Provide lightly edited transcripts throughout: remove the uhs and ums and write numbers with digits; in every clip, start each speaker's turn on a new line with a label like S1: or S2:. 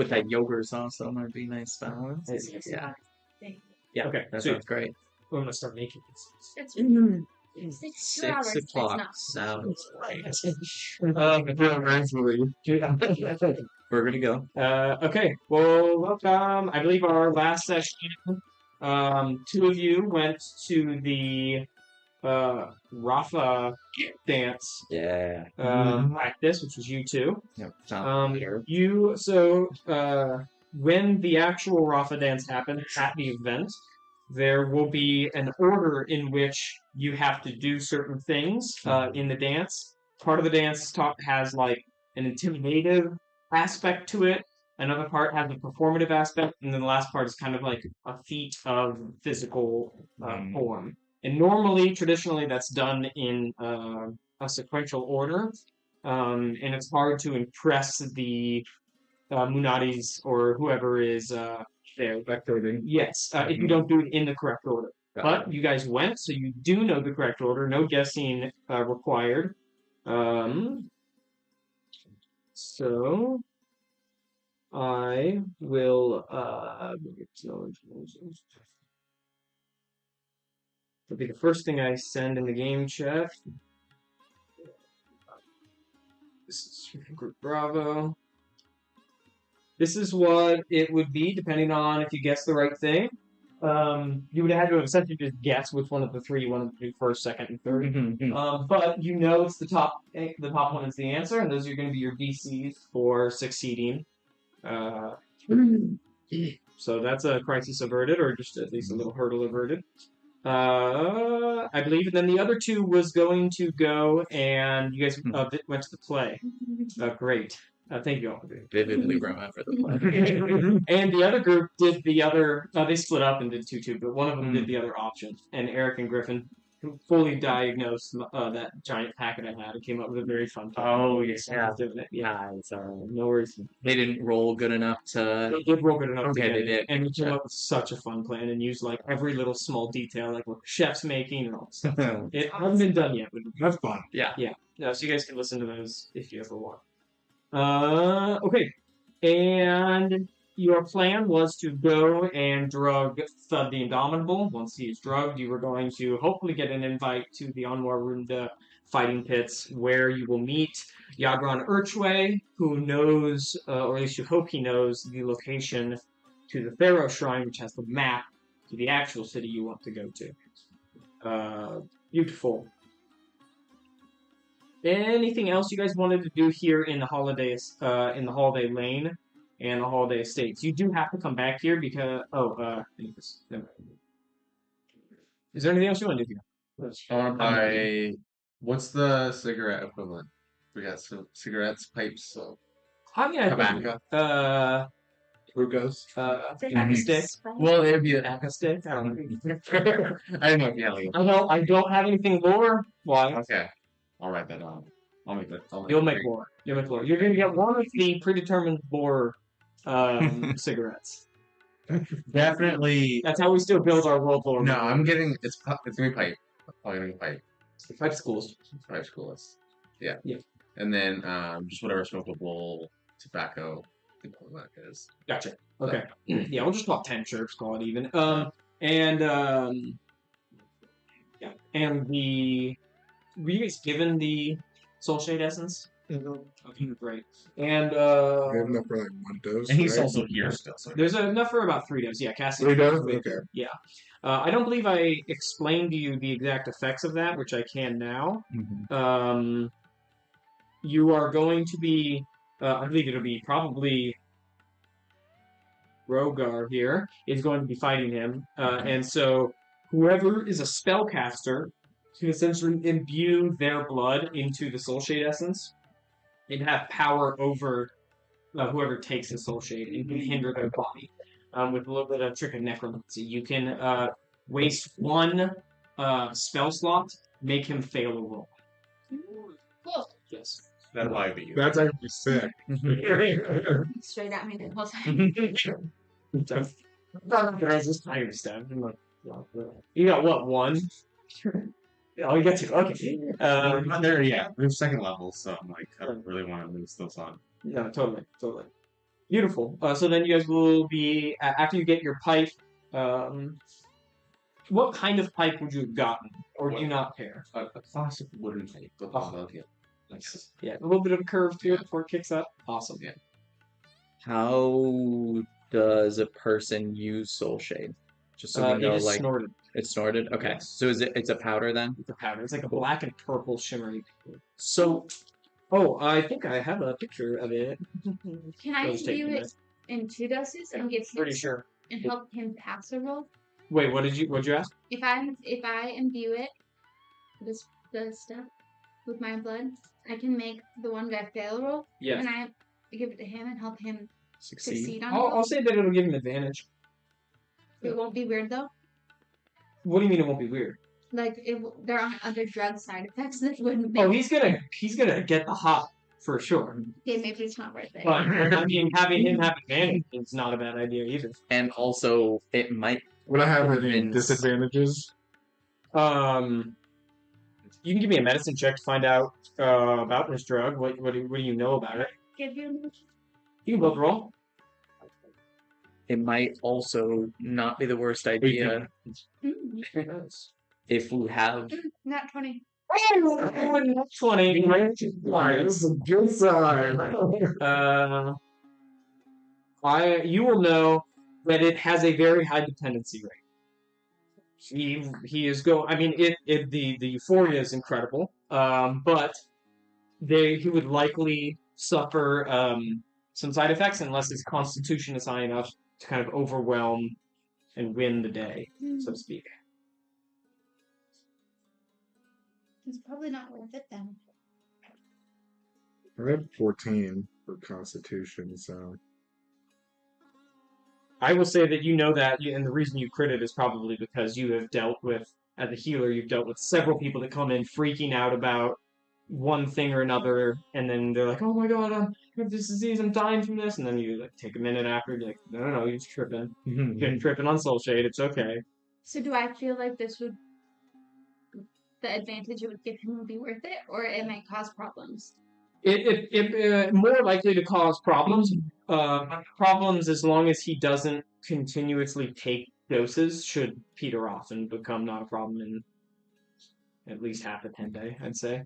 S1: with that yogurt sauce, that might be nice balance. Yeah. Yeah.
S2: Okay,
S1: That
S2: sweet.
S1: sounds great.
S2: I'm gonna start making this.
S3: It's
S1: 6 o'clock
S3: It's
S1: sounds right.
S2: Yeah.
S1: We're gonna go.
S2: Okay. Well, I believe our last session, two of you went to the Rafa dance
S1: Yeah.
S2: practice, which was you two.
S1: Yep.
S2: When the actual Rafa dance happens at the event, there will be an order in which you have to do certain things in the dance. Part of the dance has like an intimidative aspect to it. Another part has a performative aspect, and then the last part is kind of like a feat of physical form. And normally, traditionally, that's done in a sequential order, and it's hard to impress the Munatis or whoever is there. Yes, if you don't do it in the correct order. But you guys went, so you do know the correct order. No guessing required. So I will. It'll be the first thing I send in the game chat. This is Group Bravo. This is what it would be, depending on if you guess the right thing. You would have had to essentially just guess which one of the three you wanted to do first, second, and third. But you know it's the top one is the answer, and those are going to be your VCs for succeeding. So that's a crisis averted, or just at least a little hurdle averted. I believe, and then the other two was going to go, and you guys went to the play. Great. Thank you all.
S1: Vividly remember the play.
S2: And the other group did the other. They split up and did 2-2, but one of them did the other option. And Eric and Griffin fully diagnosed that giant packet I had and came up with a very fun plan.
S1: Oh, yeah.
S2: Yeah, it's no worries.
S1: They didn't roll good enough to.
S2: They did roll good enough to
S1: Okay,
S2: get
S1: they
S2: it.
S1: did.
S2: And we came up with such a fun plan and used like every little small detail, like what the chef's making and all that stuff. It hasn't been done yet. But
S4: That's fun.
S2: yeah. So you guys can listen to those if you ever want. Okay. And your plan was to go and drug Thud the Indomitable. Once he is drugged, you were going to hopefully get an invite to the Anwar Runda fighting pits, where you will meet Yagran Urchway, who knows, or at least you hope he knows, the location to the Pharaoh Shrine, which has the map to the actual city you want to go to. Beautiful. Anything else you guys wanted to do here in the holidays, in the Holiday Lane and the Holiday Estates? You do have to come back here because is there anything else you want to do here?
S4: What's the cigarette equivalent? We got some cigarettes, pipes, so
S2: Tobacco.
S4: Rugos.
S2: Aca stick.
S4: Well, it'd be
S2: Aca stick. I don't know.
S4: I didn't know if you had like.
S2: I don't have anything lore. Why?
S4: Okay, I'll write that down. I'll make that.
S2: You'll make lore. You're gonna get one of the predetermined lore cigarettes.
S4: Definitely.
S2: That's how we still build our world lore.
S4: No, I'm getting it's gonna be pipe. I'm probably gonna be pipe.
S2: Pipe schools.
S4: Pipe schools. Yeah.
S2: Yeah.
S4: And then just whatever smokable tobacco the equivalent is.
S2: Gotcha. Okay. Yeah, we'll just call it 10 chirps, call it even. And the were you guys given the Soul Shade essence? Okay, great. And
S5: We have enough for like one dose.
S4: And he's
S5: right?
S4: also here still. So.
S2: there's enough for about 3 doses. Yeah, casting.
S5: 3 doses? Okay.
S2: Yeah. I don't believe I explained to you the exact effects of that, which I can now. You are going to be, I believe it'll be probably Rogar here is going to be fighting him. And so whoever is a spellcaster can essentially imbue their blood into the Soul Shade essence and have power over whoever takes the Soul Shade and can hinder their body. With a little bit of trick of necromancy. You can waste 1 spell slot, make him fail a roll.
S3: Cool.
S2: Yes.
S4: That'll probably be you.
S5: That's actually sick.
S3: Straight at me the whole time.
S2: This time stuff. You got what, 1? Oh, you got 2. Okay.
S4: There, yeah. We have second level, so I'm like, I don't really want to lose those on.
S2: No, totally. Beautiful. So then you guys will be after you get your pipe. What kind of pipe would you have gotten, or do you not care?
S4: A classic wooden pipe. Yeah. Nice.
S2: Yeah, a little bit of a curve to it before it kicks up. Awesome.
S4: Yeah.
S1: How does a person use Soul Shade? Just so we
S2: It
S1: know,
S2: is
S1: like
S2: snorted.
S1: it's snorted. Okay,
S2: Yes.
S1: so it's a powder then?
S2: It's a powder. It's like a black and purple shimmery.
S1: So
S2: Oh, I think I have a picture of it.
S3: Can I
S2: Those take
S3: do
S2: a
S3: it
S2: minute.
S3: in 2 doses and get
S2: Pretty
S3: him
S2: sure.
S3: and help him pass a roll?
S2: Wait, what'd you ask?
S3: If I imbue it, the stuff with my blood, I can make the one guy fail a roll,
S2: Yes.
S3: and I give it to him and help him
S1: succeed.
S3: succeed on
S2: I'll
S3: it.
S2: say that it'll give him advantage.
S3: It won't be weird though.
S2: What do you mean it won't be weird?
S3: Like there aren't other drug side effects that wouldn't make.
S2: Oh, he's gonna get the hop for sure.
S3: Okay, maybe it's not worth it.
S2: But I mean, having him have advantage is not a bad idea either.
S1: And also, it might.
S5: Would I have any
S1: Convince-
S5: disadvantages?
S2: You can give me a medicine check to find out about this drug. What do you know about it?
S3: Give you
S2: You can both roll.
S1: It might also not be the worst idea if we have.
S3: not 20.
S2: 20.
S5: It's a good sign.
S2: You will know that it has a very high dependency rate. He is go. I mean, the euphoria is incredible. But he would likely suffer some side effects unless his constitution is high enough to kind of overwhelm and win the day, so to speak.
S3: It's probably not worth it then.
S5: I had 14 for Constitution, so
S2: I will say that you know that, and the reason you critted is probably because you have dealt with, as a healer, you've dealt with several people that come in freaking out about one thing or another, and then they're like, "Oh my god, I have this disease, I'm dying from this," and then you like take a minute after, you're like, "No, you're just tripping. You're tripping on Soul Shade. It's okay."
S3: So do I feel like the advantage it would give him would be worth it, or it might cause problems?
S2: It more likely to cause problems. Problems as long as he doesn't continuously take doses should peter off and become not a problem in at least half a 10-day, I'd say.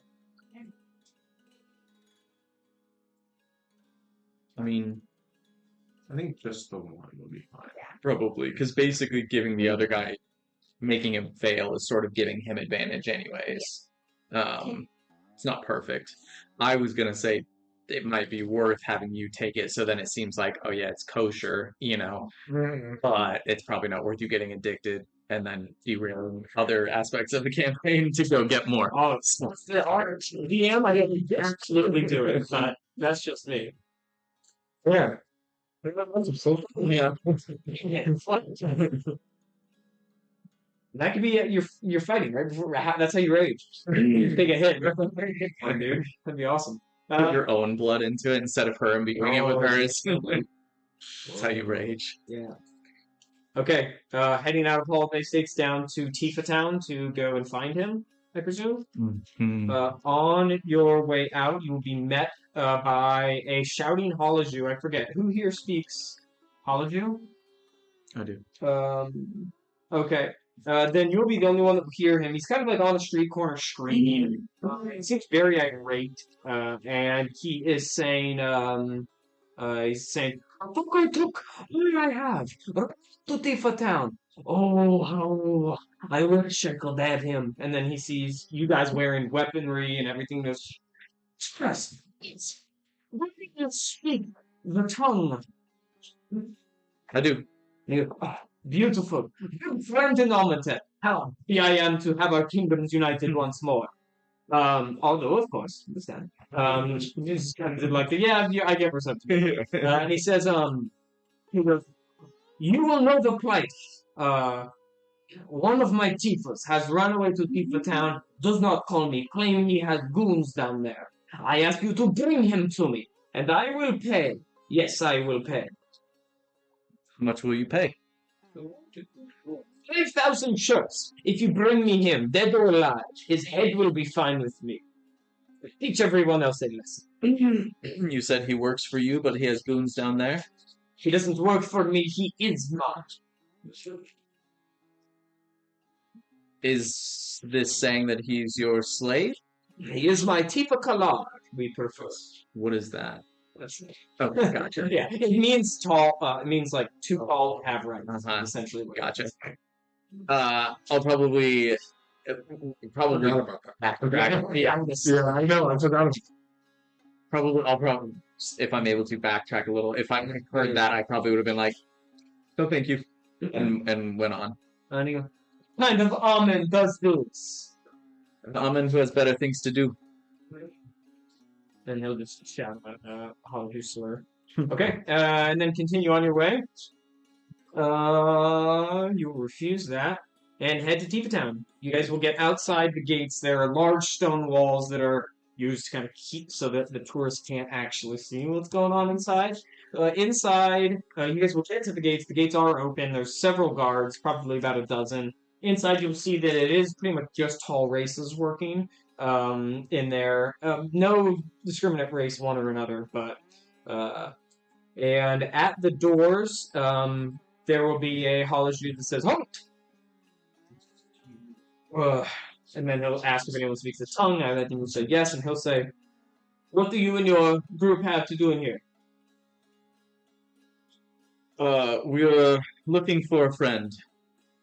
S1: I mean,
S4: I think just the one will be fine.
S1: probably because basically giving the other guy, making him fail, is sort of giving him advantage, anyways. It's not perfect. I was gonna say it might be worth having you take it, so then it seems like, oh yeah, it's kosher, but it's probably not worth you getting addicted and then derailing other aspects of the campaign to go get more.
S2: Oh, it's the art. DM, I didn't absolutely do it, but that's just me.
S5: yeah.
S1: Yeah.
S2: That could be you're fighting right before. That's how you rage. You take a hit. Fun, dude. That'd be awesome.
S1: Put your own blood into it instead of her imbuing it with hers. That's how you rage.
S2: Yeah. Okay. Heading out of Holiday Stakes down to Tifa Town to go and find him, I presume.
S1: Mm-hmm.
S2: On your way out, you will be met by a shouting Holojue. I forget who here speaks Holojue.
S1: I do.
S2: Okay. Then you'll be the only one that will hear him. He's kind of like on the street corner screaming. He seems very irate, and he is saying, "Look, I took all I have to Tifa Town. Oh, how I wish I could have him." And then he sees you guys wearing weaponry and everything. Goes, "Stress. Why do you speak the tongue?"
S1: I do.
S2: Beautiful. Friend in Almatet. How happy I am to have our kingdoms united once more. Although, of course, understand. He's kind of like, yeah, I get what's up. And he says, he goes, "You will know the plight. One of my Tifas has run away to Tifa Town, does not call me, claiming he has goons down there. I ask you to bring him to me, and I will pay. Yes, I will pay.
S1: How much will you pay?
S2: 5,000 shirts. If you bring me him, dead or alive, his head will be fine with me. Teach everyone else a lesson."
S1: You said he works for you, but he has goons down there?
S2: He doesn't work for me, he is mine.
S1: Is this saying that he's your slave?
S2: He is my Tifa Kalar, we prefer.
S1: What is that?
S2: That's it.
S1: Oh, gotcha.
S2: Yeah, it means tall, it means like too tall to have rights,
S1: Uh-huh.
S2: essentially. What it
S1: Gotcha.
S2: is.
S1: I'll probably
S5: Forgot about that.
S1: backtrack.
S2: Yeah,
S5: Yeah, I know. I forgot about
S1: I'll probably, if I'm able to backtrack a little. If I heard that, I probably would have been like, "No, thank you," and went on.
S2: And he goes, kind of Amen does this.
S1: The Amen who has better things to do.
S2: Then he'll just shout at Holly slur. Okay, and then continue on your way. You will refuse that and head to Tifa Town. You guys will get outside the gates. There are large stone walls that are used to kind of keep so that the tourists can't actually see what's going on inside. Inside, you guys will get to the gates. The gates are open. There's several guards, probably about a dozen. Inside, you'll see that it is pretty much just tall races working in there. No discriminate race, one or another, but and at the doors, there will be a Hollish dude that says, "Halt!" And then he'll ask if anyone speaks the tongue, and I think he'll say yes, and he'll say, "What do you and your group have to do in here?"
S1: We're looking for a friend.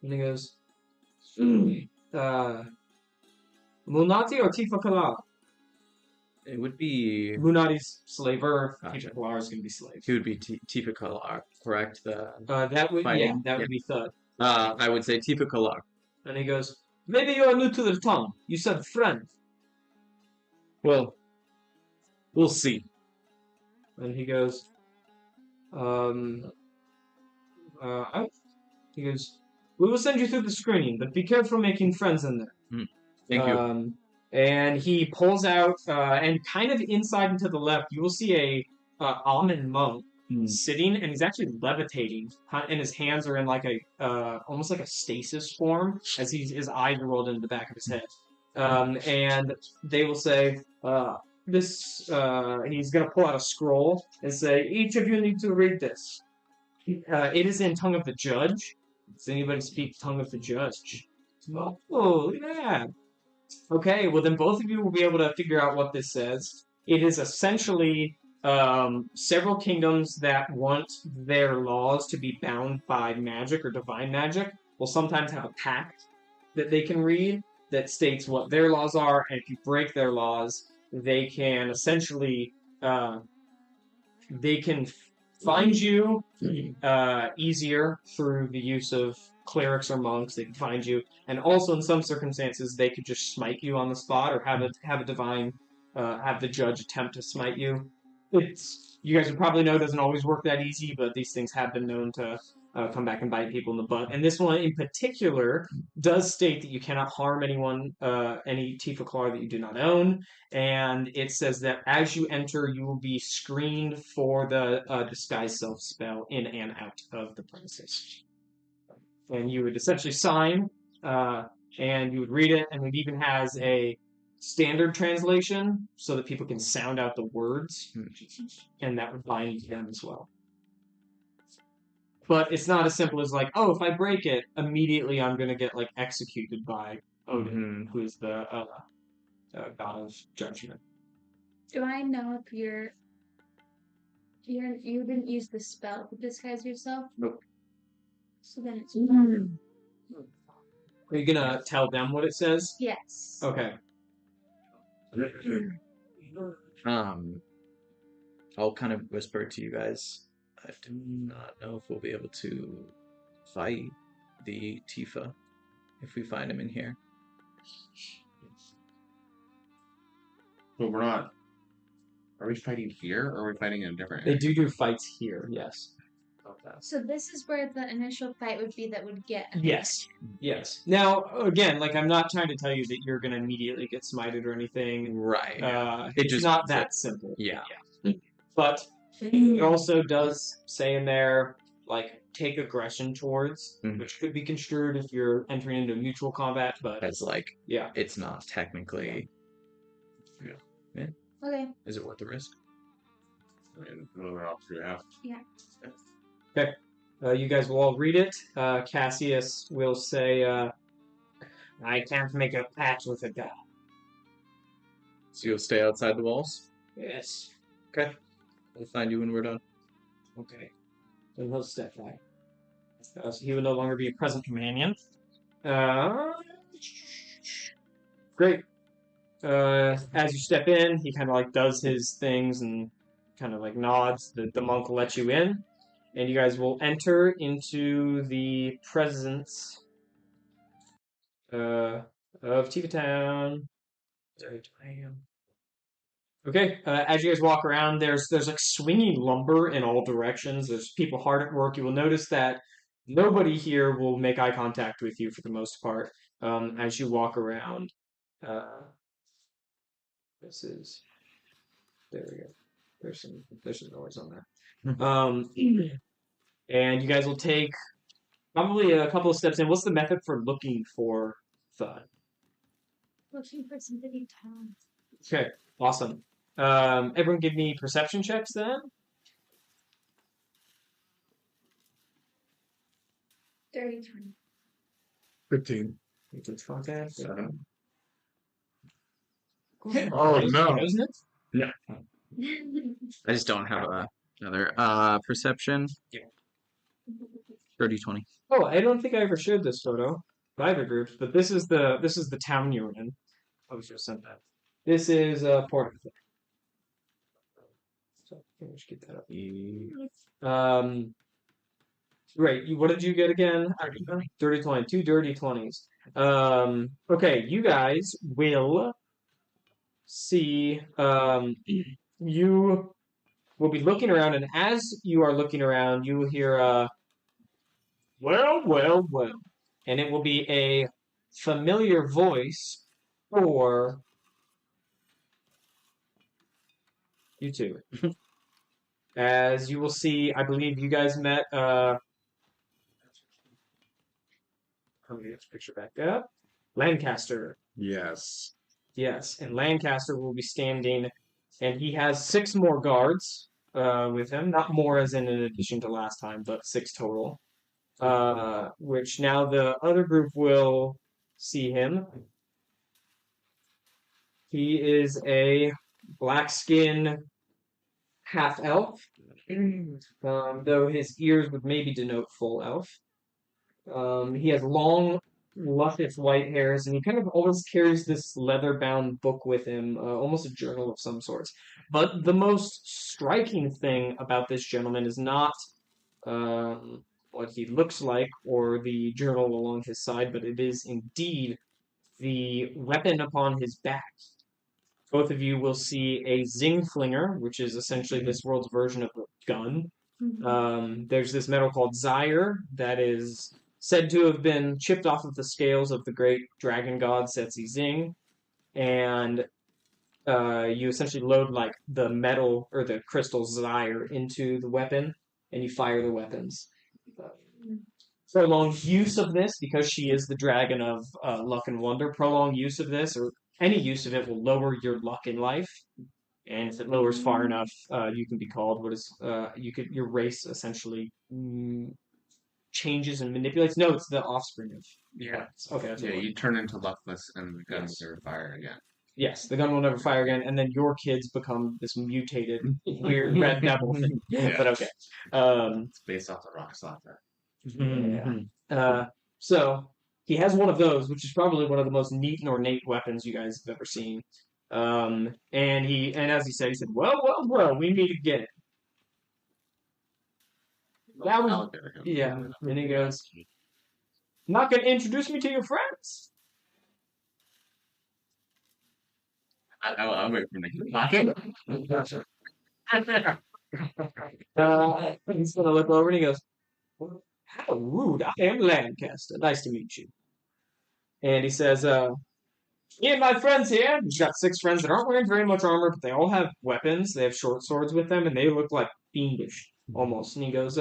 S2: And he goes, Munati or Tifa Kalar?
S1: It would be.
S2: Munati's slaver,
S1: Gotcha.
S2: Tifa Kalar is going to be slave.
S1: He would be Tifa Kalar, correct?
S2: That would
S1: Fighting?
S2: that would be third.
S1: I would say Tifa Kalar.
S2: And he goes, maybe you are new to the tongue. You said friend.
S1: Well, we'll see.
S2: And he goes, he goes, we will send you through the screening, but be careful making friends in there.
S1: Thank you.
S2: And he pulls out, and kind of inside and to the left, you will see a almond monk sitting, and he's actually levitating, and his hands are in like a almost like a stasis form, as his eyes are rolled into the back of his head. And they will say, he's going to pull out a scroll and say, each of you need to read this. It is in tongue of the judge. Does anybody speak tongue of the judge? Oh, yeah. Okay, well then both of you will be able to figure out what this says. It is essentially several kingdoms that want their laws to be bound by magic or divine magic will sometimes have a pact that they can read that states what their laws are, and if you break their laws, they can essentially they can find you easier through the use of clerics or monks. They can find you, and also in some circumstances, they could just smite you on the spot, or have a divine have the judge attempt to smite you. You guys would probably know it doesn't always work that easy, but these things have been known to come back and bite people in the butt. And this one in particular does state that you cannot harm anyone, any Tifa Kalar that you do not own. And it says that as you enter, you will be screened for the disguise self spell in and out of the premises. And you would essentially sign, and you would read it, and it even has a standard translation so that people can sound out the words, and that would bind them as well. But it's not as simple as like, oh, if I break it, immediately I'm going to get like executed by Odin, who is the god of judgment.
S3: Do I know if you didn't use the spell to disguise yourself?
S1: Nope.
S3: So then it's
S2: Are you gonna tell them what it says?
S3: yes.
S2: Okay.
S1: I'll kind of whisper to you guys. I do not know if we'll be able to fight the Tifa if we find him in here.
S4: But we're not. Are we fighting here, or are we fighting in a different
S2: They
S4: area?
S2: do fights here, yes.
S3: So this is where the initial fight would be that would get.
S2: Yes. Now, again, like I'm not trying to tell you that you're gonna immediately get smited or anything.
S1: Right.
S2: It's just not that simple.
S1: Yeah.
S2: But it also does say in there, like, take aggression towards, which could be construed if you're entering into mutual combat, but
S1: As like,
S2: yeah.
S1: it's not technically.
S3: Okay.
S1: Is it worth the risk?
S4: I mean, what other options do we have?
S3: Yeah.
S2: Okay. You guys will all read it. Cassius will say, I can't make a pact with a god.
S1: So you'll stay outside the walls?
S2: Yes. Okay.
S1: We'll find you when we're done.
S2: Okay. Then he'll step back. So he will no longer be a present companion. Great. As you step in, he kind of like does his things and kind of like nods. The monk will let you in, and you guys will enter into the presence of Tiva Town. Okay, as you guys walk around, there's like swinging lumber in all directions. There's people hard at work. You will notice that nobody here will make eye contact with you for the most part as you walk around. This is there we go. There's some noise on that. And you guys will take probably a couple of steps in. What's the method for looking for Thud?
S3: Looking for somebody town.
S2: Okay, awesome. Everyone give me perception checks then.
S3: 30, 20.
S5: 15.
S2: It's okay.
S5: Oh, no.
S2: Isn't it?
S5: Yeah.
S1: I just don't have another perception.
S2: Yeah.
S1: 30-20.
S2: Oh, I don't think I ever showed this photo to either groups, but this is the town you're in. I was just sent that. This is Port. So we should get that up. Right. What did you get again? 30, 20. 2 dirty 20s. Okay, you guys will see. You will be looking around, and as you are looking around, you will hear well, well, well. And it will be a familiar voice for you two. As you will see, I believe you guys met, let me get this picture back up. Lancaster.
S5: Yes.
S2: Yes, and Lancaster will be standing, and he has 6 more guards with him. Not more as in addition to last time, but 6 total. Which now the other group will see him. He is a black-skinned half-elf, though his ears would maybe denote full elf. He has long, luscious white hairs, and he kind of always carries this leather-bound book with him, almost a journal of some sorts. But the most striking thing about this gentleman is not what he looks like or the journal along his side, but it is indeed the weapon upon his back. Both of you will see a Zingflinger, which is essentially this world's version of a gun. There's this metal called Zyre that is said to have been chipped off of the scales of the great dragon god Setzi Zing, and you essentially load like the metal or the crystal Zyre into the weapon, and you fire the weapons. Prolonged use of this, because she is the dragon of luck and wonder, prolonged use of this, or any use of it, will lower your luck in life. And if it lowers far enough, you can be called your race essentially changes and manipulates. No, it's the offspring of.
S4: Yeah.
S2: Okay, that's
S4: Yeah,
S2: what
S4: you turn into luckless and the gun
S2: Yes.
S4: will never fire again.
S2: Yes, the gun will never fire again, and then your kids become this mutated, weird red devil thing.
S4: Yeah.
S2: But okay.
S4: It's based off the rock slaughter.
S2: So he has one of those, which is probably one of the most neat and ornate weapons you guys have ever seen. And as he said, well, we meet again. That was, yeah. And he goes, not gonna introduce me to your friends.
S4: I'll wait for the pocket.
S2: He's gonna look over and he goes, how rude, I am Lancaster. Nice to meet you. And he says, me and my friends here, he's got 6 friends that aren't wearing very much armor, but they all have weapons. They have short swords with them, and they look like fiendish, almost. And he goes,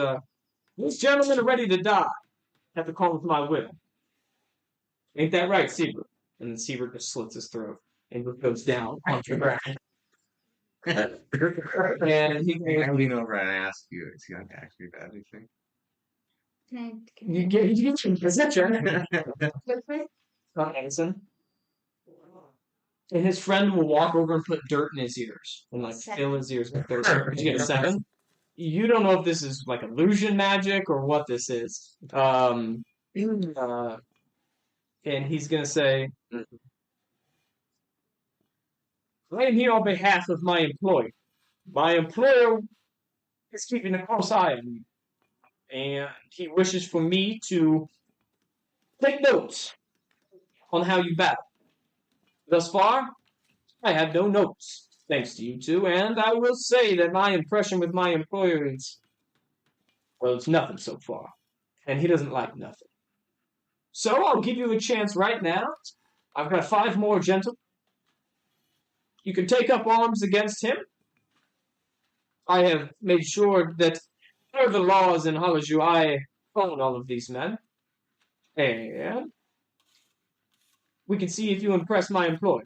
S2: these gentlemen are ready to die. Have to call with my will. Ain't that right, Siebert? And then Siebert just slits his throat and goes down onto the ground. And he
S4: I lean over and ask you, is he like actually bad, you think?
S3: Can
S2: you get some perception.
S3: What's it?
S2: Edison. And his friend will walk over and put dirt in his ears and like fill his ears with dirt. Did you get a 7? You don't know if this is like illusion magic or what this is. And he's gonna say, I am here on behalf of my employer. My employer is keeping a close eye on you, and he wishes for me to take notes on how you battle. Thus far, I have no notes, thanks to you two, and I will say that my impression with my employer is, well, it's nothing so far, and he doesn't like nothing. So I'll give you a chance right now. I've got 5 more gentlemen. You can take up arms against him. I have made sure that per the laws in Hollishu, I own all of these men. And we can see if you impress my employer.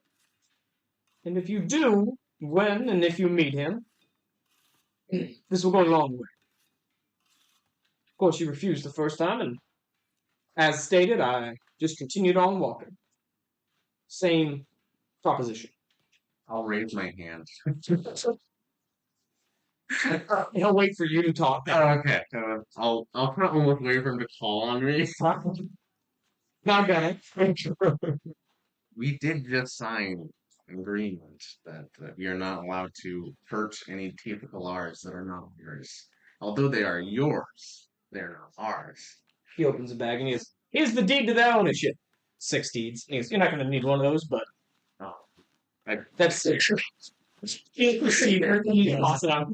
S2: And if you do, when and if you meet him, this will go a long way. Of course, you refused the first time, and as stated, I just continued on walking. Same proposition.
S4: I'll raise my hand.
S2: He'll wait for you to talk.
S4: Oh, okay. I'll kind of almost wait for him to call on me.
S2: Not gonna.
S4: We did just sign an agreement that we are not allowed to hurt any typical ours that are not yours. Although they are yours, they're not ours.
S2: He opens a bag and he goes, here's the deed to their ownership. 6 deeds. And he goes, you're not going to need one of those, but that's 6. Awesome.
S4: How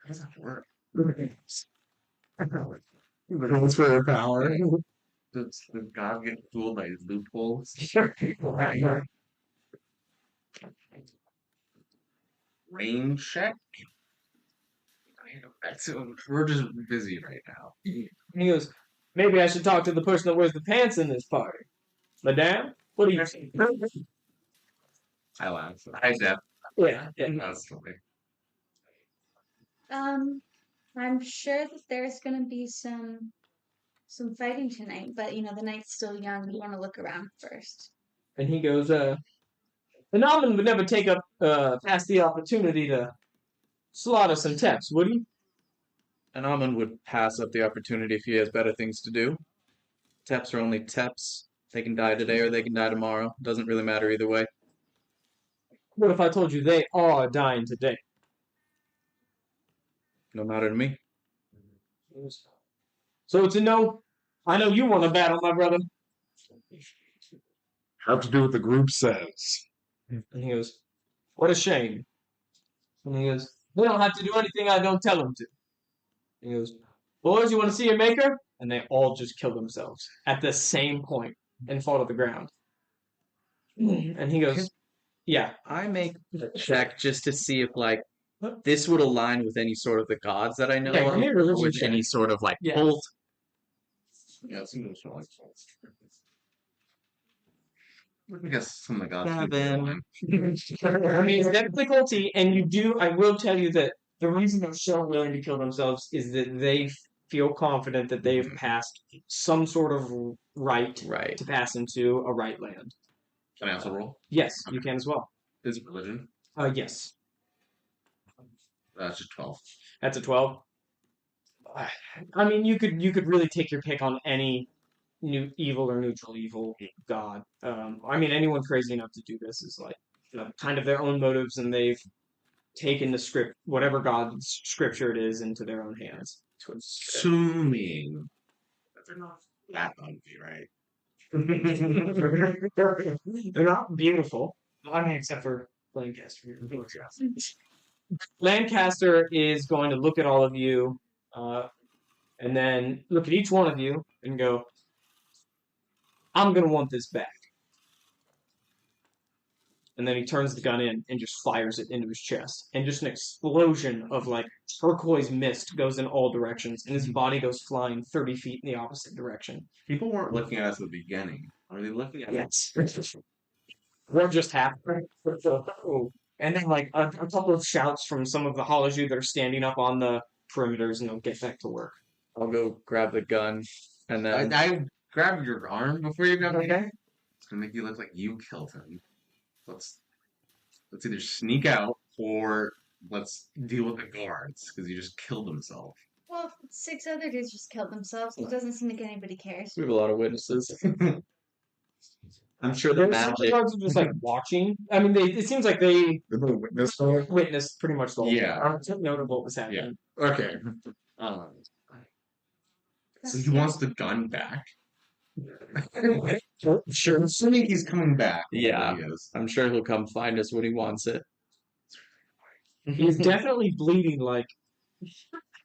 S4: does that work?
S5: Transfer of power.
S4: Does God get fooled by his loopholes? Rain check? We're just busy right now.
S2: And he goes, maybe I should talk to the person that wears the pants in this party. Madame, what do you think?
S4: I laugh. Hi, Jeff.
S2: Yeah.
S4: That's funny.
S3: I'm sure that there's gonna be some fighting tonight, but you know the night's still young. We want to look around first.
S2: And he goes, the Norman would never take up past the opportunity to slaughter some Teps, would he?
S1: An Amon would pass up the opportunity if he has better things to do. Teps are only Teps. They can die today or they can die tomorrow. Doesn't really matter either way.
S2: What if I told you they are dying today?
S1: No matter to me.
S2: So it's a no. I know you want to battle, my brother.
S5: Have to do what the group says.
S2: And he goes, what a shame. And he goes, they don't have to do anything I don't tell them to. And he goes, boys, you want to see a maker? And they all just kill themselves at the same point and fall to the ground. And he goes, yeah.
S1: I make a check just to see if, like, this would align with any sort of the gods that I know
S2: Yeah,
S1: of,
S2: give me a
S1: or
S2: religion
S1: with
S2: check.
S1: any sort of, like,
S2: Yeah.
S1: cult.
S4: Yeah, it seems like I guess some of the gods. do
S1: Seven.
S2: I mean, it's difficulty, and you do. I will tell you that the reason they're so willing to kill themselves is that they feel confident that they've passed some sort of right
S1: Right.
S2: to pass into a right land.
S4: Can I also roll?
S2: Yes, you can as well.
S4: Is it religion?
S2: Yes,
S4: That's just 12.
S2: that's a 12. I mean, you could really take your pick on any new evil or neutral evil god. I mean, anyone crazy enough to do this is like kind of their own motives, and they've taken the script, whatever god's scripture it is, into their own hands.
S4: Assuming that they're not that ugly, right?
S2: They're not beautiful. I mean, except for Lancaster. Lancaster is going to look at all of you, and then look at each one of you and go, I'm going to want this back. And then he turns the gun in and just fires it into his chest. And just an explosion of, like, turquoise mist goes in all directions, and his body goes flying 30 feet in the opposite direction.
S4: People weren't looking at us at the beginning. Are they looking at us?
S2: What just happened? And then, like, a couple of shouts from some of the Holoju that are standing up on the perimeters, and they'll get back to work.
S1: I'll go grab the gun, and then
S4: I grabbed your arm before you got me.
S2: Okay.
S4: It's gonna make you look like you killed him. Let's either sneak out or let's deal with the guards because you just killed himself.
S3: Well, 6 other dudes just killed themselves. It doesn't seem like anybody cares.
S1: we have a lot of witnesses. I'm sure the
S2: There's some
S1: magic.
S2: guards are just like watching. I mean, it seems like they
S5: The witness for
S2: witnessed pretty much the whole
S4: Yeah.
S2: thing. Took note of what was happening.
S5: Okay.
S4: Um, so he wants the gun back.
S5: Sure.
S4: Assuming he's coming back.
S1: Yeah.
S4: He is.
S1: I'm sure he'll come find us when he wants it.
S2: He's definitely bleeding like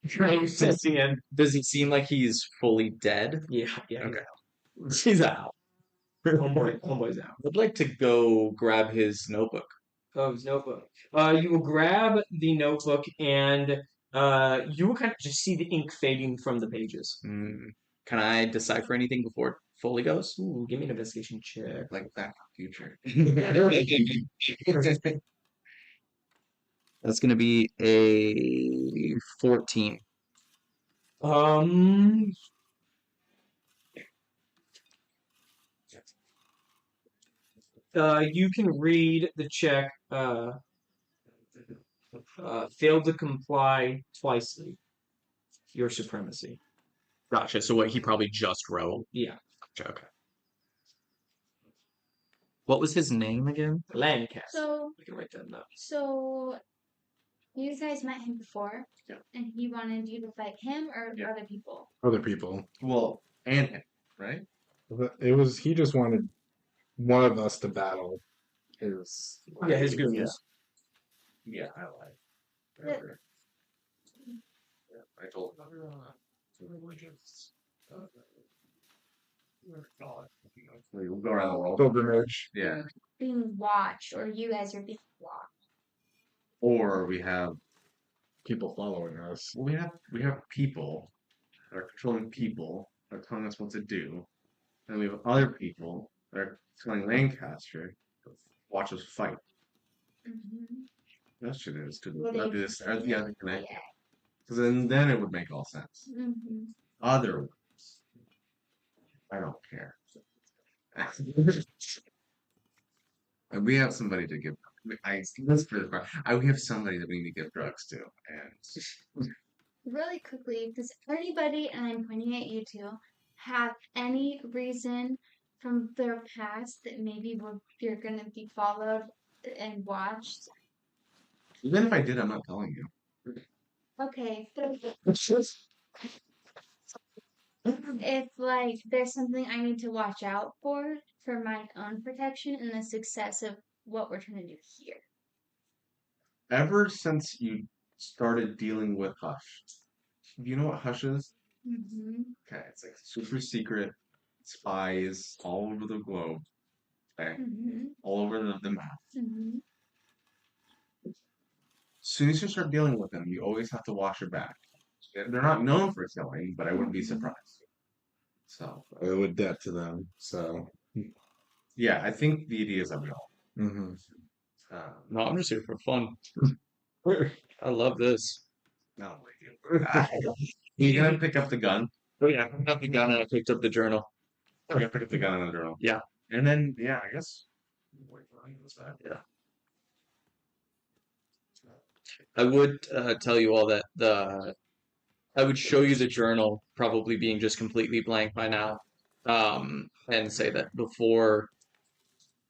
S2: Sissy and
S1: Does he seem like he's fully dead?
S2: yeah.
S1: Okay. He's out.
S2: Homeboy's out.
S1: I'd like to go grab his notebook.
S2: Oh, his notebook. You will grab the notebook and you will kind of just see the ink fading from the pages.
S1: Can I decipher anything before it fully goes?
S2: Ooh, give me an investigation check.
S4: Like Back to the Future.
S1: That's going to be a 14.
S2: You can read the check. Failed to comply twice. Your supremacy.
S1: Gotcha. So what he probably just wrote.
S2: Yeah.
S1: Gotcha. Okay. What was his name again?
S2: Lancaster.
S3: So,
S2: I can write that down.
S3: so you guys met him before,
S4: Yeah.
S3: and he wanted you to fight him or
S4: Yeah.
S3: other people.
S5: Other people.
S4: Well, and him, right?
S5: It was he just wanted one of us to battle his.
S2: Yeah, his goons.
S4: Yeah, I like.
S3: Yeah.
S4: Yeah, I told him. Religions. We'll go around the world.
S5: Pilgrimage.
S4: Yeah.
S3: Being watched, or you guys are being watched.
S4: Or we have
S5: People following us.
S4: we have people that are controlling people that are telling us what to do. And we have other people that are telling Lancaster to watch us fight.
S3: Mm-hmm.
S4: That shit is to
S3: Well,
S4: the
S3: they-
S4: this are the other connect.
S3: Yeah.
S4: Because then it would make all sense.
S3: Mm-hmm.
S4: Otherwise, I don't care. And we have somebody to give. Let's put it we have somebody that we need to give drugs to, and
S3: Really quickly, does anybody, and I'm pointing at you two, have any reason from their past that maybe you're going to be followed and watched?
S4: even if I did, I'm not telling you.
S3: Okay, if like there's something I need to watch out for my own protection and the success of what we're trying to do here.
S4: Ever since you started dealing with Hush, do you know what Hush is?
S3: Mm-hmm.
S4: Okay, it's like super secret spies all over the globe, okay,
S3: Mm-hmm.
S4: all over the map.
S3: Mm-hmm.
S4: As soon as you start dealing with them, you always have to watch your back. They're not known for killing, but I wouldn't be surprised. So,
S5: I would debt to them. So.
S4: yeah, I think the idea is that we all.
S5: Mm-hmm.
S1: No, I'm just here for fun. I love this.
S4: No, you gonna pick up the gun?
S1: Oh yeah, I picked up the gun and I picked up the journal.
S4: You're gonna pick up the gun and the journal.
S1: Yeah.
S4: And then, yeah, I guess.
S1: Yeah. I would tell you all that I would show you the journal probably being just completely blank by now, and say that before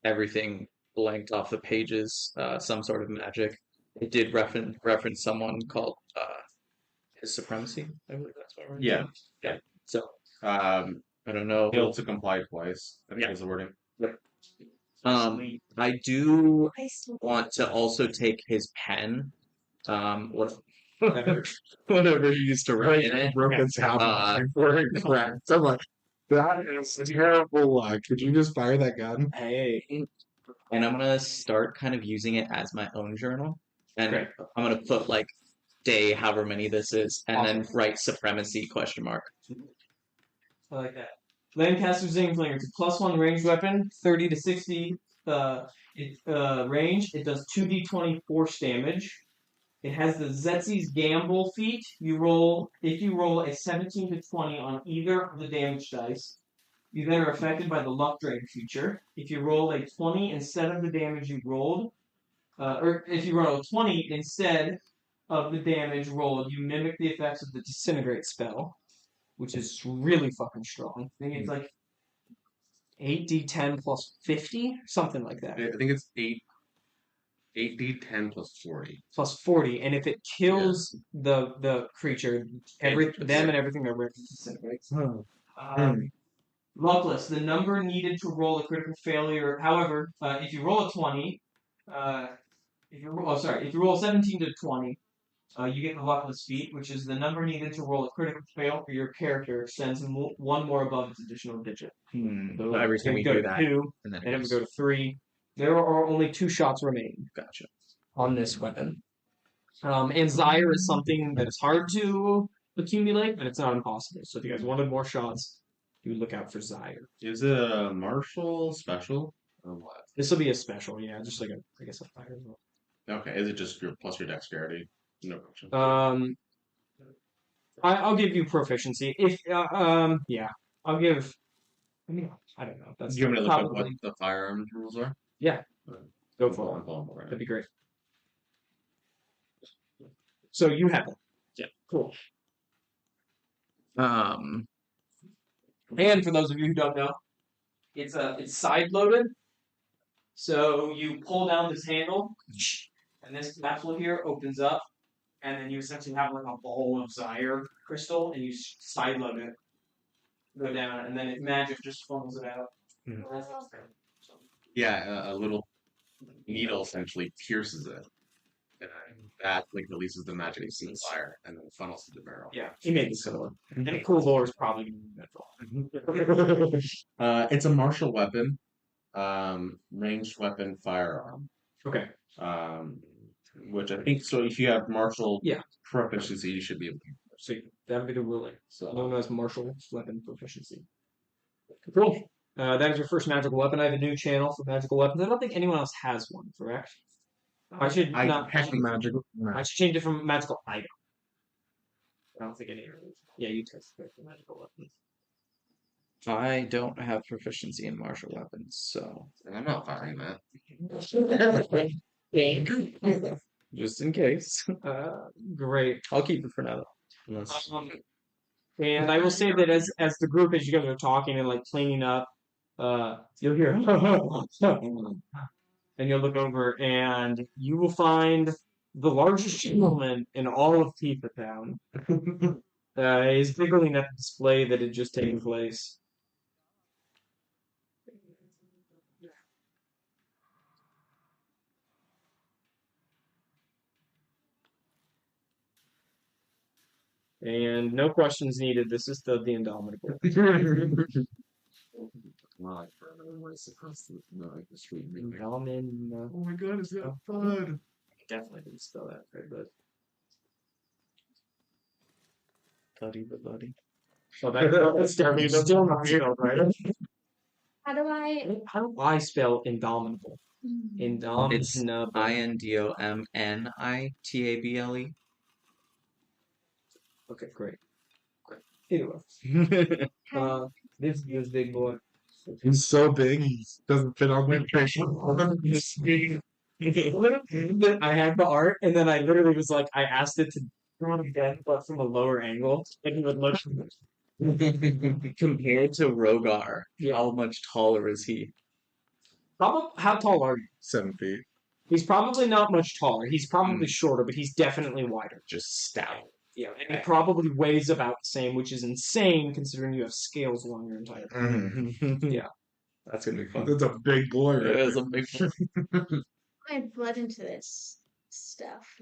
S1: everything blanked off the pages, some sort of magic. It did reference someone called his supremacy. I believe that's what we're
S4: Yeah.
S1: Yeah. So
S4: I
S1: don't know.
S4: failed to comply twice. I think
S1: Yeah.
S4: was the wording.
S1: I do want to also take his pen. Whatever he used to write in it.
S5: Broke its half before it cracked. I'm like, that is terrible luck. Could you just fire that gun?
S2: Hey.
S1: And I'm gonna start kind of using it as my own journal. And
S2: Great.
S1: I'm gonna put like day, however many this is, and then
S2: Awesome.
S1: write supremacy ?
S2: I like that. Lancaster's Zingflinger. It's a +1 ranged weapon, 30 to 60 range. It does 2d20 force damage. It has the Zetzi's Gamble feat. If you roll a 17 to 20 on either of the damage dice, you then are affected by the luck drain feature. If you roll a 20 instead of the damage you rolled, or if you roll a 20 instead of the damage rolled, you mimic the effects of the disintegrate spell, which is really fucking strong. I think it's like 8d10 plus 50, something like that.
S4: I think it's 8d10 plus 40.
S2: Plus 40, and if it kills the creature, them and everything are ripped disintegrates. Luckless, the number needed to roll a critical failure. However, if you roll a 20, if you roll a 17 to 20, you get the luckless feat, which is the number needed to roll a critical fail for your character extends one more above its additional digit.
S1: So every time we do that,
S2: 2,
S1: and then
S2: and it would go to 3. There are only 2 shots remaining.
S1: Gotcha.
S2: On this weapon. And Zyre is something that is hard to accumulate, but it's not impossible. So if you guys wanted more shots, you would look out for Zyre.
S4: Is it a martial special or what?
S2: This will be a special, yeah, just like I guess a fire as well.
S4: Okay, is it just plus your dexterity? No question.
S2: I'll give you proficiency. If yeah, I'll give. I don't know. That's
S4: Do you want me to look up what
S2: probably
S4: the firearm rules are?
S2: yeah. Go for it. That'd be great. So you have it.
S1: Yeah.
S2: Cool. And for those of you who don't know, it's side loaded. So you pull down this handle, and this capsule here opens up, and then you essentially have like a ball of Zyre crystal, and you side load it, go down, and then magic just funnels it out.
S1: Hmm.
S4: Yeah, a little needle essentially pierces it. And that like releases the magic in the fire and then funnels to the barrel.
S2: Yeah, he made this one. And a cool lore is probably going to be
S4: It's a martial weapon, ranged weapon firearm.
S2: Okay.
S4: Which I think so. If you have martial
S2: Yeah.
S4: proficiency, you should be able to.
S2: So that would be the ruling.
S4: So
S2: Known as martial weapon proficiency. Cool. That is your first magical weapon. I have a new channel for magical weapons. I don't think anyone else has one, correct? I should
S5: magical.
S2: I should change it from magical item. I don't think any of those. Yeah, you test for magical weapons.
S1: I don't have proficiency in martial weapons, so
S4: I'm not firing that.
S1: just in case,
S2: Great.
S1: I'll keep it for now. Unless...
S2: And I will say that as the group, as you guys are talking and like cleaning up, you'll hear, and you'll look over, and you will find the largest gentleman in all of Tifa Town. He's giggling at the display that had just taken place. And no questions needed. This is the Indomitable.
S5: Like for another way across the street.
S4: Oh my god, is that fun?
S2: Definitely didn't spell that very good.
S1: Buddy, but buddy.
S2: So that's definitely still not spelled right.
S3: How do I?
S2: How do I spell Indomitable? Indomitable.
S1: It's INDOMNITABLE.
S2: Okay, great. Anyway, this big boy.
S5: He's so big, he doesn't fit on my picture.
S2: I had the art, and then I literally was like, I asked it to draw it again, but from a lower angle, and he would look.
S1: Compared to Rogar, how much taller is he?
S2: How tall are you?
S5: 7 feet.
S2: He's probably not much taller. He's probably shorter, but he's definitely wider.
S1: Just stout.
S2: Yeah, and he probably weighs about the same, which is insane considering you have scales along your entire body. Yeah.
S1: That's gonna be fun.
S5: That's a big boy.
S1: It is a big one.
S3: I blood into this stuff.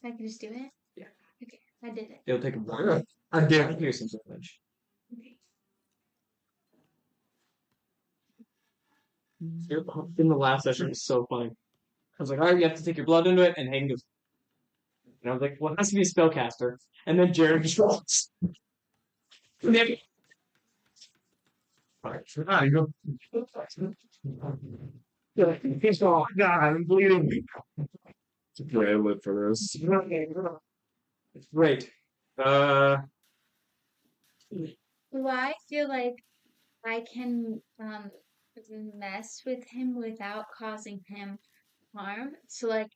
S3: I can just do it?
S2: Yeah.
S3: Okay, I did it.
S2: It'll take a while.
S5: I did.
S2: Here's some damage.
S3: Okay.
S2: In the last session, it was so funny. I was like, all right, you have to take your blood into it, and Hayden goes, and I was like, well, it has to be a spellcaster. And then Jared just goes,
S5: You go. Oh God, I'm bleeding. Okay, I live for this.
S2: Great.
S3: Well, I feel like I can mess with him without causing him harm. So like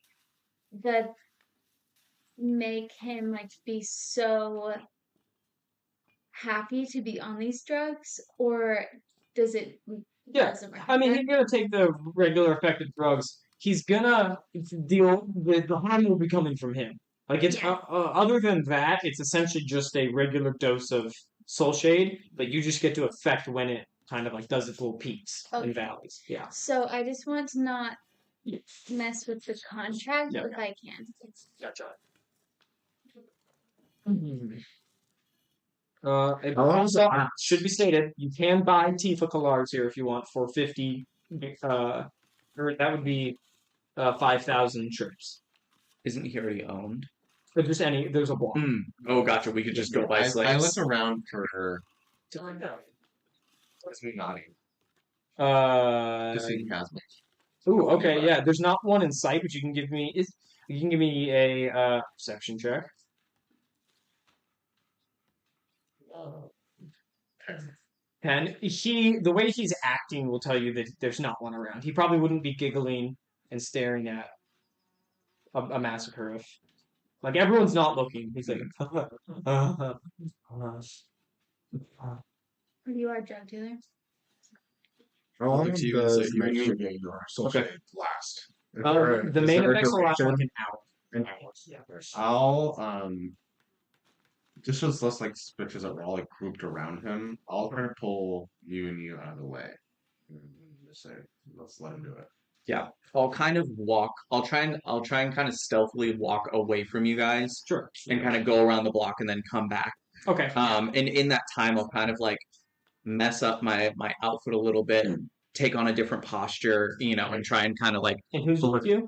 S3: the make him like be so happy to be on these drugs, or does it
S2: Yeah,
S3: doesn't
S2: I mean,
S3: matter?
S2: he's gonna take the regular effective drugs. He's gonna deal with the harm will be coming from him. Like it's
S3: Yeah.
S2: other than that, it's essentially just a regular dose of soul shade, but you just get to affect when it kind of like does its little peaks and
S3: Okay.
S2: valleys. Yeah.
S3: So I just want to not mess with the contract
S2: Yeah.
S3: if I can.
S2: Gotcha. It
S5: How long is it?
S2: should be stated, you can buy Tifa collars here if you want for 50, or that would be 5,000 trips.
S1: Isn't he already owned?
S2: If there's any, there's a block.
S1: Oh, gotcha. We could just go buy
S4: I
S1: slaves.
S4: look around for. What's me nodding? Just see Casma.
S2: Ooh, okay, yeah. There's not one in sight, but you can give me a perception check. And the way he's acting will tell you that there's not one around. He probably wouldn't be giggling and staring at a massacre if, like, everyone's not looking. He's like,
S3: You are a drug dealer.
S5: How long
S1: Look to you,
S5: does
S1: so you-
S5: making your soul
S2: Okay.
S5: shade last? Is
S2: the
S5: there a-
S2: main
S5: is there a
S2: effects will last like
S5: duration?
S2: an hour. Yeah.
S4: I'll just as less like switches that were all like grouped around him. I'll try to pull you out of the way. Just say, let's let him do it.
S1: Yeah, I'll kind of walk. I'll try and kind of stealthily walk away from you guys
S2: Sure.
S1: and kind of go around the block and then come back.
S2: Okay.
S1: And in that time, I'll kind of like mess up my outfit a little bit, take on a different posture, and try and kind of like
S2: And who's with you?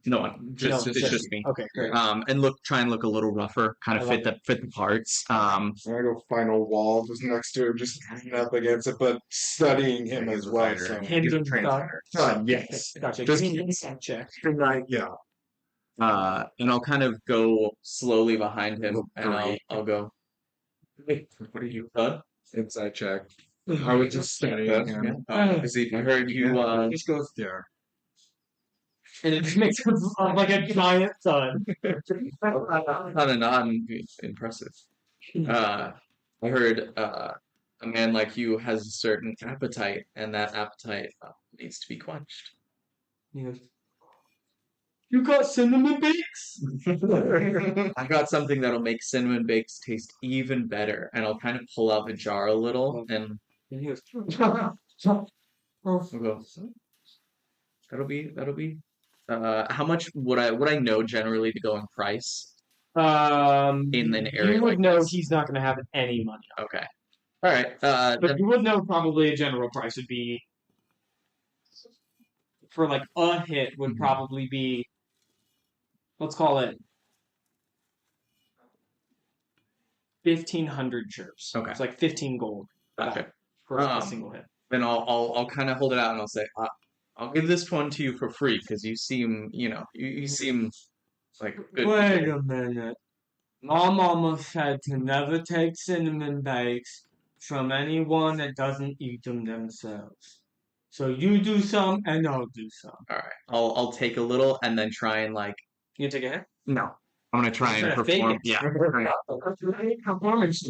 S1: no one, just
S2: No,
S1: it's just me.
S2: Okay, great.
S1: And try and look a little rougher, kind
S2: I
S1: of
S2: love
S1: fit the parts.
S5: I'm gonna go find a wall just next to him, just leaning up against it, but studying him
S4: He's
S5: as
S4: a
S5: well.
S4: fighter.
S5: So.
S2: Him
S4: He's a
S2: and
S4: trained
S2: stuff.
S4: fighter.
S5: Yes.
S2: Gotcha.
S5: Just
S2: Give me an insight check.
S5: Yeah.
S1: And I'll kind of go slowly behind him, and
S5: Great.
S1: I'll go. Wait, what are you? Huh?
S5: Inside check. I was just studying him.
S1: I heard you.
S2: Just goes,
S5: Yeah.
S2: and it just makes him look like a giant sun.
S1: Not impressive. I heard a man like you has a certain appetite, and that appetite needs to be quenched.
S2: He goes, you got cinnamon bakes?
S1: I got something that'll make cinnamon bakes taste even better, and I'll kind of pull out the jar a little, and
S2: And he goes,
S1: we'll go. That'll be. How much would I know generally to go in price? In an area
S2: you would
S1: like
S2: know
S1: this?
S2: he's not going to have any money.
S1: Okay. All right.
S2: But you would know probably a general price would be, for like a hit, would probably be, let's call it 1,500 chirps.
S1: Okay.
S2: It's like 15 gold
S1: Gotcha.
S2: for a single hit.
S1: Then I'll kind of hold it out and I'll say, I'll give this one to you for free because you seem, you seem like good
S2: Wait
S1: people.
S2: a minute. My mama said to never take cinnamon bakes from anyone that doesn't eat them themselves. So you do some and I'll do some.
S1: All right. I'll take a little and then try and like.
S2: You take a hit?
S1: No. I'm gonna try
S2: You're
S1: and
S2: trying to fake
S1: perform.
S2: it.
S1: Yeah.
S2: Performance.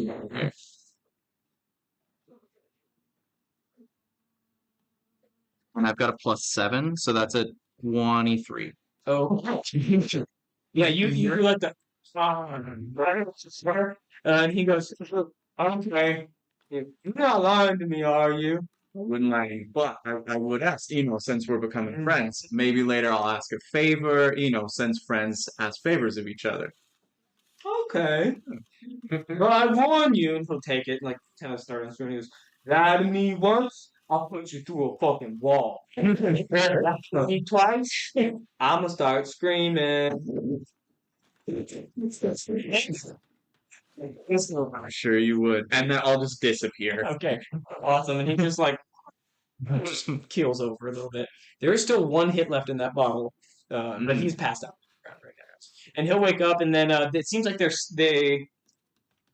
S1: And I've got a +7, so that's a 23.
S2: Oh. Yeah, you let the. And he goes, okay. You're not lying to me, are you?
S1: Wouldn't I? But I would ask, since we're becoming friends, maybe later I'll ask a favor, since friends ask favors of each other.
S2: Okay. But I warn you, and he'll take it, like, kind of starting to he goes, lie to me once, I'll put you through a fucking wall. Lie to me twice, I'ma start screaming.
S1: I'm sure you would. And then I'll just disappear.
S2: Okay, awesome. And he just, like, just keels over a little bit. There is still one hit left in that bottle, but he's passed out right now. And he'll wake up, and then it seems like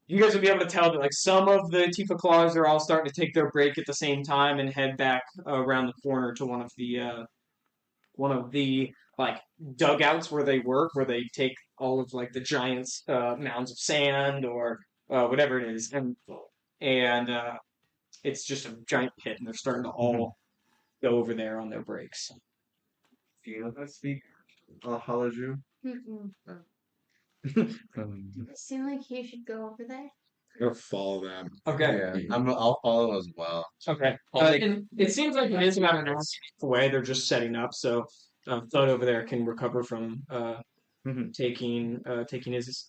S2: you guys will be able to tell that like some of the Tifa Claws are all starting to take their break at the same time and head back around the corner to one of the like dugouts where they work, where they take all of like the giant mounds of sand or whatever it is, and it's just a giant pit, and they're starting to all go over there on their breaks.
S4: Do you know how to speak Halaju?
S3: Mm-mm.
S1: Um,
S3: Does it seem like you should go over there?
S5: I'm gonna follow them.
S2: Okay.
S4: Yeah, I'll follow as well.
S2: Okay. And it seems like it is about an hour away. They're just setting up, so Thud over there can recover from taking his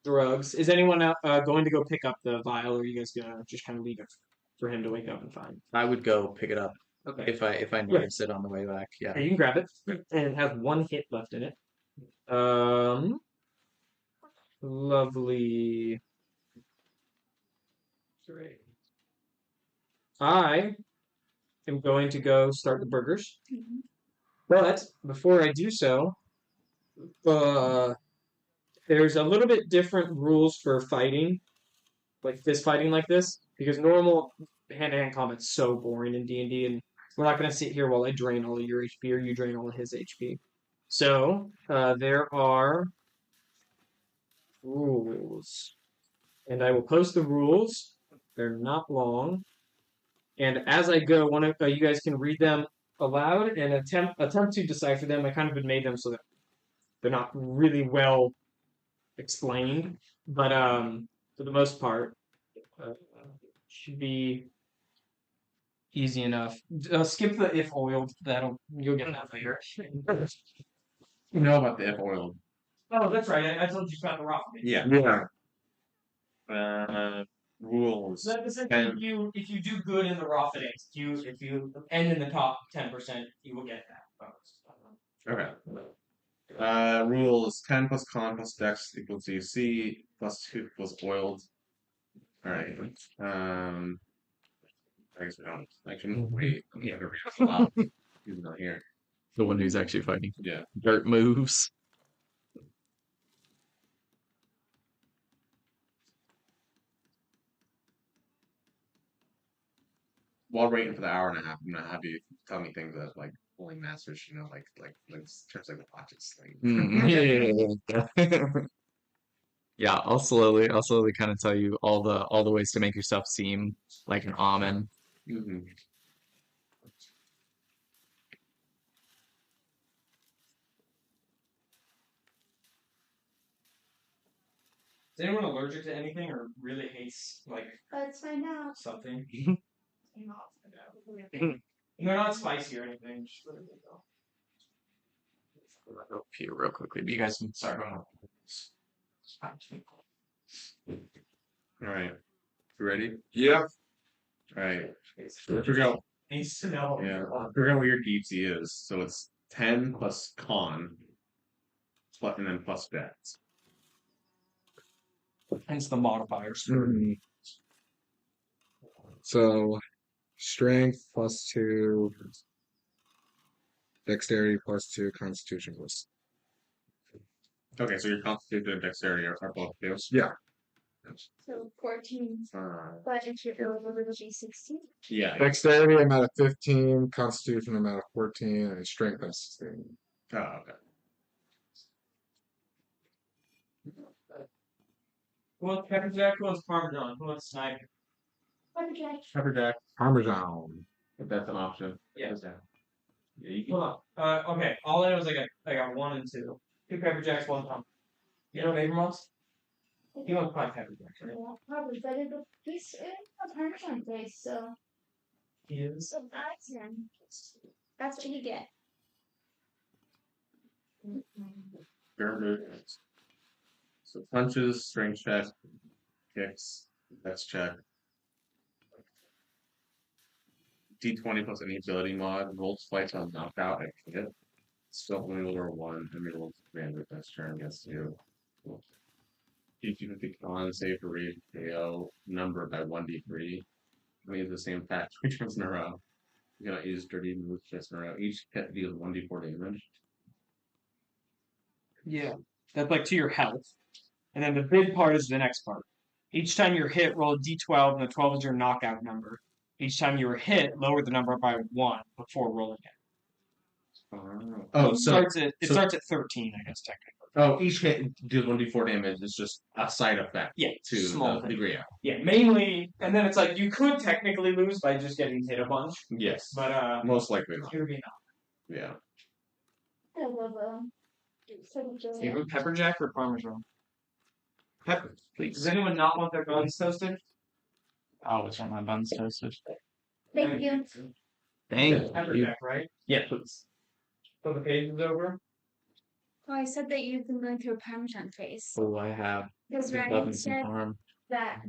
S2: drugs. Is anyone going to go pick up the vial, or are you guys gonna just kind of leave it for him to wake up and find?
S1: I would go pick it up
S2: Okay.
S1: if I notice it on the way back. Yeah.
S2: You can grab it, and it has one hit left in it. Lovely. Great. I am going to go start the burgers, but before I do so, there's a little bit different rules for fighting, like fist fighting like this, because normal hand-to-hand combat's so boring in D&D, and we're not going to sit here while I drain all of your HP or you drain all of his HP. So, there are rules, and I will post the rules. They're not long, and as I go, one of you guys can read them aloud and attempt to decipher them. I kind of made them so that they're not really well explained, but for the most part, should be easy enough. Skip the if oiled. You'll get that later.
S4: You know about the F oil.
S2: Oh, that's right. I told you about the rock.
S4: Yeah. Rules.
S2: So essentially, if you do good in the raw fittings, if you end in the top 10%, you will get that bonus.
S4: Okay. Rules 10 plus con plus dex equals DC plus 2 equals oiled. Alright. I guess we don't. I can wait. Yeah, he's not here.
S1: The one who's actually fighting.
S4: Yeah.
S1: Dirt moves.
S4: While waiting for the hour and a half, I'm gonna have you tell me things that like pulling masters, like terms like the watches thing.
S1: Yeah, I'll slowly kind of tell you all the ways to make yourself seem like an almond.
S4: Mm-hmm.
S2: Is anyone allergic to anything or really hates like
S3: Let's find out.
S2: something? They're not spicy or anything. Just let it go.
S1: I'll go pee real quickly, but you guys can start going.
S4: Alright. You ready?
S5: Yep.
S4: Alright. Figure out
S2: Needs to know.
S4: figure out what your DC is. So it's 10 plus con and then plus dex.
S2: Hence the modifiers.
S5: So, strength +2, dexterity +2, constitution +.
S4: Okay, so your constitution and dexterity are both fails?
S5: Yeah.
S3: So 14. But if you're over, it'll be 16.
S4: Yeah.
S5: Dexterity, I'm at a 15. Constitution, I'm at a 14. And strength, I'm 16.
S4: Oh, okay.
S2: Who wants pepper jack? Who wants parmesan? Who wants sniper?
S4: Pepperjack,
S5: Parmesan.
S4: if that's an option.
S2: Yeah.
S4: Yeah, you can.
S2: Hold on. Okay. All I know is I got 1 and 2. 2 pepper jacks, 1 pumpkin. You know what Abram wants? He wants 5 pepper jacks, right?
S3: Yeah, probably, but he's a Parmesan face, so
S2: He is.
S3: so that's him. That's what you get.
S4: Fair move. So punches, strength check, kicks, dex check. D20 plus any ability mod, rolls twice on knockout and hit. Still only roll 1, and we roll command with this turn against you. If you can con save for rage KO number by 1d3. We have the same attack 3 times in a row. You gotta use dirty move just around. Each hit deals 1d4 damage.
S2: Yeah. That's like to your health. And then the big part is the next part. Each time you're hit, roll a d12, and the 12 is your knockout number. Each time you were hit, lower the number by 1 before rolling it.
S4: Oh,
S2: It starts at 13, I guess, technically.
S4: Oh, each hit deals 1d4 damage. It's just a side effect
S2: Yeah,
S4: to
S2: small
S4: the
S2: thing.
S4: degree.
S2: Yeah, mainly, and then it's like you could technically lose by just getting hit a bunch,
S4: Yes.
S2: but
S4: Most likely not.
S2: it would be not.
S4: Yeah.
S3: I love
S2: Favorite pepper jack or parmesan? Pepper,
S1: Please.
S2: Does anyone not want their buns toasted?
S1: I always want my buns toasted.
S3: Thank you.
S1: Thank
S2: Pepper
S1: you.
S2: jack, right?
S1: Yeah, please.
S2: So the page is over.
S3: Oh, I said that you've been going through a Parmesan phase.
S1: Oh, I have.
S3: Because
S1: Been
S3: Ryan
S1: loving some
S3: said
S1: parm.
S3: that,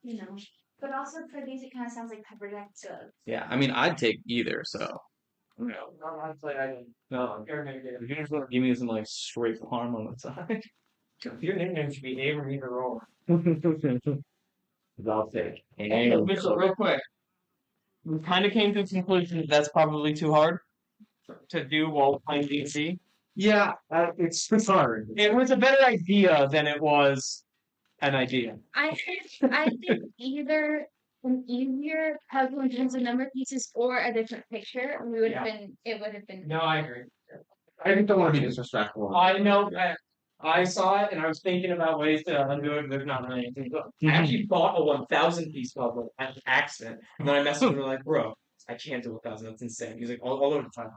S3: you know. But also for these, it kind of sounds like pepper jack good.
S1: Yeah, I mean, I'd take either, so.
S2: No, honestly, I didn't.
S1: No,
S2: Your name
S1: you just want to give me some, like, straight parm on the side.
S2: Your nickname should be Abram either or.
S1: I'll take.
S2: Hey, Mitchell, real quick. We kind of came to the conclusion that that's probably too hard to do while playing D&D.
S5: Yeah, it's hard.
S2: It was a better idea than it was an idea.
S3: I think either an easier puzzle in terms of number of pieces or a different picture, and we would have been. It would have been.
S2: No, I agree.
S4: I just don't want to be disrespectful.
S2: I know. I saw it and I was thinking about ways to undo it. There's not many things. I actually bought a 1,000 piece puzzle at accident, and then I messaged him like, "Bro, I can't do 1,000. That's insane." He's like, "All over 500."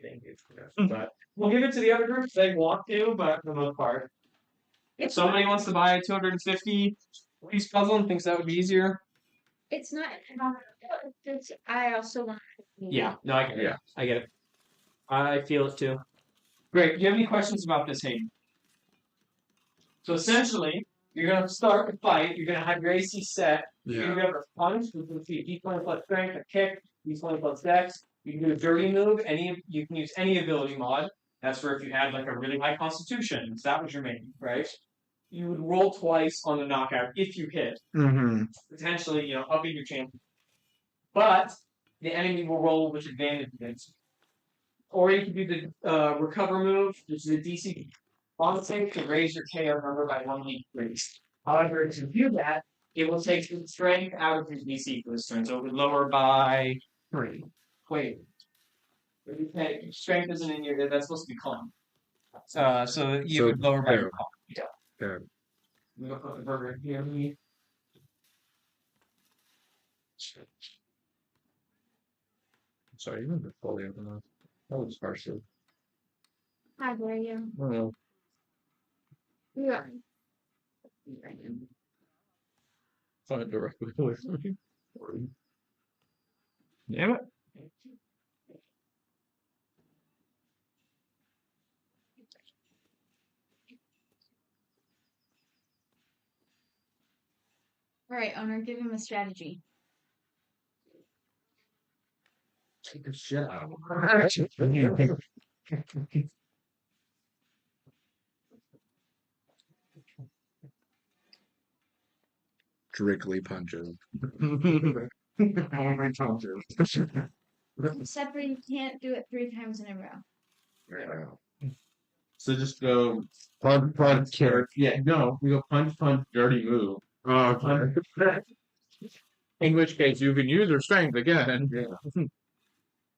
S2: Thank you. But we'll give it to the other group if they want to, but for the most part, if somebody wants to buy a 250 piece puzzle and thinks that would be easier,
S3: It's not. I also want.
S2: yeah, no, I get it.
S4: Yeah.
S2: I get it. I feel it too. Great. Do you have any questions about this, Hayden? So essentially, you're going to start the fight. You're going to have your AC set. You're
S5: Yeah.
S2: going to be able to punch. You can see D20 plus strength, a kick, D20 plus dex. You can do a dirty move. You can use any ability mod. That's for if you had like a really high constitution. So that was your main, right? You would roll twice on the knockout if you hit.
S5: Mm-hmm.
S2: Potentially, upping your chance. But the enemy will roll with advantage against you. Or you can do the recover move, which is a DC bonus to raise your KO number by 1 decrease. However, if you do that, it will take the strength out of your DC for this turn, so it would lower by 3. Wait. Okay, strength isn't in your. That's supposed to be calm. So you would lower by your calm. Yeah.
S5: Yeah.
S2: I'm gonna put the burger here.
S5: Sorry, even before we open up. That was partial.
S3: How dare you?
S5: Well,
S3: Yeah.
S1: Find directly away from me.
S2: Damn it.
S3: All right, owner, give him a strategy.
S4: Take the shit out of him.
S5: Strictly punches.
S4: Only punches.
S3: Except for you can't do it 3 times in a row.
S4: So just go
S5: Punch, kick.
S4: Yeah, no, we go punch, dirty move.
S5: Oh, okay.
S1: In which case, you can use your strength again.
S5: Yeah.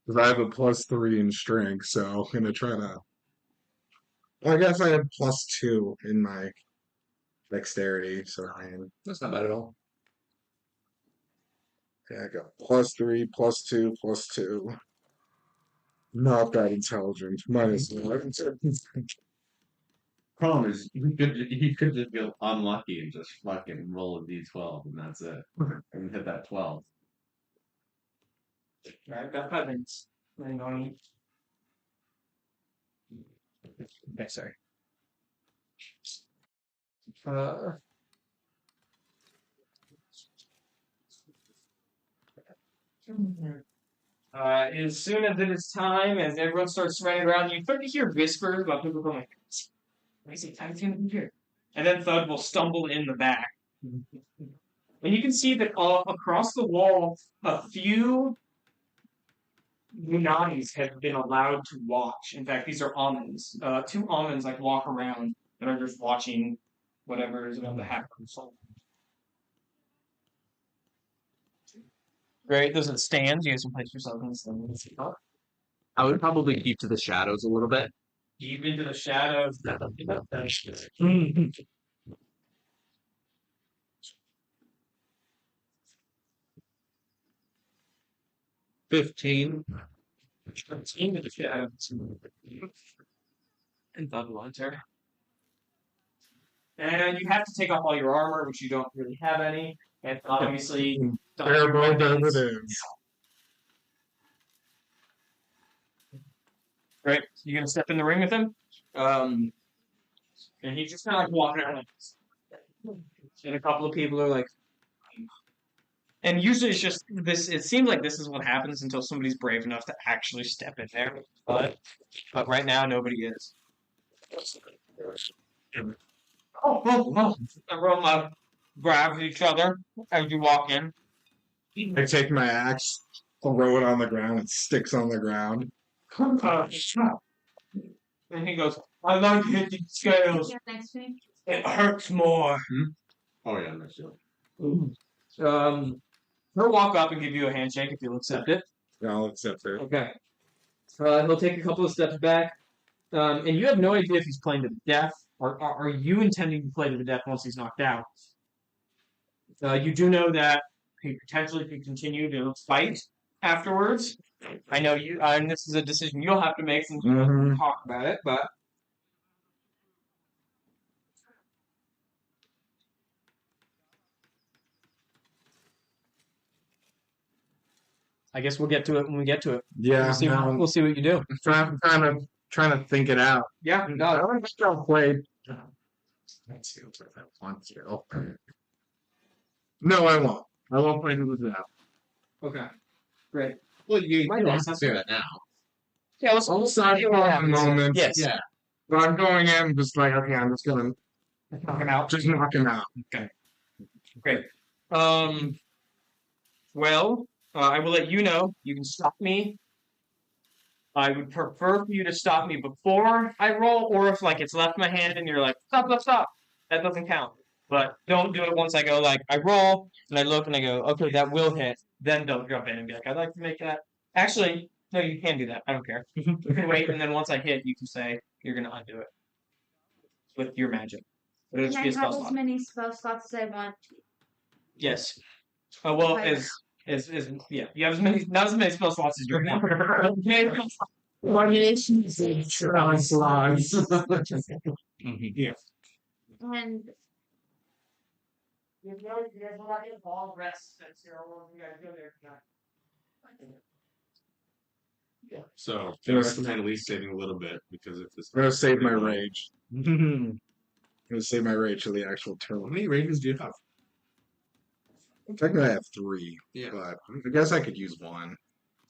S5: Because I have a +3 in strength, so I'm gonna try to. I guess I have +2 in my dexterity, so I am.
S1: That's not bad at all.
S5: Yeah, I got +3, +2, +2. Not that intelligent. -11.
S4: Problem is, you could just get unlucky and just fucking roll a d12 and that's it. And hit that 12.
S2: I've got 5 minutes. Then going.
S1: Okay, sorry.
S2: As soon as it is time, as everyone starts running around, you start to hear whispers about people going like, "Crazy, time's gonna be here," and then Thud will stumble in the back, and you can see that all across the wall, a few Unanis have been allowed to watch. In fact, these are almonds. 2 almonds like walk around and are just watching whatever is about to happen. So, great. Those are the stands. You guys can place yourself in the stands.
S1: I would probably keep to the shadows a little bit.
S2: Deep into the shadows.
S1: 15.
S2: Into the shadows. And Thunderlancer. And you have to take off all your armor, which you don't really have any. And obviously,
S5: Bare bones as it is.
S2: Right, you're gonna step in the ring with him, and he's just kind of like walking around, and a couple of people are like, and usually it's just this. It seems like this is what happens until somebody's brave enough to actually step in there, but right now nobody is. Everyone grabs each other as you walk in.
S5: I take my axe, throw it on the ground, it sticks on the ground.
S2: And he goes, I like hitting scales.
S3: Yeah, next to me.
S2: It hurts more.
S4: Oh yeah, that's it.
S2: He'll walk up and give you a handshake if you'll accept it.
S5: Yeah, I'll accept it.
S2: Okay. He'll take a couple of steps back. And you have no idea if he's playing to the death, or are you intending to play to the death once he's knocked out? You do know that he potentially could continue to fight afterwards. I know you, and this is a decision you'll have to make since you don't talk about it, but I guess we'll get to it when we get to it.
S5: Yeah,
S2: We'll see what you do.
S5: I'm trying to think it out.
S2: Yeah, no,
S5: I'm just gonna play. Let's see what's that one skill. No, I won't. I won't play to the death.
S2: okay, great.
S4: Well, you
S2: Might
S4: don't
S2: as
S4: have to do that now.
S2: Yeah, let's
S5: Outside for a moment.
S2: Yes.
S4: Yeah.
S5: But I'm going in just like, okay, I'm just gonna
S2: knock him out.
S5: just knock him out.
S2: Okay. Great. Well, I will let you know. You can stop me. I would prefer for you to stop me before I roll, or if like it's left my hand and you're like, stop. That doesn't count. But don't do it once I go like I roll and I look and I go, okay, that will hit. Then don't jump in and be like, I'd like to make that. Actually, no, you can do that. I don't care. You can wait, and then once I hit, you can say you're gonna undo it with your magic. But it'll
S3: Can
S2: just be
S3: I
S2: a
S3: have
S2: spell
S3: as
S2: slot.
S3: many spell slots as I want?
S2: Yes. Oh well,
S3: Right.
S2: is yeah. You have not as many spell slots as you have. Okay.
S5: What is slots?
S2: Yeah.
S3: And
S2: You guys will have all rest. That's your you guys go there tonight.
S4: So just at least saving a little bit because if this.
S5: I'm gonna save my rage. I'm gonna save my rage to the actual
S4: How
S5: turn.
S4: many rages do you have?
S5: Technically, I have 3,
S4: Yeah.
S5: but I guess I could use 1.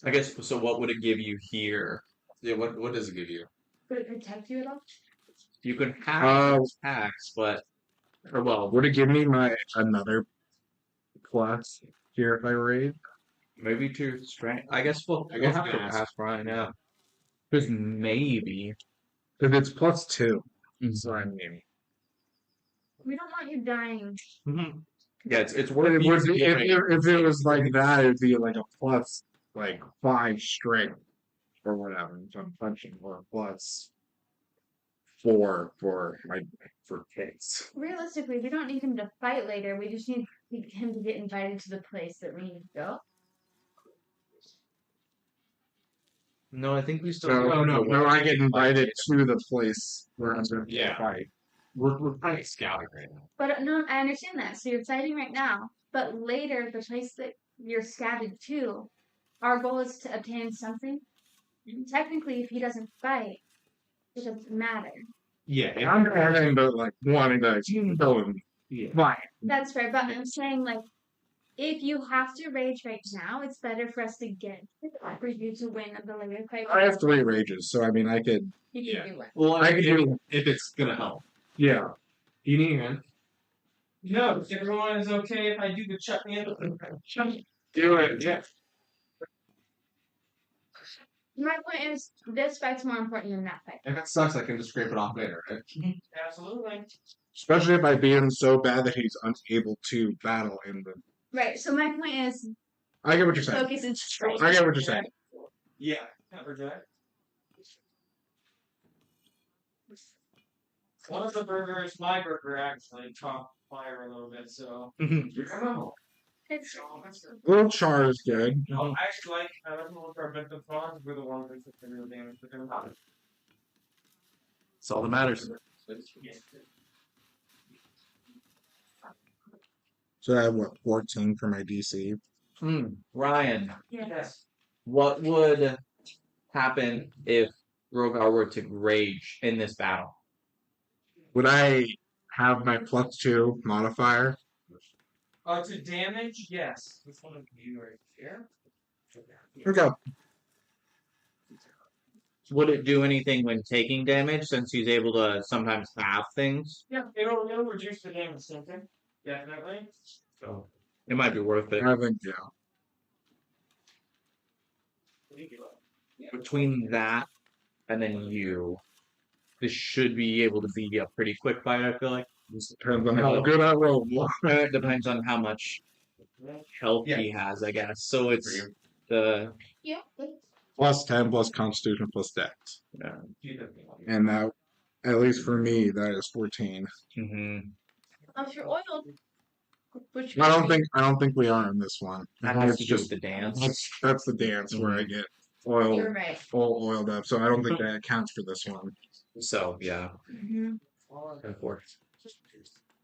S1: I guess so. What would it give you here?
S4: Yeah. What does it give you?
S3: would it protect you at all?
S1: You can have
S5: Uh,
S1: attacks, but
S5: Or well, would it give me my another plus here if I raid?
S1: maybe to strength. I guess we'll
S4: I guess
S1: have
S4: you
S1: to
S4: can ask.
S1: pass right now. Because maybe.
S5: Because it's +2.
S1: Mhm.
S5: So I mean,
S3: We don't want you dying.
S1: Yeah, it's
S5: if
S1: worth
S5: it was like that, it'd be like a plus like 5 strength or whatever. So I'm punching or a +4 for kids.
S3: Realistically, we don't need him to fight later. We just need him to get invited to the place that we need to go.
S1: No, I think we still.
S5: No, I get invited to the place where I'm going to
S4: Yeah.
S5: fight.
S4: We're kind of scouting right now.
S3: But no, I understand that. So you're fighting right now, but later, the place that you're scattered to, our goal is to obtain something. Technically, if he doesn't fight, it doesn't matter.
S4: Yeah.
S5: I'm talking about like wanting to go and fight.
S3: That's fair, but I'm saying like, if you have to rage right now, it's better for us to get for you to win at the later fight.
S5: I have 3 rages, so I mean, I could.
S3: You can do it.
S4: Well,
S5: I could do.
S4: if it's gonna help.
S5: Yeah.
S4: You need one.
S2: No, everyone is okay if I do the chuck me in.
S5: Do it. Yeah.
S3: My point is, this fight's more important than that fight.
S4: If it sucks, I can just scrape it off later, right?
S2: Absolutely.
S5: Especially if I beat him so bad that he's unable to battle in the.
S3: Right. So my point is,
S5: I get what you're saying.
S3: focus is straight.
S5: I get what you're saying.
S2: Yeah. Jack. One of the burgers, my burger, actually caught fire a little bit, so. Oh.
S3: It's
S5: Little char is good.
S2: No, I actually like, I like the look our victim frogs were the ones that took the real damage, but they're not.
S1: That's all that matters.
S2: Yes.
S5: So I have what 14 for my DC.
S1: Ryan,
S2: Yes.
S1: what would happen if Rogar were to rage in this battle?
S5: Would I have my +2 modifier?
S2: To damage, yes. This one would be right here.
S5: Here we go.
S1: Would it do anything when taking damage since he's able to sometimes have things?
S2: Yeah, it'll reduce the damage something. Definitely.
S1: So it might be worth it.
S5: I think
S1: Between that and then this should be able to be a pretty quick fight, I feel like.
S5: depends on how good I roll.
S1: It depends on how much health he has, I guess. So it's the
S3: yeah.
S5: +10 plus Constitution plus Dex,
S1: yeah.
S5: and that, at least for me, that is 14.
S3: If you're oiled, which
S5: I don't think we are in this one.
S1: That has
S5: It's
S1: to do
S5: just
S1: with the dance.
S5: that's the dance where I get oiled,
S3: you're right.
S5: all oiled up. So I don't think that counts for this one.
S1: So yeah,
S3: Mm-hmm.
S1: of course.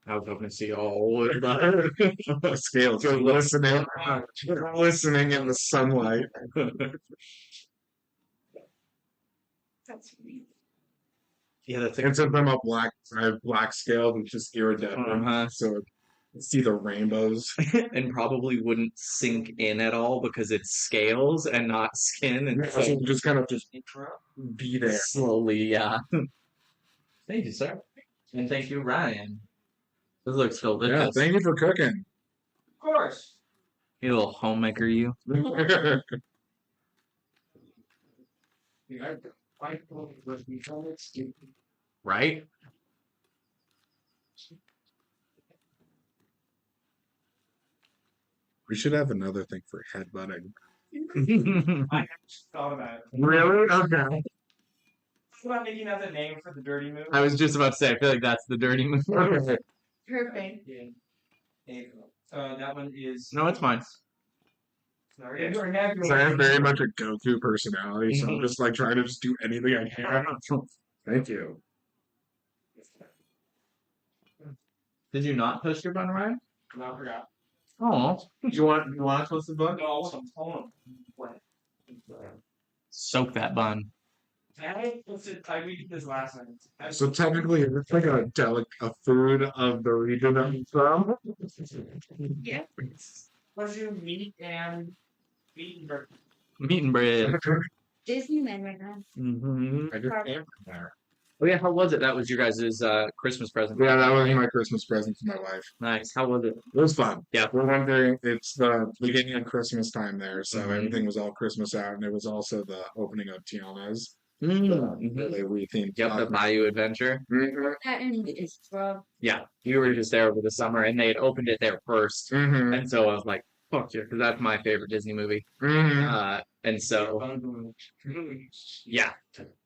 S1: I was hoping to see all of that.
S5: The scales are listening in the sunlight.
S3: That's me.
S1: Yeah, that's
S5: And since I'm a black, I have black scales, which is iridescent, so see the rainbows.
S1: and probably wouldn't sink in at all because it's scales and not skin, and
S5: So
S1: so
S5: just kind of be there.
S1: slowly, yeah. Thank you, sir, and thank you, Ryan. This looks delicious.
S5: Yeah, thank you for cooking.
S2: Of course.
S1: You little homemaker, you. Right?
S5: We should have another thing for headbutting.
S2: I just thought about it.
S5: Really? Okay.
S2: What about making that the name for the dirty move?
S1: I was just about to say, I feel like that's the dirty move.
S3: Perfect.
S2: Yeah. That one is.
S1: No, it's fine.
S2: Sorry.
S5: So I have very much a Goku personality, so I'm just like trying to just do anything I can. Thank you.
S1: Did you not toast your bun, Ryan?
S2: No, I forgot.
S1: Oh,
S5: You want to toast the bun?
S2: No, hold on.
S1: soak that bun.
S2: I read this last night.
S5: So technically, it's like a food of the region I'm from.
S3: Yeah.
S2: Let's do meat and burger.
S1: Meat and bread.
S3: Disneyland right now.
S1: Mm-hmm.
S5: I just came from there.
S1: Oh yeah, how was it? That was your guys' Christmas present.
S5: Yeah, that was my Christmas present to my wife.
S1: Nice. How was it?
S5: It was fun.
S1: Yeah.
S5: We're wondering, it's the beginning of Christmas time there, so
S1: Mhm.
S5: everything was all Christmas out, and it was also the opening of Tiana's.
S1: Mm-hmm.
S5: Really rethemed.
S1: Yep, the Bayou Adventure.
S5: Mhm.
S3: That and it's bro.
S1: Yeah, you were just there over the summer, and they had opened it there first,
S5: Mhm.
S1: and so I was like, "Fuck yeah," because that's my favorite Disney movie.
S5: Mhm.
S1: And so, yeah.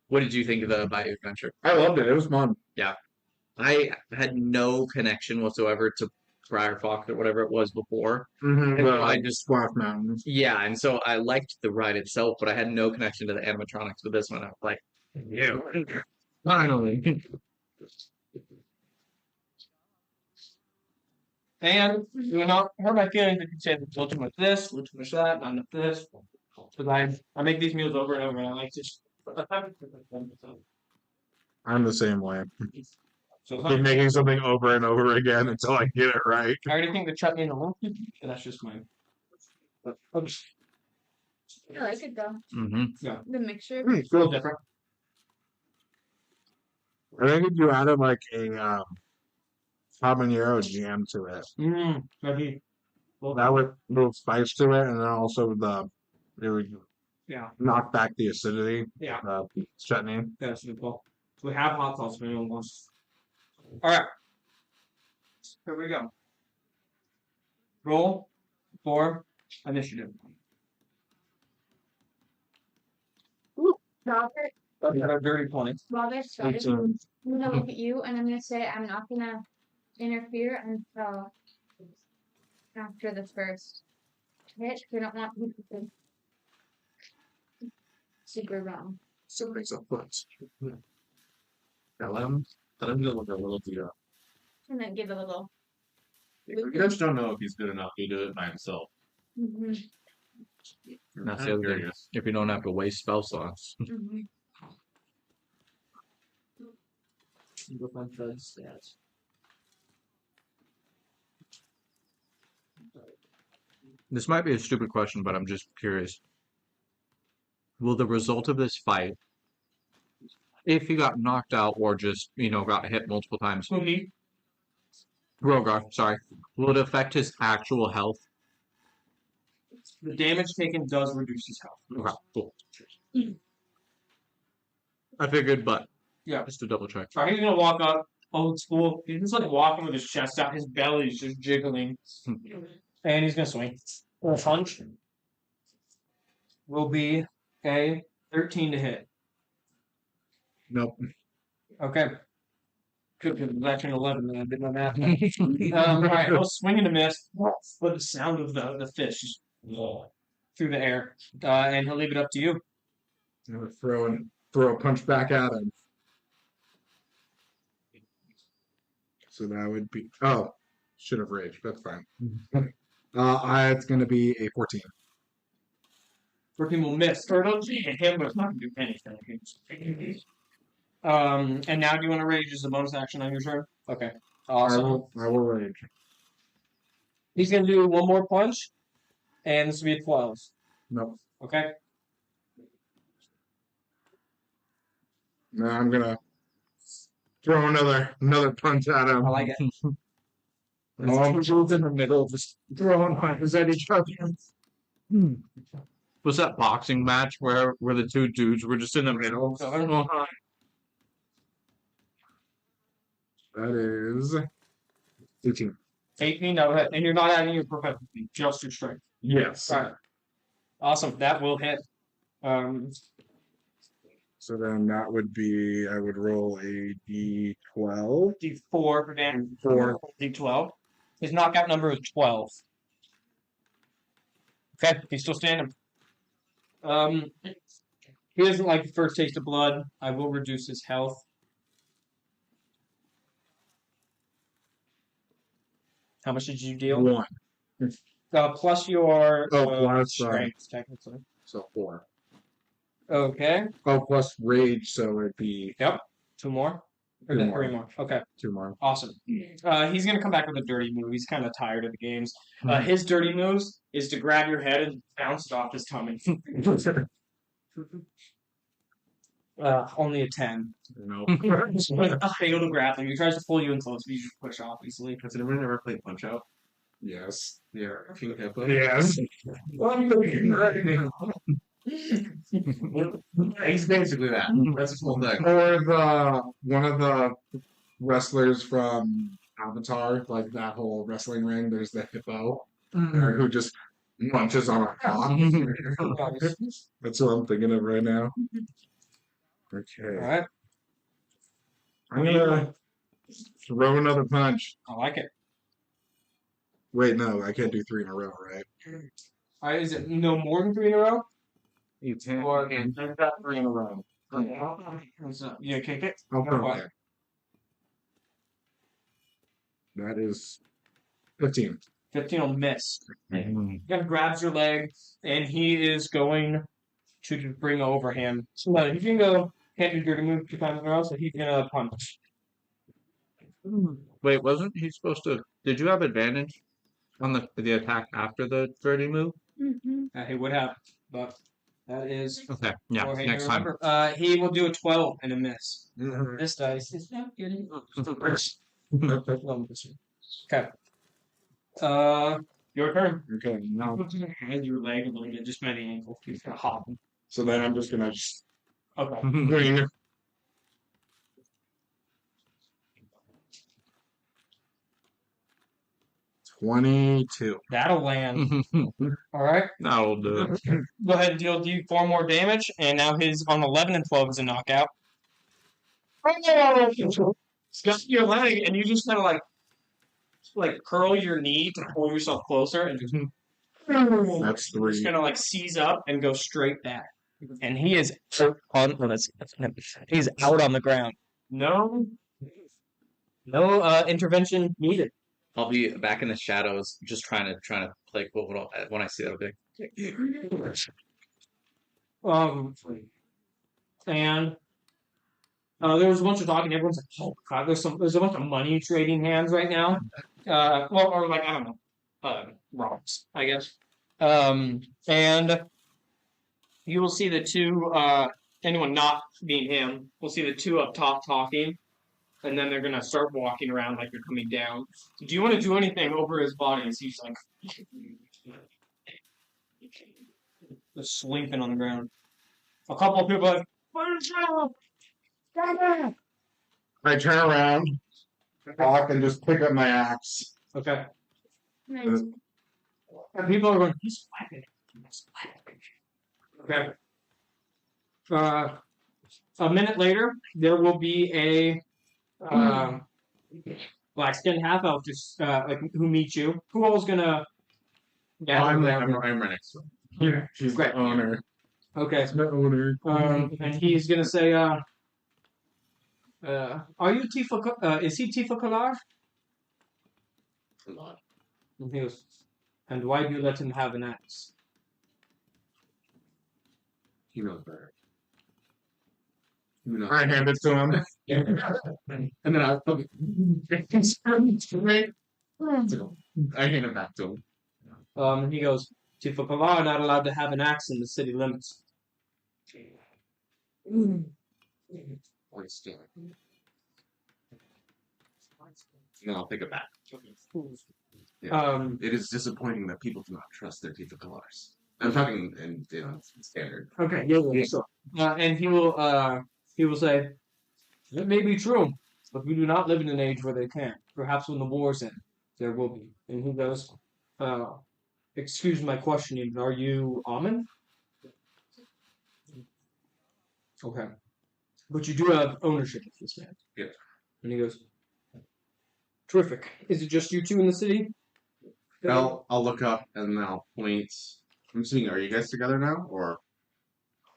S1: What did you think of the Bayou Adventure?
S5: I loved it. It was fun.
S1: I had no connection whatsoever to Briar Fox or whatever it was before.
S5: Mhm.
S1: And I just
S5: Splash Mountains.
S1: Yeah, and so I liked the ride itself, but I had no connection to the animatronics with this one. I was like, yeah, finally.
S2: And you know, hurt my feelings if you say a little too much this, a little too much that, not enough this. Because I make these meals over and over, and I like to.
S5: I'm the same way.
S2: So
S5: Keep making something over and over again until I get it right.
S2: I already think the chutney and the monkey, and that's just mine. But
S3: I like it though.
S1: Mm-hmm.
S3: The mixture.
S5: It's a little different. I think if you added like a habanero jam to it,
S2: maybe.
S5: that would little spice to it, and then also it would
S2: Yeah.
S5: knock back the acidity.
S2: Yeah.
S5: Chutney.
S2: That's a good call. So we have hot sauce if anyone wants. Alright. Here we go. Roll for initiative.
S3: Robert,
S2: We got a dirty 20.
S3: Robert, sorry. I'm gonna look at you and I'm gonna say I'm not gonna interfere until after the first hit. We don't want people to super wrong.
S5: Something's up front.
S4: Yeah, let him look a little deal.
S3: And then give a little.
S4: You just don't know if he's good enough to do it by himself.
S3: Mm-hmm,
S1: That's the other thing. If you don't have to waste spell slots.
S3: mm-hmm.
S1: This might be a stupid question, but I'm just curious. Will the result of this fight, if he got knocked out or just, got hit multiple times, Rogar, sorry, will it affect his actual health?
S2: The damage taken does reduce his health.
S1: Okay, cool. I figured, but
S2: Yeah.
S1: just to double check.
S2: Alright, he's gonna walk up, old school. He's just like walking with his chest out, his belly's just jiggling. And he's gonna swing. A punch will be a 13 to hit.
S5: Nope.
S2: Okay. Could have been actually an 11 then I did my math. Alright, I'll swing and a miss. But the sound of the fish just through the air. And he'll leave it up to you.
S5: I'm gonna throw a punch back at him. So that would be should have raged. That's fine. It's gonna be a 14.
S2: 14 will miss. Or it'll hit him, but it's not gonna do anything. And now do you want to rage as a bonus action on your turn? Okay. Awesome.
S5: I will rage.
S2: He's gonna do one more punch, and this will be a 12.
S5: Nope.
S2: Okay.
S5: No, I'm gonna throw another punch at him.
S2: I like it.
S5: In the middle, just throwing punches at each other.
S1: Was that boxing match where the two dudes were just in the middle?
S5: That is 18.
S2: 18, no hit. And you're not adding your proficiency, just your strength.
S5: Yes.
S2: Alright. Awesome. That will hit.
S5: So then that would be, I would roll a d12.
S2: D4 for damage.
S5: 4.
S2: D12. His knockout number is 12. Okay, he's still standing. He doesn't like the first taste of blood. I will reduce his health. How much did you deal?
S5: 1.
S2: Plus your
S5: plus,
S2: strength, technically.
S5: So 4.
S2: Okay.
S5: Plus rage, so it'd be...
S2: Yep. 2 more? Or
S5: 2
S2: then
S5: more.
S2: 3 more. Okay.
S5: 2 more.
S2: Awesome. He's going to come back with a dirty move. He's kind of tired of the games. His dirty moves is to grab your head and bounce it off his tummy. Only a 10.
S5: No.
S2: A fatal grappling. He tries to pull you in close, but you just push off easily.
S4: Has anyone ever played Punch Out?
S5: Yes.
S4: Yeah, King Hippo.
S5: Yes.
S4: He's basically that. That's his whole thing.
S5: Or one of the wrestlers from Avatar, like that whole wrestling ring, there's the hippo who just munches on a cock. That's what I'm thinking of right now. Okay.
S2: Alright.
S5: I'm gonna throw another punch.
S2: I like it.
S5: Wait, no, I can't do 3 in a row, right?
S2: Alright, is it no more than 3 in a row?
S5: You can.
S2: Or
S5: I've got 3 in a row.
S2: You kick it?
S5: I'll put
S2: What?
S5: it there. That is 15.
S2: 15 will miss. He kind of grabs your leg, and he is going to just bring over him. So no, he can go, can't do dirty move 2 times in a row, so he's gonna punch.
S1: Wait, wasn't he supposed to? Did you have advantage on the attack after the dirty move?
S3: Mm-hmm.
S2: He would have, but that is.
S1: Okay, yeah,
S2: for him to
S1: next time.
S2: remember. He will do a 12 and a miss. This dice is not getting. Okay. Your turn.
S5: Okay, now
S2: And your leg a little bit, just many ankle. He's gonna hop.
S5: So then I'm just gonna
S2: Okay.
S5: green. $22.
S2: That'll land. All right.
S1: That'll do it.
S2: Go ahead and deal D4 more damage, and now his on 11 and 12 is a knockout. Scuff your leg, and you just kind of like curl your knee to pull yourself closer, and just
S5: That's
S2: just
S5: 3.
S2: gonna like seize up and go straight back. And he is on. He's out on the ground. No intervention needed.
S1: I'll be back in the shadows, just trying to play cool when I see that. I'll be
S2: And there was a bunch of talking. Everyone's like, "Oh God, there's a bunch of money trading hands right now." Well, or like I don't know, rocks, I guess. And you will see the two. Anyone not being him, will see the two up top talking, and then they're gonna start walking around like they're coming down. So do you want to do anything over his body as he's like just slinking on the ground? A couple of people are like,
S5: I turn around, walk, and just pick up my axe.
S2: okay.
S3: Nice.
S2: And people are going, he's weapon. Okay. A minute later, there will be a black-skinned half-elf just like who meets you. Who all's gonna? Yeah,
S5: I'm right next to him.
S2: here.
S5: She's
S2: Great.
S5: the owner.
S2: Okay.
S5: That's my owner.
S2: And he's gonna say, are you Tifa? Is he Tifa Kalar? And he goes, and why do you let him have an axe?
S4: He knows better. He knows
S5: I hand it to him.
S4: And then I hand it back to him.
S2: And he goes, Tifa Kalar not allowed to have an axe in the city limits.
S4: No, I'll take it back. It is disappointing that people do not trust their Tifa Kalars. I'm talking in standard.
S2: Okay, yeah, sure. And he will say, it may be true, but we do not live in an age where they can. Perhaps when the war's end, there will be. And he goes, excuse my questioning, but are you Amen? Okay. But you do have ownership of this man.
S4: Yes.
S2: And he goes, terrific. Is it just you two in the city?
S4: I'll look up and then I'll point. I'm assuming, are you guys together now, or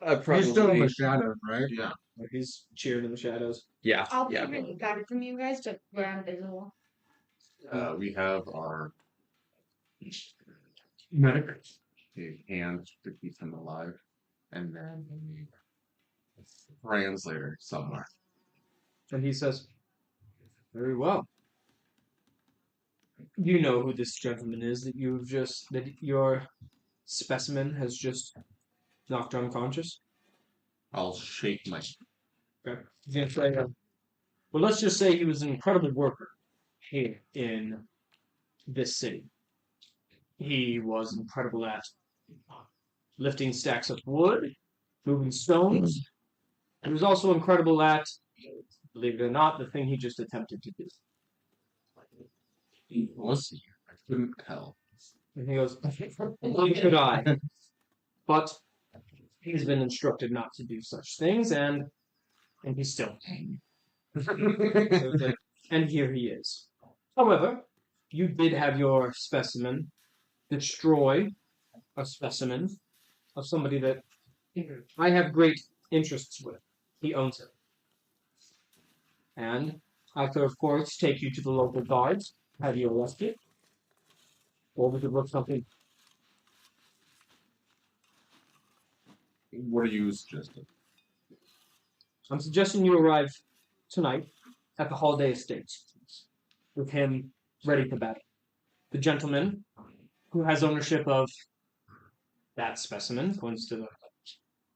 S5: You're still in the shadow, right?
S4: yeah?
S2: He's cheering in the shadows.
S1: yeah,
S3: I'll be
S1: yeah.
S3: really got it from you guys, but we're invisible.
S4: We have our hand to keep him alive, and then a translator somewhere.
S2: And he says, very well. You know who this gentleman is that your specimen has just knocked unconscious?
S4: I'll shake my.
S2: Okay. He's gonna say, well, let's just say he was an incredible worker here in this city. He was incredible at lifting stacks of wood, moving stones. He was also incredible at, believe it or not, the thing he just attempted to do.
S4: Was he? I couldn't tell.
S2: And he goes, neither could I. But he's been instructed not to do such things, and he's still. And here he is. However, you did have your specimen destroy a specimen of somebody that I have great interests with. He owns it. And I could, of course, take you to the local guards, have you arrested, or we could look something.
S4: What are you suggesting?
S2: I'm suggesting you arrive tonight at the Holiday Estates with him ready for battle. The gentleman who has ownership of that specimen points to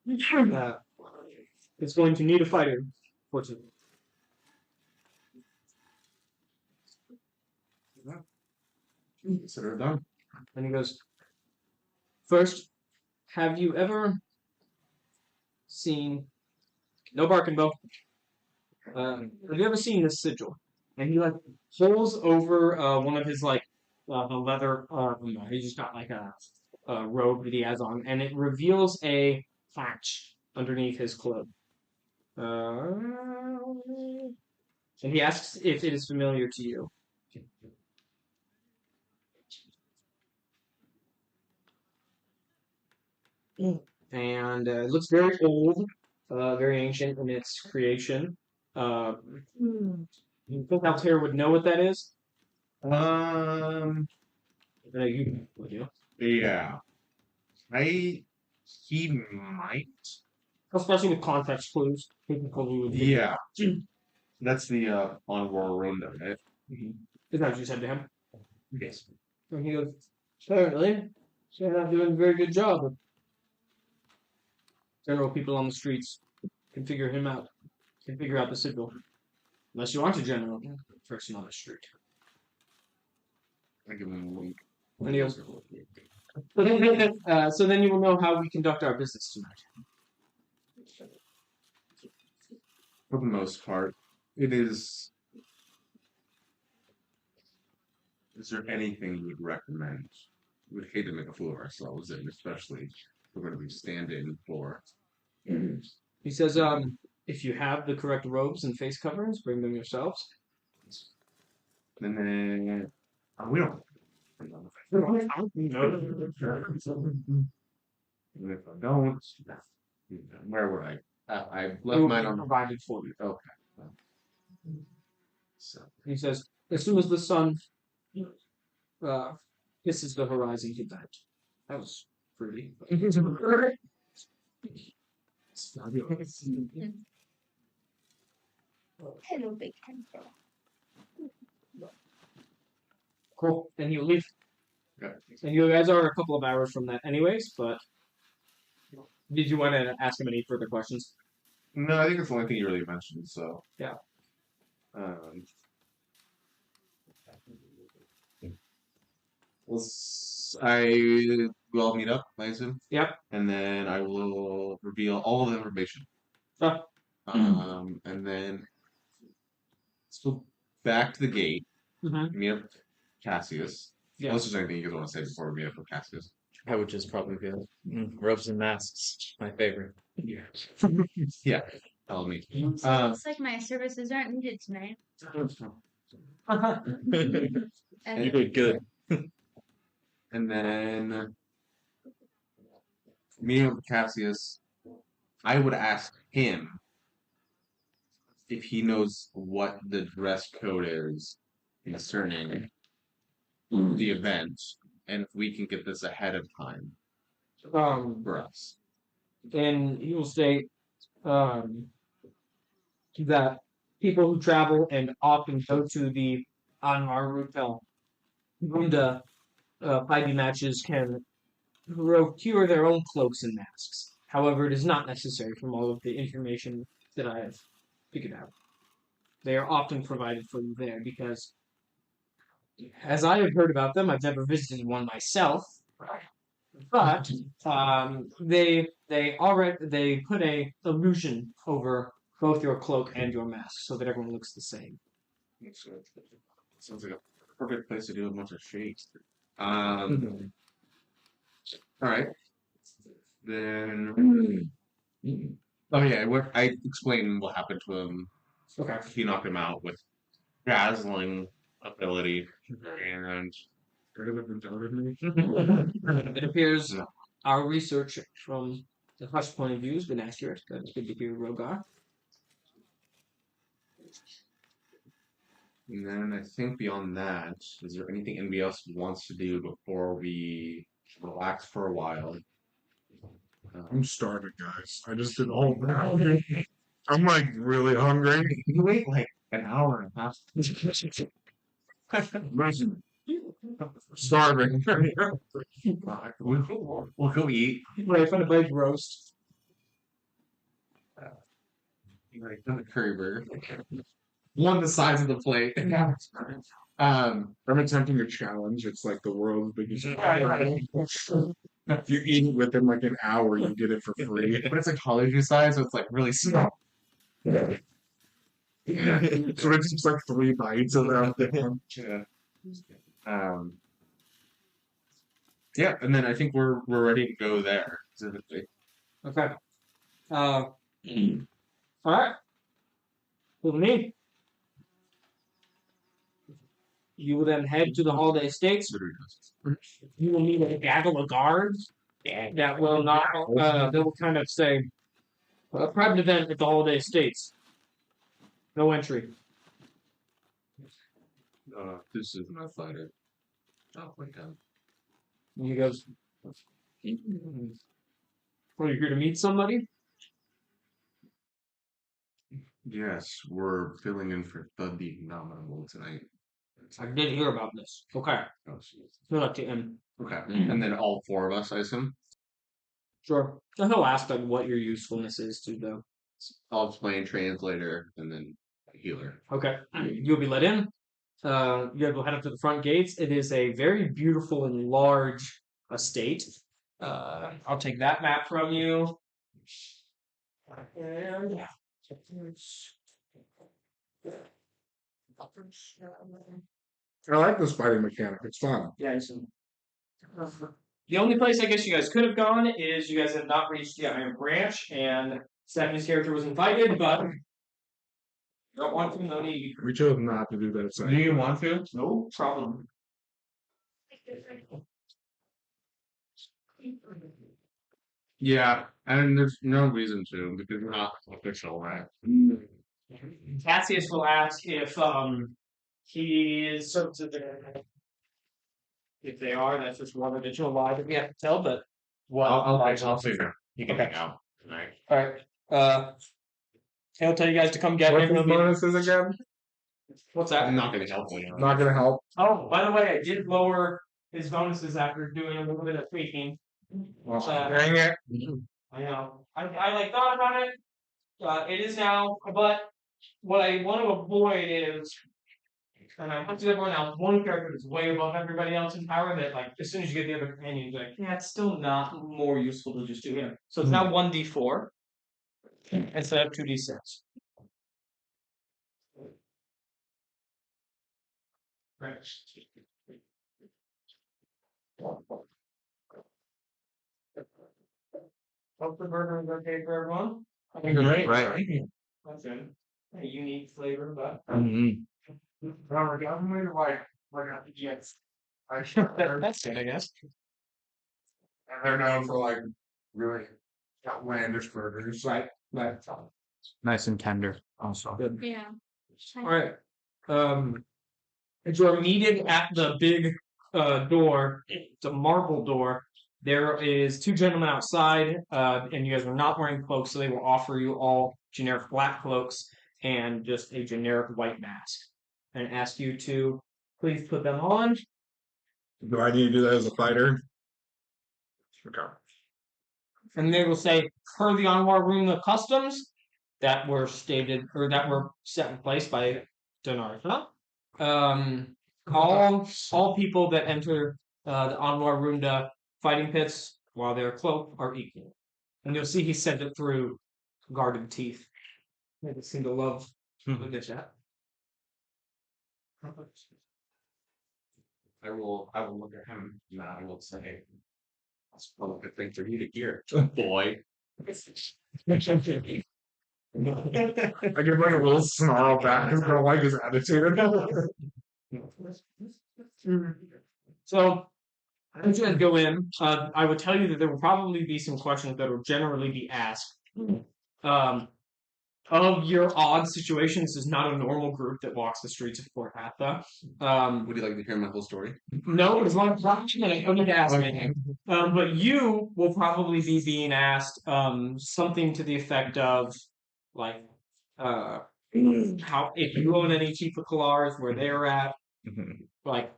S2: the is going to need a fighter for tonight.
S4: Consider it done.
S2: And he goes, first, have you ever seen no barking bow. Have you ever seen this sigil? And he like pulls over one of his like the leather. He's just got like a robe that he has on, and it reveals a patch underneath his cloak. And he asks if it is familiar to you. And it looks very old, very ancient in its creation. You think Altair would know what that is? You would you?
S4: Yeah. He might.
S2: Especially with context clues. People probably would.
S4: Yeah. That's the on-war room, right?
S2: Is that what you said to him?
S4: Yes.
S2: And he goes, apparently, you're not doing a very good job. Several people on the streets can figure him out. Can figure out the signal. Unless you aren't a general person on the street.
S4: I give him a wink.
S2: And he goes, so then you will know how we conduct our business tonight.
S4: For the most part, it is. Is there anything you would recommend? We would hate to make a fool of ourselves, and especially if we're going to be standing for.
S2: He says, if you have the correct robes and face coverings, bring them yourselves.
S4: And then we don't. And if I don't, where would I? I left mine on.
S2: Provided for you.
S4: Okay. So
S2: He says, as soon as the sun kisses the horizon, he died. That was pretty.
S3: Hello, big temple.
S2: Cool. And he'll leave.
S4: okay.
S2: And you guys are a couple of hours from that anyways, but did you want to ask him any further questions?
S4: No, I think it's the only thing you really mentioned. So
S2: Yeah.
S4: We'll meet up, I assume.
S2: Yep.
S4: And then I will reveal all of the information.
S2: Oh.
S4: And then let's go back to the gate.
S2: Mm-hmm.
S4: Meet up with Cassius.
S2: Yeah.
S4: Unless there's anything you guys want to say before we meet up with Cassius.
S1: I would just probably go. Robes and masks, my favorite.
S4: Yeah. Yeah. Tell me.
S3: Looks like my services aren't needed tonight.
S1: You did good.
S4: And then meeting with Cassius, I would ask him if he knows what the dress code is concerning the event, and if we can get this ahead of time for us.
S2: And he will state that people who travel and often go to the Anwar Hotel Runda Piety matches can procure their own cloaks and masks. However, it is not necessary from all of the information that I have figured out. They are often provided for you there because, as I have heard about them, I've never visited one myself. But they put a illusion over both your cloak and your mask so that everyone looks the same.
S4: Sounds like a perfect place to do a bunch of shakes. All right. Then. Oh yeah, I explained what happened to him.
S2: Okay.
S4: He knocked him out with dazzling ability, and
S2: It appears our research from the Hush point of view has been accurate. That's good to hear, Rogar.
S4: And then I think beyond that, is there anything anybody else wants to do before we relax for a while?
S5: I'm starving, guys. I just did all that. I'm like really hungry.
S4: You wait like an hour and a half.
S5: Listen, starving.
S4: We'll go eat.
S2: Right, find a bite roast.
S4: The curry burger. One the size of the plate.
S5: I'm attempting a challenge. It's like the world's biggest. If you eat it within like an hour, you get it for free.
S4: But it's like college size, so it's like really small.
S5: So it's just like 3 bites of that.
S4: Yeah. Um, yeah, and then I think we're ready to go there. Specifically.
S2: Okay. All right. With me, you will then head to the holiday estates. You will meet a gaggle of guards that will not. They will kind of say, "A private event at the holiday estates. No entry."
S4: This is my fighter. Oh my god.
S2: And he goes, "Are you here to meet somebody?"
S4: Yes, we're filling in for the Nominable tonight.
S2: I did hear about this. Okay.
S4: Oh, jeez.
S2: Good luck to him.
S4: Okay, and then all 4 of us, I assume.
S2: Sure. And he'll ask like what your usefulness is to them.
S4: I'll explain translator and then healer.
S2: Okay. You'll be let in. You will head up to the front gates. It is a very beautiful and large estate. I'll take that map from you. And
S5: I like this fighting mechanic. It's fun.
S2: yeah, the only place I guess you guys could have gone is you guys have not reached the Iron Branch, and Stephanie's character was invited, but don't want to, no need.
S5: We chose not to do that.
S4: Do
S5: So.
S4: you want to?
S2: No problem.
S4: Yeah, and there's no reason to because we're not official, right?
S2: Cassius will ask if he is certain that if they are, that's just one additional lie that we have to tell, but what
S4: I'll figure. You can
S2: Okay.
S4: hang out tonight.
S2: Alright. He'll tell you guys to come get
S5: What's
S2: him.
S5: his bonuses again?
S2: What's that?
S4: I'm not gonna help you.
S5: Not gonna help.
S2: Oh, by the way, I did lower his bonuses after doing a little bit of tweaking.
S5: Well, dang it.
S2: I know. I like thought about it. It is now, but what I want to avoid is, and I went to everyone else, one character that's way above everybody else in power that like as soon as you get the other companion, you're like, yeah, it's still not more useful to just do him. So it's now 1d4 instead of 2d6. Right. Hope the burger is okay for everyone.
S4: Right.
S2: That's good. A unique flavor, but
S5: Robert, I'm really like yes.
S2: that's good, I guess.
S5: And they're known for like really outlandish burgers.
S2: Right.
S6: Nice and tender, also.
S2: Good.
S3: Yeah.
S2: All right. As you're meeting at the big door, it's a marble door. There is 2 gentlemen outside, and you guys are not wearing cloaks, so they will offer you all generic black cloaks and just a generic white mask, and ask you to please put them on.
S5: Do I need to do that as a fighter? Okay.
S2: And they will say, per the Anwar Room of Customs that were stated or that were set in place by Donartha. All people that enter the Anwar Runda fighting pits while they're cloaked are equal. And you'll see he sent it through guarded teeth. Maybe seem to love look at that.
S4: I will look at him and I will say, that's one of the things for you to hear, boy.
S5: I give like a little snarl back because I don't like his attitude.
S2: So, as you guys go in, I would tell you that there will probably be some questions that will generally be asked. Of your odd situation, this is not a normal group that walks the streets of Port Hatha.
S4: Would you like to hear my whole story?
S2: No, as long as I don't need to ask anything. But you will probably be being asked something to the effect of, like, how if you own any Chifa Kalars, where they're at, like,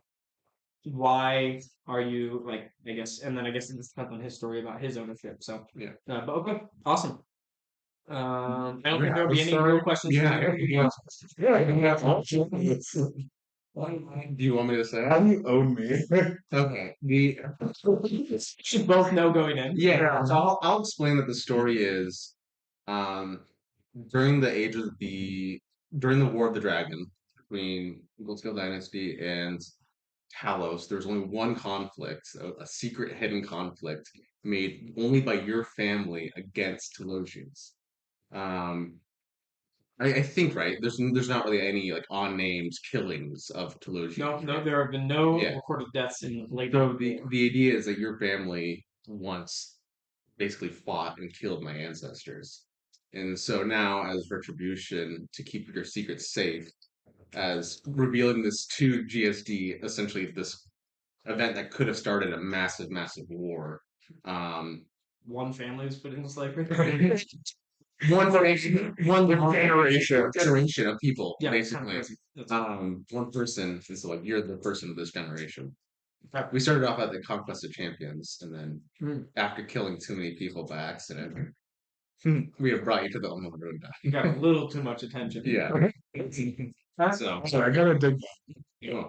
S2: why are you like? I guess, and then I guess it depends on his story about his ownership. So
S4: Yeah.
S2: but okay, awesome. I don't think there'll be any real questions.
S5: Yeah.
S4: Do you want me to say
S5: How do
S4: it?
S5: you own me?
S4: Okay.
S2: Should both know going in.
S4: Yeah. So I'll explain that the story is, um, during the age of during the War of the Dragon between Goldscale Dynasty and Talos, there's only one conflict, a secret hidden conflict made only by your family against Telosians. Um, I think right. There's not really any like unnamed killings of Telosians.
S2: No, there have been no
S4: Yeah.
S2: recorded deaths in late.
S4: So the idea is that your family once basically fought and killed my ancestors. And so now, as retribution to keep your secrets safe, as revealing this to GSD, essentially this event that could have started a massive, massive war.
S2: One family was put into slavery.
S4: One generation of people,
S2: Yeah,
S4: basically.
S2: that's
S4: One person is like you're the person of this generation.
S2: okay.
S4: We started off at the Conquest of Champions, and then
S2: Hmm.
S4: after killing too many people by accident, we have brought you to the Runda.
S2: You got a little too much attention.
S4: Yeah.
S2: Huh?
S4: So,
S5: So I gotta dig.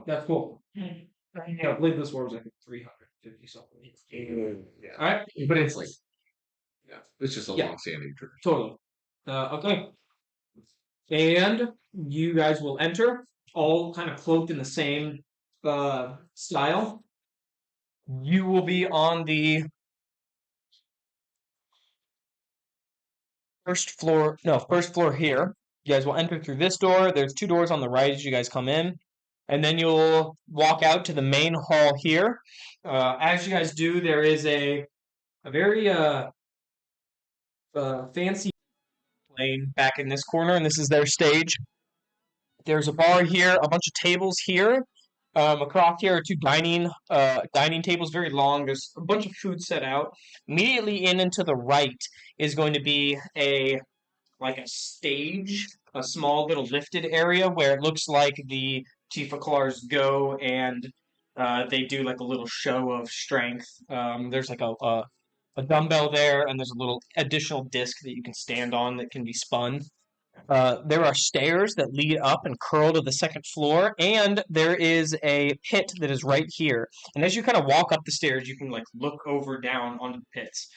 S2: That's cool. Yeah, I believe this war was like 350 something.
S4: yeah.
S2: All right,
S4: But it's like, yeah, it's just a
S2: Yeah.
S4: long-standing tradition.
S2: totally. Okay, and you guys will enter, all kind of cloaked in the same style. You will be on the first floor here. You guys will enter through this door. There's 2 doors on the right as you guys come in. And then you'll walk out to the main hall here. As you guys do, there is a very fancy plane back in this corner, and this is their stage. There's a bar here, a bunch of tables here. Across here are 2 dining tables, very long. There's a bunch of food set out. Immediately in and to the right is going to be a stage, a small little lifted area where it looks like the Tifa Claws go and they do like a little show of strength. There's like a dumbbell there, and there's a little additional disc that you can stand on that can be spun. There are stairs that lead up and curl to the second floor, and there is a pit that is right here. And as you kind of walk up the stairs, you can like look over down onto the pits.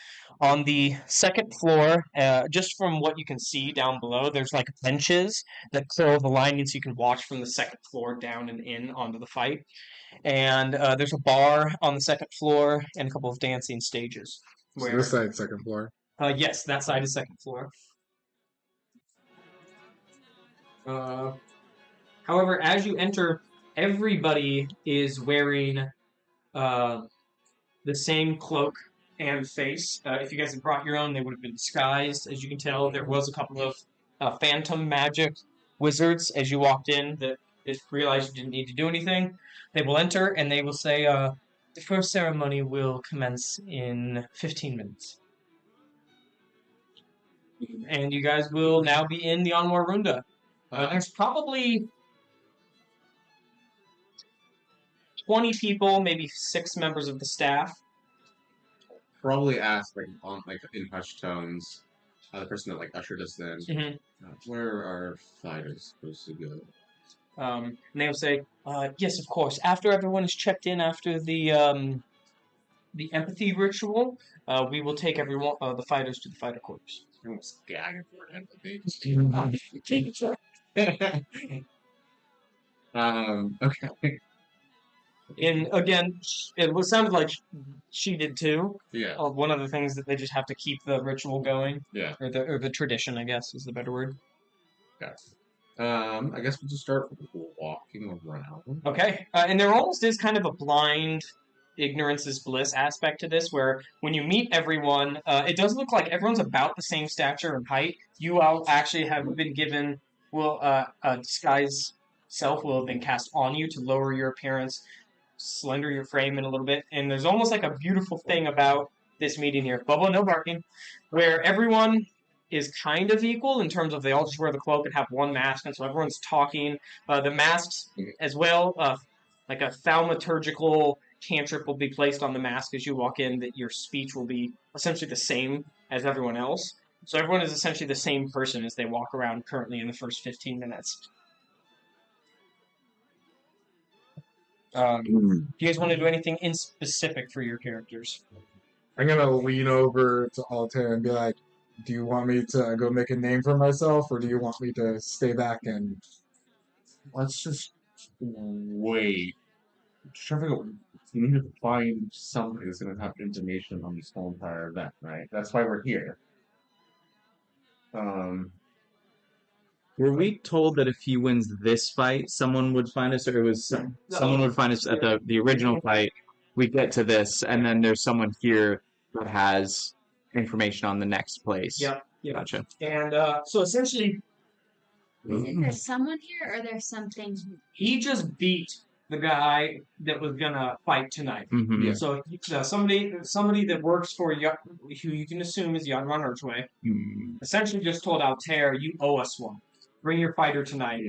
S2: On the second floor, just from what you can see down below, there's like benches that curl the lining so you can watch from the second floor down and in onto the fight. And there's a bar on the second floor and a couple of dancing stages.
S5: So this side, second floor.
S2: Yes, that side is second floor. However, as you enter, everybody is wearing the same cloak and face. If you guys had brought your own, they would have been disguised. As you can tell, there was a couple of phantom magic wizards as you walked in that just realized you didn't need to do anything. They will enter and they will say, the first ceremony will commence in 15 minutes. And you guys will now be in the Anwar Runda. There's probably 20 people, maybe 6 members of the staff.
S4: Probably ask like in hushed tones, the person that like ushered us in, where are fighters supposed to go?
S2: And they'll say, yes, of course. After everyone is checked in after the empathy ritual, we will take everyone, the fighters, to the fighter quarters.
S4: I almost gagged for empathy. Okay.
S2: And again, it sounded like she did too.
S4: Yeah.
S2: One of the things that they just have to keep the ritual going.
S4: Yeah.
S2: Or the tradition, I guess, is the better word.
S4: Yeah. I guess we'll just start walking around.
S2: Okay. And there almost is kind of a blind ignorance is bliss aspect to this, where when you meet everyone, it does look like everyone's about the same stature and height. You all actually have been given, a disguise self will have been cast on you to lower your appearance, slender your frame in a little bit, and there's almost like a beautiful thing about this meeting here. Bubba, no barking, where everyone is kind of equal in terms of they all just wear the cloak and have one mask, and so everyone's talking. The masks as well, like a thaumaturgical cantrip will be placed on the mask as you walk in that your speech will be essentially the same as everyone else. So everyone is essentially the same person as they walk around currently in the first 15 minutes. Do you guys want to do anything in specific for your characters?
S5: I'm gonna lean over to Altair and be like, "Do you want me to go make a name for myself, or do you want me to stay back and?"
S4: Let's just wait. Trying to figure out- You need to find somebody who's going to have information on this whole entire event, right? That's why we're here.
S6: Were we told that if he wins this fight, someone would find us, or it was someone would find us at the original fight? We get to this, and then there's someone here that has information on the next place.
S2: Yep.
S6: Gotcha.
S2: And so essentially,
S3: There's someone here, or there's something.
S2: he just beat the guy that was gonna fight tonight.
S6: Mm-hmm.
S5: Yeah.
S2: So somebody that works for who you can assume is Yadron Archway, essentially just told Altair, "You owe us one. Bring your fighter tonight."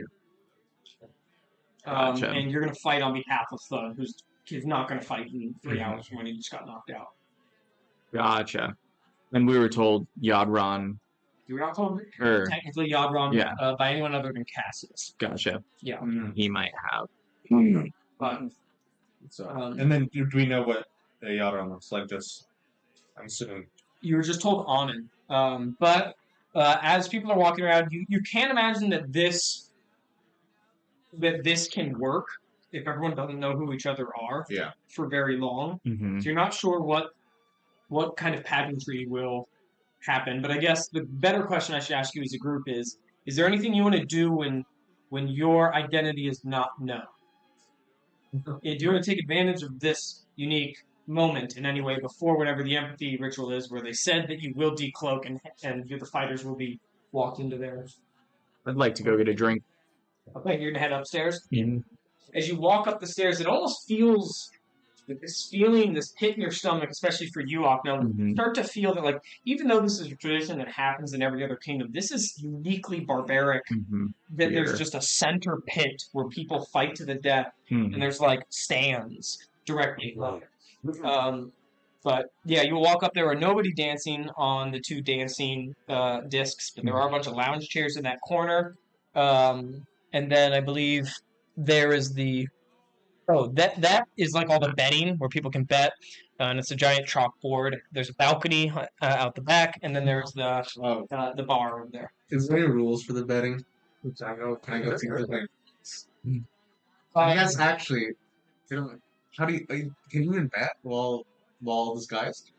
S6: Gotcha.
S2: And you're gonna fight on behalf of Thud, who's not gonna fight in 3 hours when he just got knocked out.
S6: Gotcha. And we were told Yadron.
S2: You were not told
S6: Or-
S2: technically Yadron
S6: Yeah.
S2: by anyone other than Cassius.
S6: Gotcha.
S2: Yeah.
S6: He might have.
S2: But
S7: So, and then do we know what a Yadron looks like? Just, I'm assuming.
S2: you were just told Amen. But as people are walking around, you can't imagine that this can work if everyone doesn't know who each other are
S4: Yeah.
S2: for very long.
S6: Mm-hmm.
S2: So you're not sure what kind of pageantry will happen. But I guess the better question I should ask you as a group is there anything you want to do when your identity is not known? Do you want to take advantage of this unique moment in any way before whatever the empathy ritual is, where they said that you will decloak and the fighters will be walked into theirs?
S6: I'd like to go get a drink.
S2: Okay, you're gonna head upstairs.
S6: Mm.
S2: As you walk up the stairs, it almost feels this feeling, this pit in your stomach, especially for you, Ocno.
S6: Mhm.
S2: Start to feel that, like, even though this is a tradition that happens in every other kingdom, this is uniquely barbaric.
S6: Mm-hmm.
S2: That there's
S6: Here.
S2: just a center pit where people fight to the death, and there's like stands directly above it. But yeah, you walk up. There are nobody dancing on the 2 dancing discs, but there are a bunch of lounge chairs in that corner. And then I believe there is that is like all the betting where people can bet, and it's a giant chalkboard. There's a balcony out the back, and then there's the bar over there.
S4: Is there any rules for the betting? Can I go see the thing? I guess actually, how do you can you even bet while disguised?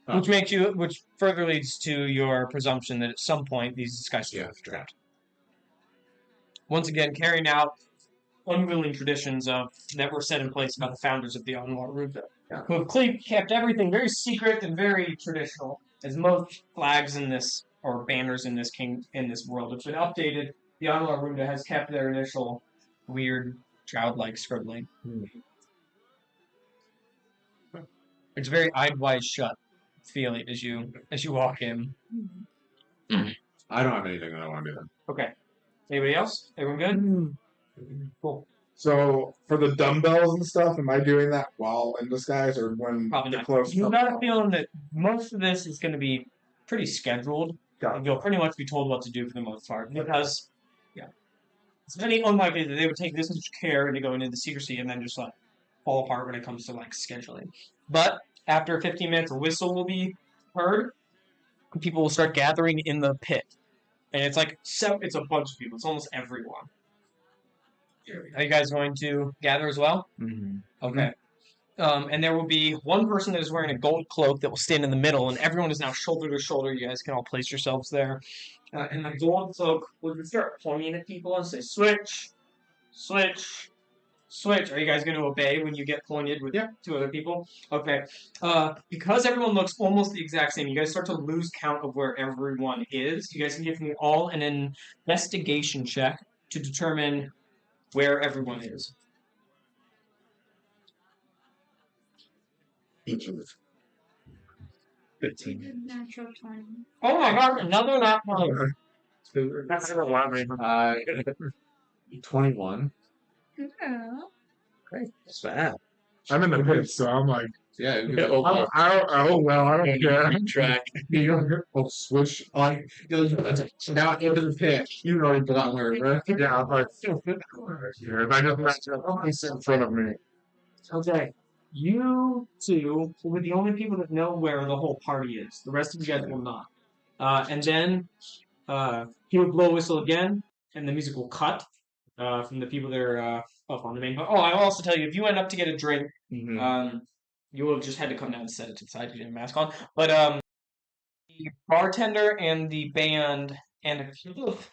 S2: Which further leads to your presumption that at some point these guys will have trapped. Once again, carrying out unwilling traditions that were set in place by the founders of the Anwar Ruda, who have kept everything very secret and very traditional, as most flags in this or banners in this world have been updated. The Anwar Ruda has kept their initial weird, childlike scribbling. It's a very eyed wide shut feeling as you walk in.
S4: I don't have anything that I want to do then.
S2: Okay. Anybody else? Everyone good? Cool.
S5: So for the dumbbells and stuff, am I doing that while in disguise or when
S2: Probably
S5: the
S2: not.
S5: close?
S2: You got a feeling that most of this is going to be pretty scheduled. And you'll pretty much be told what to do for the most part. Because, it's very unlikely that they would take this much care into going into secrecy and then just like fall apart when it comes to like scheduling. But after 15 minutes, a whistle will be heard. And people will start gathering in the pit. And it's like, it's a bunch of people. It's almost everyone. Are you guys going to gather as well?
S6: Mm-hmm.
S2: Okay. And there will be one person that is wearing a gold cloak that will stand in the middle, and everyone is now shoulder to shoulder. You guys can all place yourselves there. And the gold cloak will start pointing at people and say, switch, switch, switch. Are you guys going to obey when you get pointed with 2 other people? Okay. Because everyone looks almost the exact same, you guys start to lose count of where everyone is. You guys can give me all an investigation check to determine where everyone is.
S4: Each of
S3: 15. Natural 20.
S2: Oh my god, another nat 1.
S4: That's 21.
S3: Yeah.
S4: Great. That's bad.
S5: I'm in the pit, so I'm like
S4: Yeah.
S1: Yeah, oh, wow.
S5: Well, I don't care.
S1: Track.
S5: Oh, switch. Like, now into the pit. You know that word, right? Yeah, like, I just mentioned he's in front of me.
S2: Okay. You two will be the only people that know where the whole party is. The rest of you guys will not. And then he will blow a whistle again, and the music will cut from the people that are up on the main. Oh, I'll also tell you, if you went up to get a drink, you will have just had to come down and set it to the side. You didn't have a mask on. But the bartender and the band and a couple of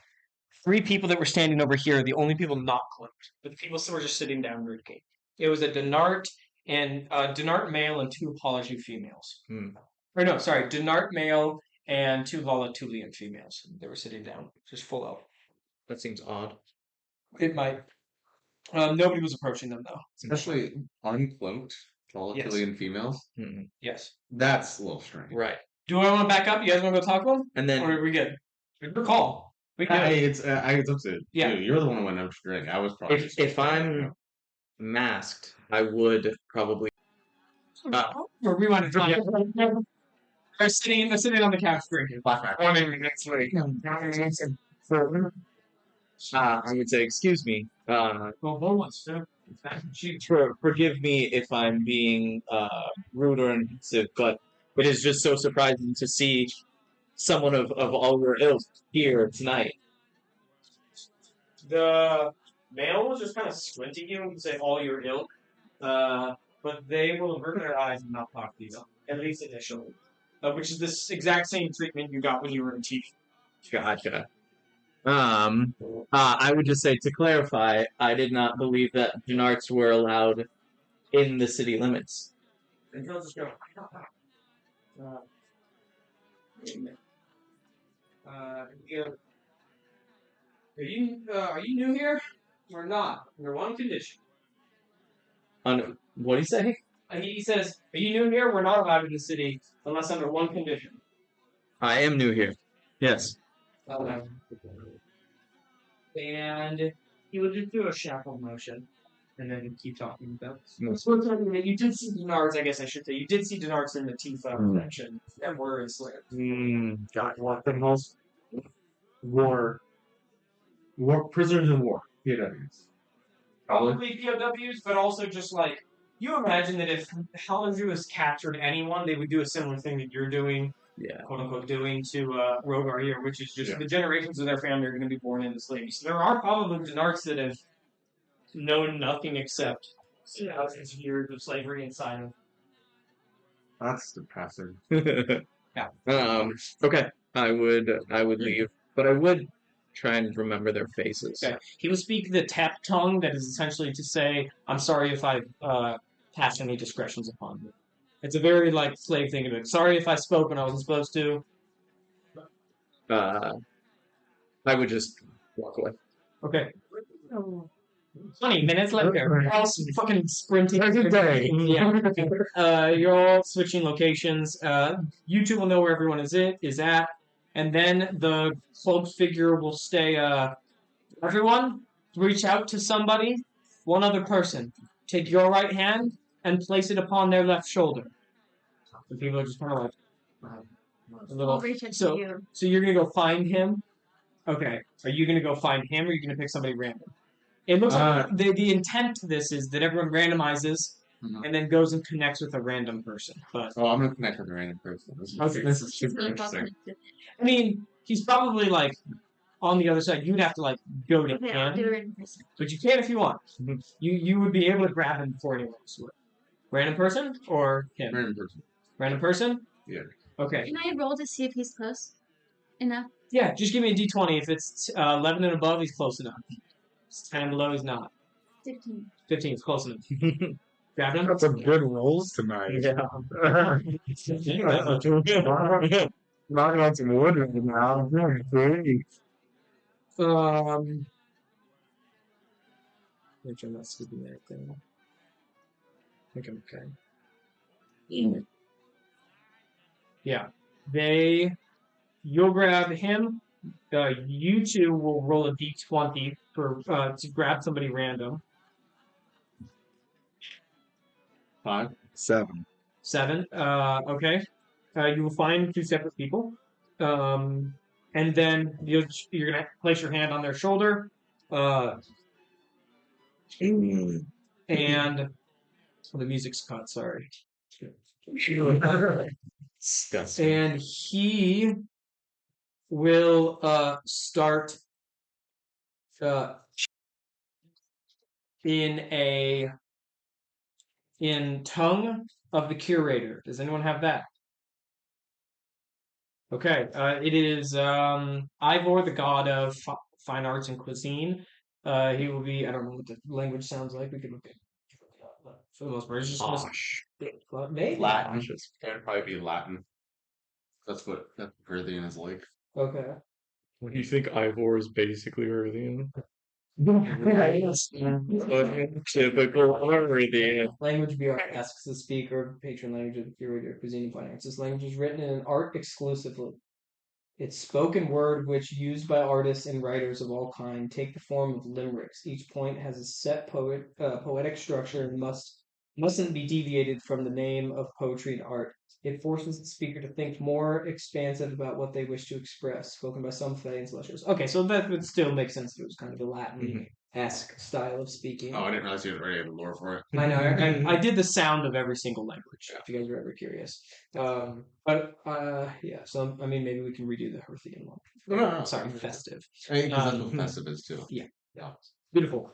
S2: 3 people that were standing over here are the only people not cloaked. But the people still were just sitting down drinking. It was a Denart and Denart male and 2 Apology females. Or no, sorry, Denart male and 2 Volatulian females. They were sitting down, just full out.
S1: That seems odd.
S2: It might. Nobody was approaching them though.
S4: Especially uncloaked volatilian females.
S2: Yes.
S4: That's a little strange.
S1: Right.
S2: Do I want to back up? You guys want to go talk to them?
S1: And then
S2: Or are we good? Good call. We good.
S4: It's up to
S2: Yeah.
S4: you. You're the one who went up to drink. I was probably
S1: if I'm masked, I would probably.
S2: Or rewind it. They're sitting on the couch drinking.
S5: 20 minutes late.
S1: I would say, excuse me. Forgive me if I'm being rude or offensive, but it is just so surprising to see someone of all your ilk here tonight.
S2: The male was just kind of squinting you and say all your ilk, but they will avert their eyes and not talk to you, at least initially. Which is this exact same treatment you got when you were in Teeth.
S1: Gotcha. I would just say, to clarify, I did not believe that Janarts were allowed in the city limits.
S2: And he'll just go, yeah. Are you new here or not? Under one condition.
S1: What do you say?
S2: He says, "Are you new here? We're not allowed in the city unless under one condition."
S1: I am new here. Yes.
S2: And he will just do a shackle motion, and then keep talking about.
S1: Yes.
S2: You did see Denards, I guess I should say. You did see Denards in the Tifa section that were enslaved.
S7: Got what the most war prisoners of war. POWs.
S2: Probably POWs, but also just like you imagine that if Hallandrew has captured anyone, they would do a similar thing that you're doing.
S1: Yeah.
S2: Quote unquote doing to Rogar here, which is just the generations of their family are going to be born into slavery. So there are probably Denarts that have known nothing except thousands of years of slavery inside of.
S4: That's depressing.
S2: Yeah.
S1: Okay. I would leave, but I would try and remember their faces.
S2: Okay. He will speak the tap tongue, that is essentially to say, "I'm sorry if I passed any discretions upon you." It's a very like slave thing to do. Sorry if I spoke when I wasn't supposed to.
S1: I would just walk away.
S2: Okay. 20 minutes later. You're all fucking sprinting. Yeah. You're all switching locations. You two will know where everyone is at. And then the cloaked figure will stay, everyone, reach out to somebody, one other person. Take your right hand and place it upon their left shoulder. The people are just kind of like a little.
S3: I'll reach out to
S2: So
S3: you.
S2: you're gonna go find him. Okay. Are you gonna go find him, or are you gonna pick somebody random? It looks like the intent to this is that everyone randomizes and then goes and connects with a random person. But
S4: I'm gonna connect with a random person. This is super
S3: Really well
S4: interesting.
S3: connected.
S2: I mean, he's probably like on the other side. You'd have to like go to
S3: Okay, I'll do
S2: him,
S3: it in person.
S2: but you can if you want. You would be able to grab him before anyone else would. Random person or him?
S4: Random person.
S2: Random person?
S4: Yeah.
S2: Okay.
S3: Can I roll to see if he's close enough?
S2: Yeah, just give me a d20. If it's 11 and above, he's close enough. If it's 10 and below, he's not.
S3: 15.
S2: 15 is close enough. Grab him.
S5: Got some good rolls tonight. Knocking on some wood right now.
S2: Make sure I'm not skipping anything. I think I'm okay. Yeah. You'll grab him. You two will roll a d20 to grab somebody random.
S4: 5.
S5: 7.
S2: 7. Okay. You will find 2 separate people. And then you're going to place your hand on their shoulder. And the music's cut, sorry.
S6: Disgusting.
S2: And he will start in tongue of the curator. Does anyone have that? Okay, it is Ivor, the god of fine arts and cuisine. He will be. I don't know what the language sounds like. We could look at. But for the most part, it's just
S6: Gosh.
S2: maybe
S4: Latin. It'd probably be Latin. That's what Earthian is like.
S2: Okay.
S1: What do you think Ivor is basically Earthian? Typical Earthian.
S2: Language bureau asks the speaker, patron language of the curator of cuisine and fine arts. This language is written in an art exclusively. It's spoken word which, used by artists and writers of all kind, take the form of limericks. Each point has a set poetic structure and mustn't be deviated from the name of poetry and art. It forces the speaker to think more expansive about what they wish to express, spoken by some Fae and Celestials. Okay, so that would still make sense if it was kind of a Latin-esque style of speaking.
S4: Oh, I didn't realize you already had the lore for it.
S2: I know. I did the sound of every single language, if you guys are ever curious. Yeah, so, I mean, maybe we can redo the Herthian one.
S4: No.
S2: Sorry, festive.
S4: I think that's what festive is, too.
S2: Yeah.
S4: Yeah.
S2: Beautiful.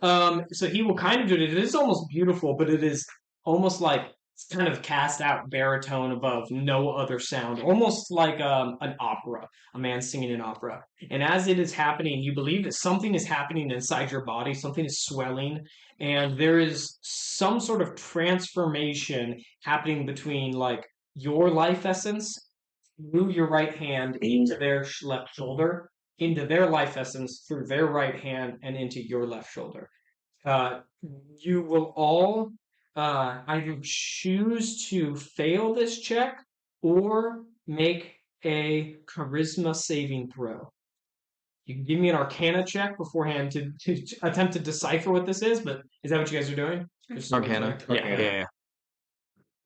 S2: So he will kind of do it. It is almost beautiful, but it is almost like it's kind of cast out baritone above no other sound, almost like an opera, a man singing an opera. And as it is happening, you believe that something is happening inside your body, something is swelling, and there is some sort of transformation happening between like your life essence through your right hand into their left shoulder, into their life essence through their right hand and into your left shoulder. You will all either choose to fail this check or make a charisma saving throw. You can give me an arcana check beforehand to attempt to decipher what this is, but is that what you guys are doing? Just
S6: Arcana. Yeah.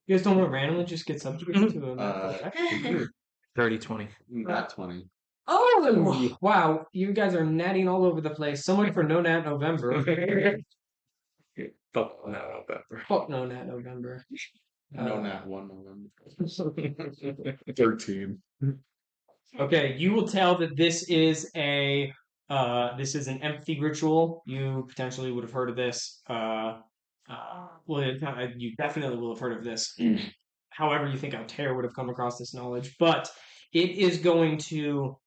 S2: You guys don't want to randomly just get subjugated to a medical check?
S6: 30-20.
S4: Not 20.
S2: Oh, wow. You guys are natting all over the place. Someone for No Nat November.
S1: Fuck no, November.
S2: Fuck No Nat November.
S4: No, not 1 November.
S5: 13.
S2: Okay, you will tell that this is an empathy ritual. You potentially would have heard of this. You definitely will have heard of this. However, you think Altair would have come across this knowledge, but it is going to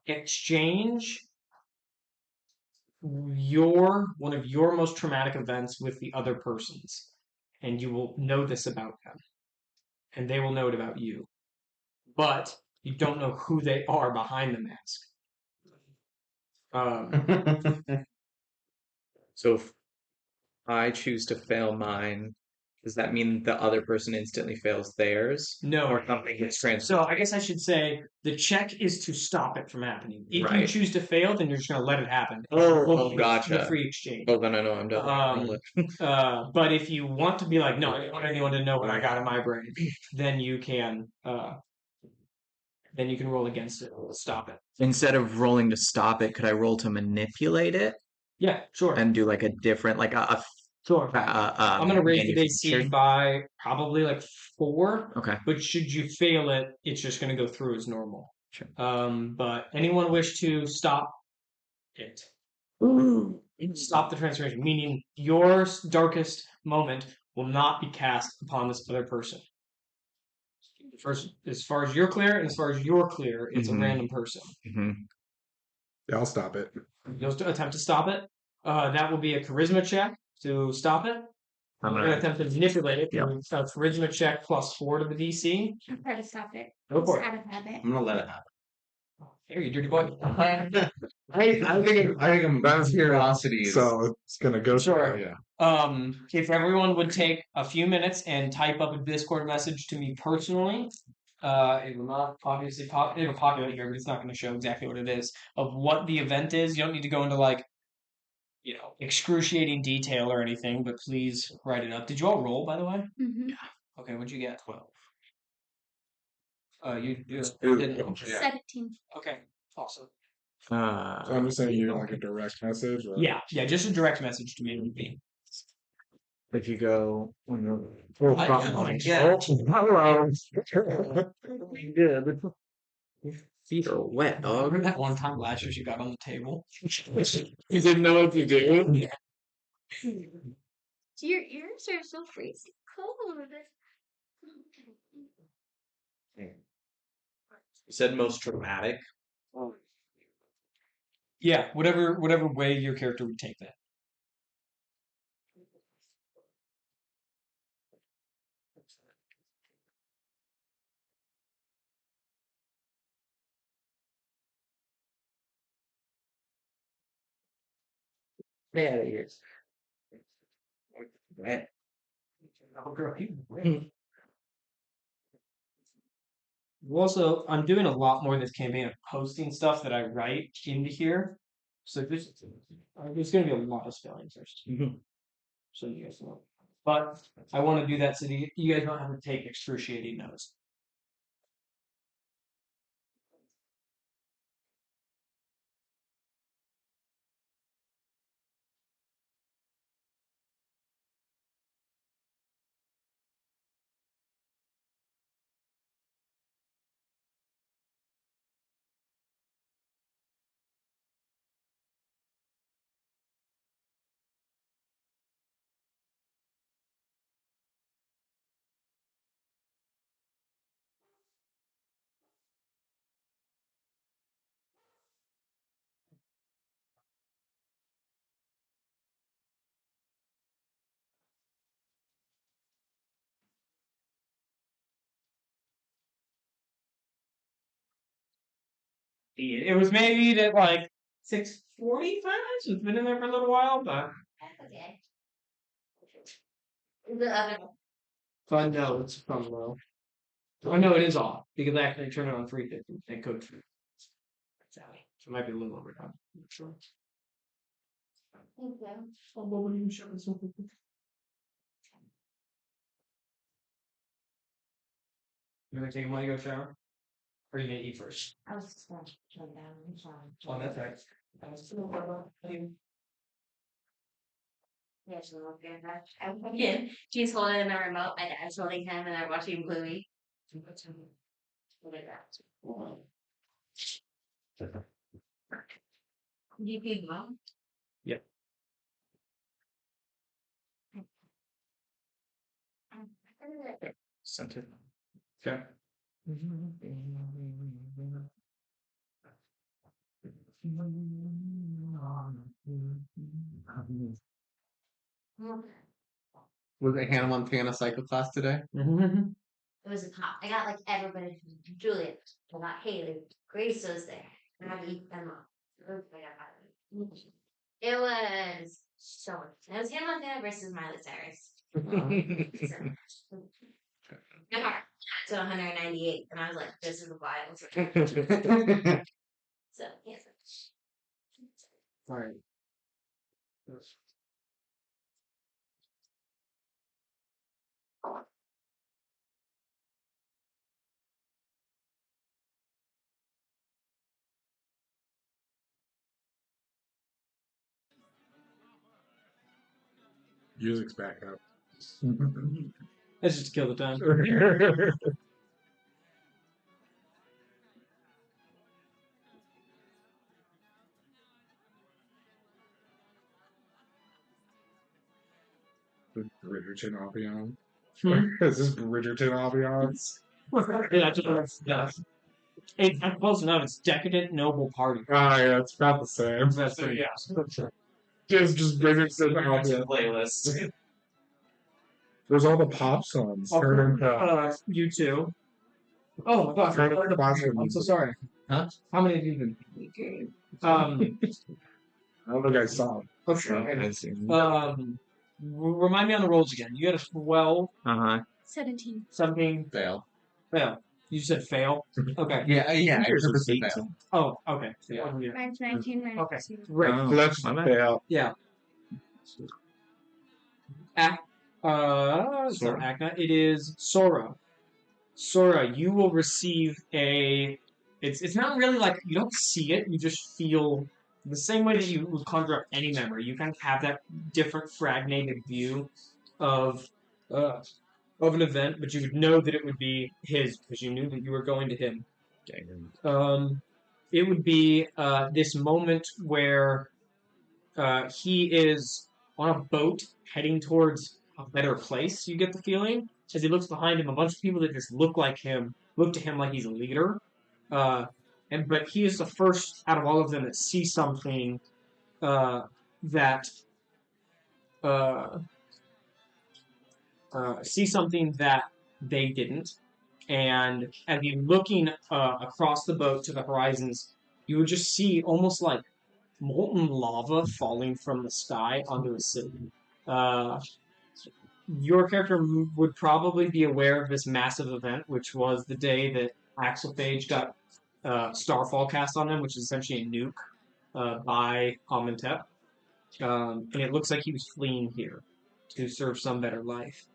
S2: exchange one of your most traumatic events with the other person's, and you will know this about them, and they will know it about you, but you don't know who they are behind the mask.
S1: So if I choose to fail mine, does that mean the other person instantly fails theirs?
S2: No.
S1: Or something gets transferred?
S2: So I guess I should say the check is to stop it from happening. If you
S1: Right.
S2: choose to fail, then you're just going to let it happen.
S1: Gotcha.
S2: The free exchange.
S1: Oh, then I know I'm done.
S2: But if you want to be like, no, I don't want anyone to know what I got in my brain, then you can roll against it. Stop it.
S6: Instead of rolling to stop it, could I roll to manipulate it
S2: Yeah, sure.
S6: and do like a different, like
S2: Sure. I'm going to raise the AC by probably like 4.
S6: Okay.
S2: But should you fail it, it's just going to go through as normal.
S6: Sure.
S2: But anyone wish to stop it? Stop the transformation, meaning your darkest moment will not be cast upon this other person. First, as far as you're clear, and as far as you're clear, it's a random person.
S5: Yeah, I'll stop it.
S2: You'll attempt to stop it. That will be a charisma check to stop it. I'm going to attempt to manipulate it. Yep. Charisma check +4 to the DC.
S3: I'll try to stop it.
S2: Go for it.
S3: Out of habit.
S4: I'm gonna let it happen.
S2: Here, you dirty boy.
S4: I think I'm
S5: That's
S4: curiosity.
S5: So it's gonna go.
S2: Sure.
S5: Yeah.
S2: If everyone would take a few minutes and type up a Discord message to me personally, it will not obviously it'll populate here, but it's not going to show exactly what it is of what the event is. You don't need to go into like, excruciating detail or anything, but please write it up. Did you all roll, by the way?
S3: Mm-hmm.
S2: Okay. Okay, what'd you get? 12. You
S5: Ooh.
S2: didn't.
S3: 17.
S2: Okay, awesome.
S5: So I'm just sending you like a direct message. Or...
S2: Yeah, just a direct message to me would be.
S6: If you go,
S5: Oh,
S2: Oh my God.
S5: hello.
S6: good. Your feet are wet, dog.
S2: Remember that one time last year you got on the table?
S5: You didn't know what to do.
S3: Your ears are so freezing cold.
S6: You said most traumatic.
S2: Yeah, whatever way your character would take that.
S6: Get out of here.
S2: Also, I'm doing a lot more this campaign of posting stuff that I write into here. So there's going to be a lot of spelling first. So you guys know. But I want to do that so you guys don't have to take excruciating notes. It was made at like 6:45. So it's been in there for a little while, but
S3: Okay.
S2: but no, it's from low. Oh no, it is off because I actually turned it on 350 and code 3. So it might be a little overdone. I'm not sure.
S3: Okay.
S2: Oh, what were you showing something? You gonna take a while to go shower? Or are you gonna eat first?
S3: I was just going to turn down. I'm sorry.
S2: Oh, that's right. I was still
S3: Yeah, she's looking at that. I'm looking. She's holding the remote. My dad's holding him, and I'm watching Bluey. Look at that. You feed mom?
S2: Yep.
S6: Sent it.
S2: Okay.
S4: Was it Hannah Montana Psycho class today?
S3: It was a top. I got like everybody. Juliet. I got Haley. Grace was there. And I eat them up. It was so much. It was Hannah Montana versus Miley Cyrus. My heart to 198, and I was like, "This is wild." So yes.
S2: All right.
S5: Music's back up.
S2: That's just to kill the time.
S5: Bridgerton ambiance.
S2: Hmm?
S5: Is this Bridgerton ambiance?
S2: Yeah. It's close enough. It's decadent noble party.
S5: Ah, yeah, it's about the same.
S2: That's pretty
S5: Just Bridgerton ambiance.
S6: Playlist.
S5: There's all the pop songs. Turn into
S2: You too. Oh my god.
S5: turn into classical
S2: I'm so
S5: music.
S2: sorry.
S6: Huh?
S2: How many have you been?
S5: I don't think I saw it.
S2: Remind me on the rolls again. You got a 12,
S3: 17.
S2: 17,
S4: Fail.
S2: fail. You said fail? Okay.
S4: Yeah, yeah. I
S6: Yours was
S4: purposely
S6: 18.
S4: failed.
S2: Oh, okay.
S4: Yeah.
S3: Mine's 19. Mine's
S2: Okay.
S3: 2.
S2: Great.
S6: Oh,
S5: Let's
S6: my bad.
S5: fail.
S2: Yeah. It's not Agna. It is Sora. Sora, you will receive a. It's not really like you don't see it. You just feel the same way that you would conjure up any memory. You kind of have that different fragmented view of uh, of an event, but you would know that it would be his because you knew that you were going to him. It would be this moment where he is on a boat heading towards a better place. You get the feeling as he looks behind him, a bunch of people that just look like him look to him like he's a leader. But he is the first out of all of them that see something that uh, see something that they didn't. And as you're looking across the boat to the horizons, you would just see almost like molten lava falling from the sky onto a city. Your character would probably be aware of this massive event, which was the day that Axelphage got Starfall cast on them, which is essentially a nuke by Amenhotep. And it looks like he was fleeing here to serve some better life.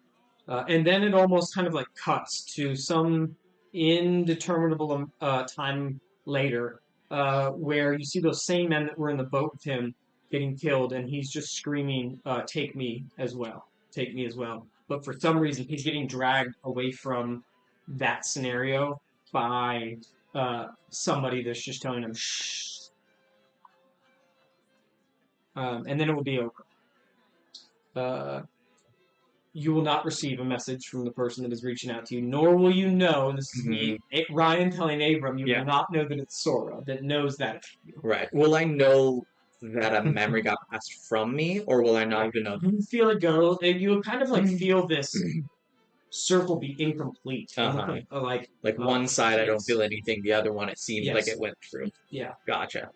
S2: And then it almost kind of like cuts to some indeterminable time later, where you see those same men that were in the boat with him getting killed, and he's just screaming, "Take me as well! Take me as well!" But for some reason, he's getting dragged away from that scenario by somebody that's just telling him, "Shh," and then it will be over. You will not receive a message from the person that is reaching out to you, nor will you know, and this is me, Ryan telling Abram, you will not know that it's Sora that knows that it's you.
S1: Right. Will I know that a memory got passed from me, or will I not even know?
S2: You feel it go, and you kind of like feel this circle be incomplete.
S1: Like one side I don't feel anything, the other one it seems like it went through.
S2: Yeah.
S1: Gotcha.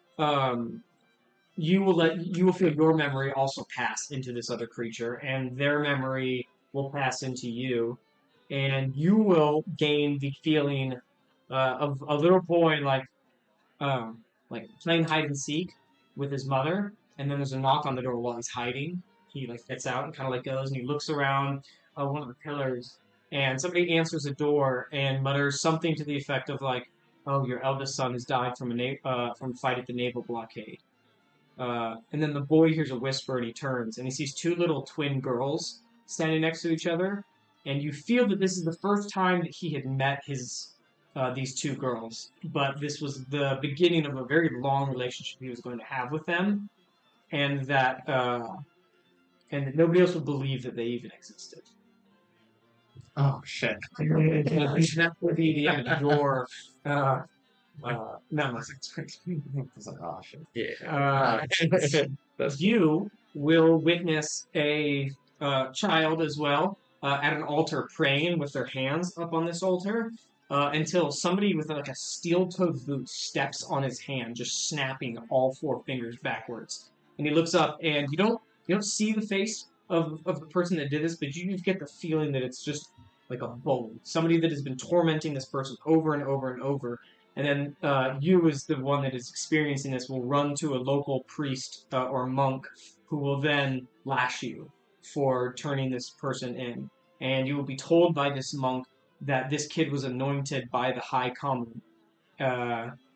S2: You will feel your memory also pass into this other creature, and their memory will pass into you, and you will gain the feeling of a little boy like playing hide and seek with his mother, and then there's a knock on the door while he's hiding. He like gets out and kind of like goes and he looks around one of the pillars, and somebody answers the door and mutters something to the effect of like, "Oh, your eldest son has died from a fight at the naval blockade." And then the boy hears a whisper and he turns and he sees two little twin girls standing next to each other. And you feel that this is the first time that he had met these two girls. But this was the beginning of a very long relationship he was going to have with them. And that nobody else would believe that they even existed.
S7: Oh, shit.
S2: That would be the end of your... no,
S7: I was expecting. I was like, oh, shit.
S1: Yeah.
S2: You will witness a child as well at an altar praying with their hands up on this altar until somebody with like a steel-toed boot steps on his hand, just snapping all four fingers backwards. And he looks up, and you don't see the face of the person that did this, but you just get the feeling that it's just like a bully, somebody that has been tormenting this person over and over and over. And then you, as the one that is experiencing this, will run to a local priest or monk who will then lash you for turning this person in. And you will be told by this monk that this kid was anointed by the High Common,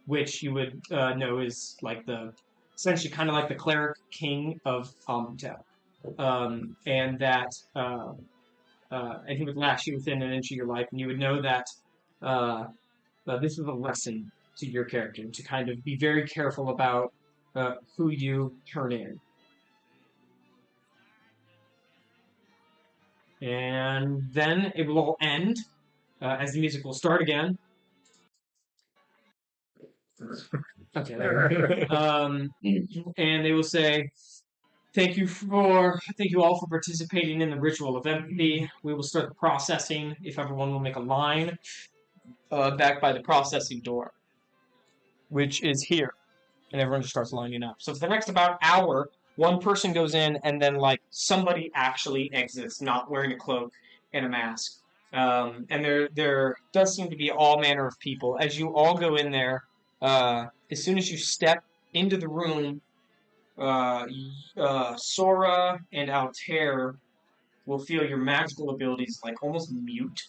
S2: which you would know is like essentially kind of like the cleric king of Amenhotep. And that and he would lash you within an inch of your life, and you would know that this is a lesson to your character, to kind of be very careful about who you turn in. And then it will all end as the music will start again. Okay, there. And they will say, Thank you all for participating in the ritual of empathy. We will start the processing. If everyone will make a line back by the processing door, which is here. And everyone just starts lining up. So for the next about hour, one person goes in and then like somebody actually exits, not wearing a cloak and a mask. And there does seem to be all manner of people. As you all go in there, as soon as you step into the room, Sora and Altair will feel your magical abilities like almost mute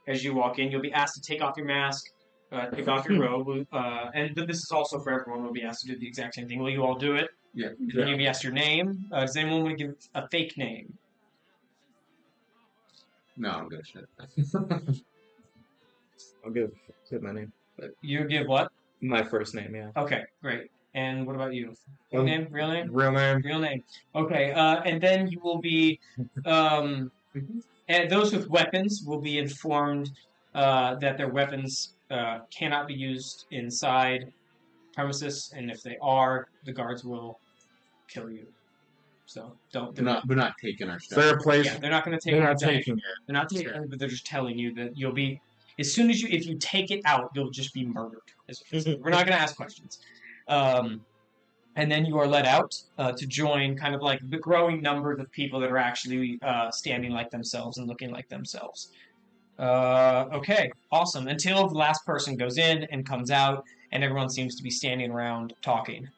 S2: as you walk in. You'll be asked to take off your mask, take off your robe, but this is also for everyone. Will be asked to do the exact same thing. Will you all do it?
S4: Yeah.
S2: Then you'll be asked your name. Does anyone want to give a fake name?
S4: No, I'm good shit.
S6: I'll give my name.
S2: You give what?
S6: My first name, yeah.
S2: Okay, great. And what about you? Fake
S5: Um,
S2: name? Real name?
S5: Real name.
S2: Real name. Okay, and then you will be, and those with weapons will be informed that their weapons cannot be used inside premises, and if they are, the guards will kill you. So don't.
S4: We're not taking our stuff.
S5: Fair place.
S2: Yeah, they're not going to take.
S5: They're not
S2: exactly.
S5: taking it.
S2: They're not taking it, but they're just telling you that you'll be. As soon as if you take it out, you'll just be murdered. We're not going to ask questions. And then you are let out to join kind of like the growing numbers of people that are actually standing like themselves and looking like themselves. Okay, awesome. Until the last person goes in and comes out, and everyone seems to be standing around talking.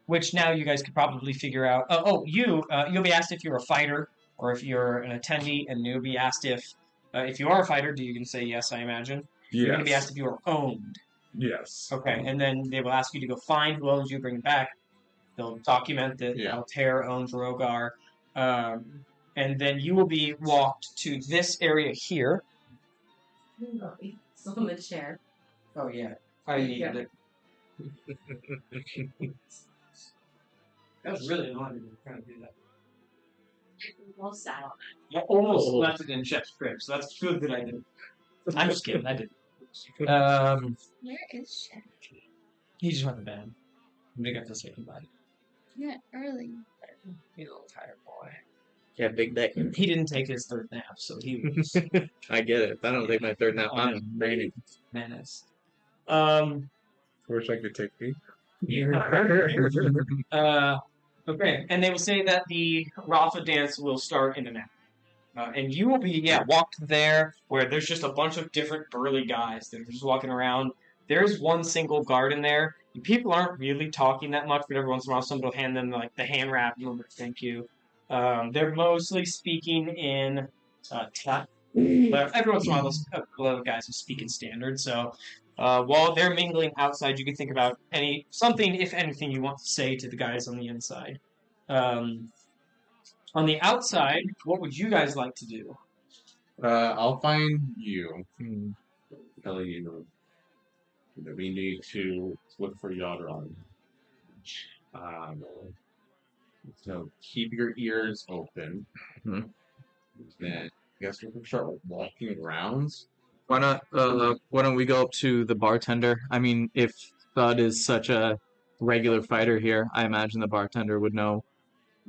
S2: Which now you guys could probably figure out. You'll be asked if you're a fighter or if you're an attendee, and you'll be asked if you are a fighter. You can say yes, I imagine. You're going to be asked if you are owned.
S5: Yes.
S2: Okay, and then they will ask you to go find who owns you, bring it back. They'll document that Altair owns Rogar. And then you will be walked to this area here.
S8: It's on the chair.
S2: Oh, yeah. I needed it. That was really annoying trying to do that.
S8: Almost sat on
S2: I almost left it in Chef's crib, so that's good that I didn't. I'm just kidding, I didn't.
S3: Where is Chef?
S2: He just went to bed. I'm gonna get to say goodbye.
S3: Yeah, early.
S2: He's a little tired boy.
S6: Yeah, big day.
S2: He didn't take his third nap, so he was
S6: I get it. If I don't take my third nap, I'm raining.
S2: menace.
S5: Wish I could take me.
S2: Okay, and they will say that the Rafa dance will start in an hour. And you will be, walked there where there's just a bunch of different burly guys that are just walking around. There's one single guard in there. People aren't really talking that much, but every once in a while somebody will hand them like the hand wrap and a little bit of thank you. They're mostly speaking in tap. But every once in a while, those couple of guys will speak in standard. So while they're mingling outside, you can think about something, if anything, you want to say to the guys on the inside. On the outside, what would you guys like to do?
S4: I'll find you. Tell you that we need to look for Yodron. So keep your ears open.
S6: Mhm.
S4: Then I guess we can start walking around.
S6: Why don't we go up to the bartender? I mean, if Thud is such a regular fighter here, I imagine the bartender would know.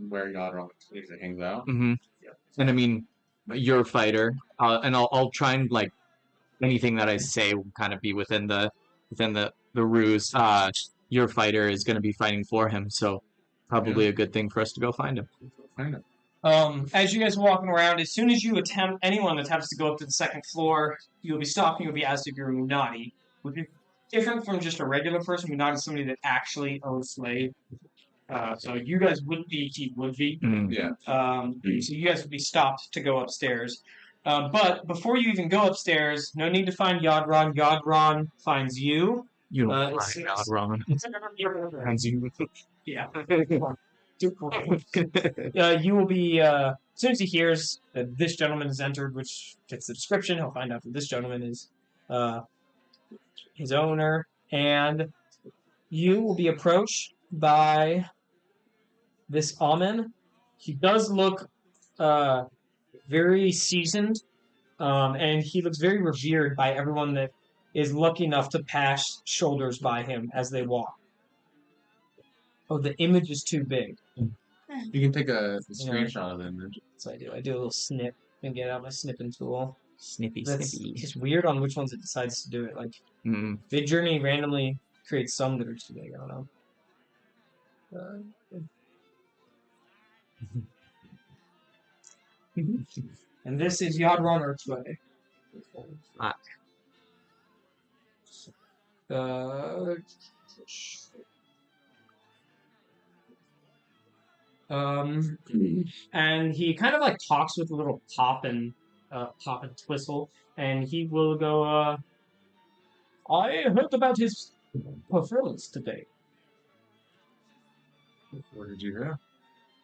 S4: Where Yodron usually hangs out.
S6: Mm-hmm.
S4: Yep.
S6: And I mean, you're a fighter, and I'll try and like anything that I say will kind of be within the ruse. Your fighter is going to be fighting for him, so probably a good thing for us to go find him.
S4: Find him.
S2: As you guys are walking around, as soon as anyone attempts to go up to the second floor, you'll be stopped and you'll be asked if you're a Munadi, which is different from just a regular person. Munadi is somebody that actually owns slaves. So you guys wouldn't be, he would be.
S4: Yeah.
S2: So you guys would be stopped to go upstairs. But before you even go upstairs, no need to find Yodron. Yodron finds you.
S6: You don't find out, Ron.
S2: Finds you. Yeah. You will be, as soon as he hears that this gentleman has entered, which fits the description, he'll find out that this gentleman is his owner, and you will be approached by this Amen. He does look very seasoned, and he looks very revered by everyone that is lucky enough to pass shoulders by him as they walk. Oh, the image is too big.
S4: You can take a screenshot of the image.
S2: So I do a little snip and get out my snipping tool.
S6: Snippy.
S2: It's weird on which ones it decides to do it. Like, Vidjourney randomly creates some that are too big. I don't know. And this is Yodron Earthway. And he kind of like talks with a little pop and twistle, and he will go, I heard about his performance today.
S5: What did you hear?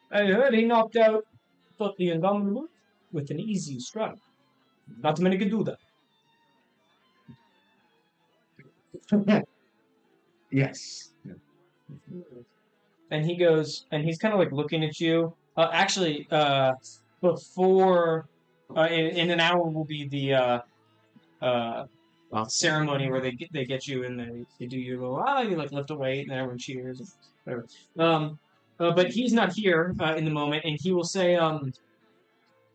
S2: I heard he knocked out the Indomitable with an easy strike. Not many can do that.
S4: Yes.
S2: And he goes, and he's kind of like looking at you. Before, in an hour will be the ceremony where they get you and they do you go, you like lift a weight and everyone cheers and whatever. But he's not here in the moment, and he will say,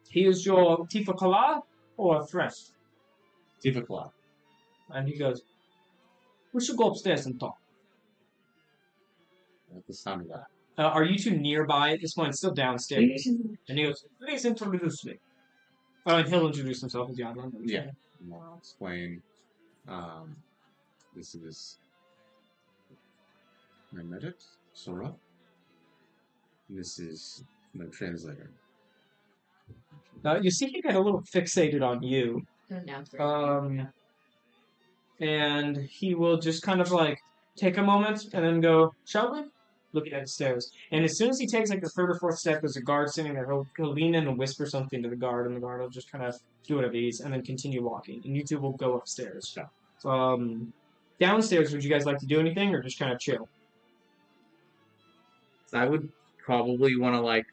S2: he is your Tifa Kala or Thresh?
S4: Tifa Kala.
S2: And he goes, we should go upstairs and talk.
S4: At the sound of that.
S2: Are you two nearby at this point? Still downstairs. And he goes, please introduce me. And he'll introduce himself as Yadron.
S4: Yeah. I'll explain. This is my medic, Sora. This is my translator.
S2: You see he got a little fixated on you. And he will just kind of like take a moment and then go, shall we? Looking at the stairs. And as soon as he takes like the third or fourth step, there's a guard sitting there. He'll lean in and whisper something to the guard, and the guard will just kind of do whatever he is and then continue walking. And you two will go upstairs. Downstairs, would you guys like to do anything or just kind of chill?
S1: I would probably want to like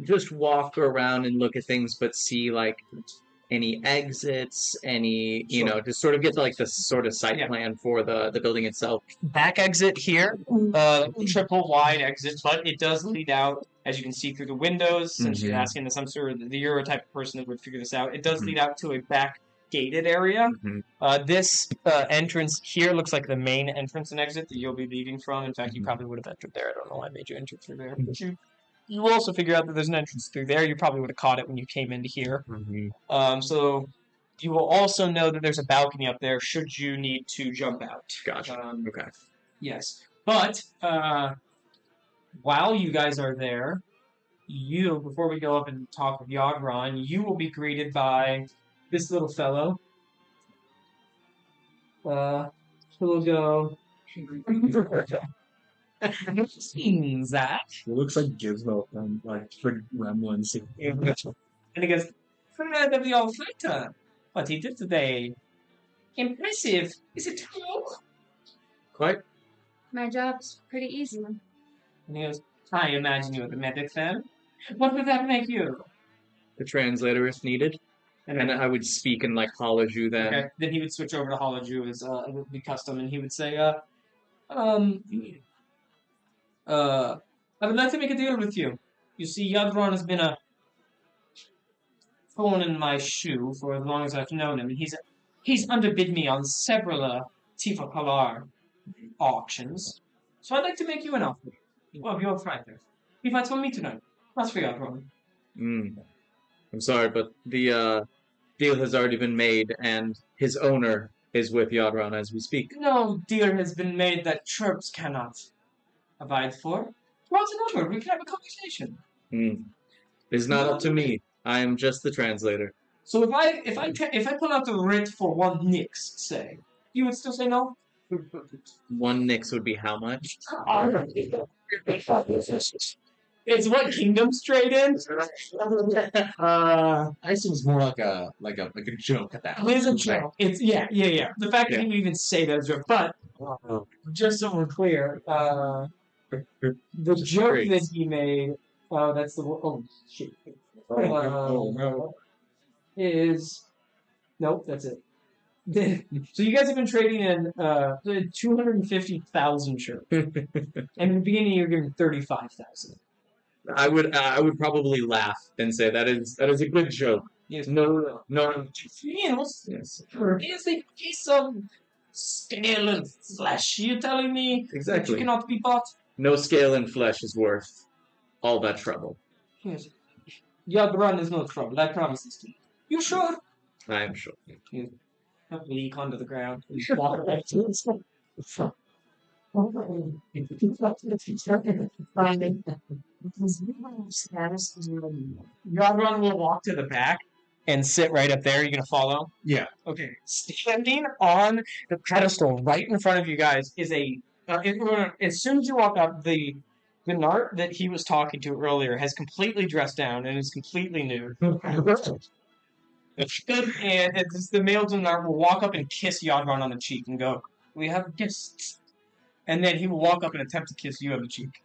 S1: just walk around and look at things, but see like any exits, any just sort of get to like the sort of site plan for the building itself.
S2: Back exit here, triple wide exit, but it does lead out, as you can see through the windows. Since you're asking this, I'm sure the Euro type of person that would figure this out. It does lead out to a back gated area. This entrance here looks like the main entrance and exit that you'll be leaving from. In fact, you probably would have entered there. I don't know why I made you enter through there. But you will also figure out that there's an entrance through there. You probably would have caught it when you came into here. So you will also know that there's a balcony up there should you need to jump out.
S1: Gotcha. Okay.
S2: Yes. But while you guys are there, before we go up and talk with Yagron, you will be greeted by this little fellow. Who will go... Zach.
S5: It looks like Gizmo from like the Gremlins.
S2: And he goes, friend of your fighter. What he did today. Impressive. Is it true?
S1: Quite.
S3: My job's pretty easy.
S2: And he goes, I imagine you're the medic then. What would that make you?
S1: The translator if needed. And I would speak in like Holaju then.
S2: Okay. Then he would switch over to Holaju as it would be custom, and he would say, I would like to make a deal with you. You see, Yadron has been a thorn in my shoe for as long as I've known him. He's underbid me on several Tifa Kalar auctions. So I'd like to make you an offer. Well, you're a fighter. He fights for me tonight. Not for Yadron.
S1: I'm sorry, but the deal has already been made, and his owner is with Yadron as we speak.
S2: No deal has been made that Chirps cannot abide for. What's an offer? We can have a conversation.
S1: It's not up to me. I am just the translator.
S2: So if I pull out the writ for 1 nix, say, you would still say no?
S1: 1 nix would be how much?
S2: It's what kingdoms trade in.
S4: I assume it's more like a joke at that.
S2: It is a joke. It's yeah. The fact that you even say that is a joke, but just so we're clear, the joke that he made. That's the shit. Is nope. That's it. So you guys have been trading in 250,000 shirts, and in the beginning you're giving 35,000.
S1: I would probably laugh and say that is a good joke.
S2: Yes.
S1: No.
S2: Yes. Is a piece of scale and flesh. You telling me that
S1: Exactly.
S2: you cannot be bought?
S1: No scale and flesh is worth all that trouble.
S2: Yes. Yagran is no trouble. I promise this to you. You sure?
S1: I am sure.
S2: Have leak onto the ground. Yadron will walk to the back and sit right up there. You gonna follow?
S7: Yeah.
S2: Okay. Standing on the pedestal right in front of you guys is as soon as you walk up, the Nart that he was talking to earlier has completely dressed down and is completely nude. And the male Dinar will walk up and kiss Yadron on the cheek and go, "We have guests." And then he will walk up and attempt to kiss you on the cheek.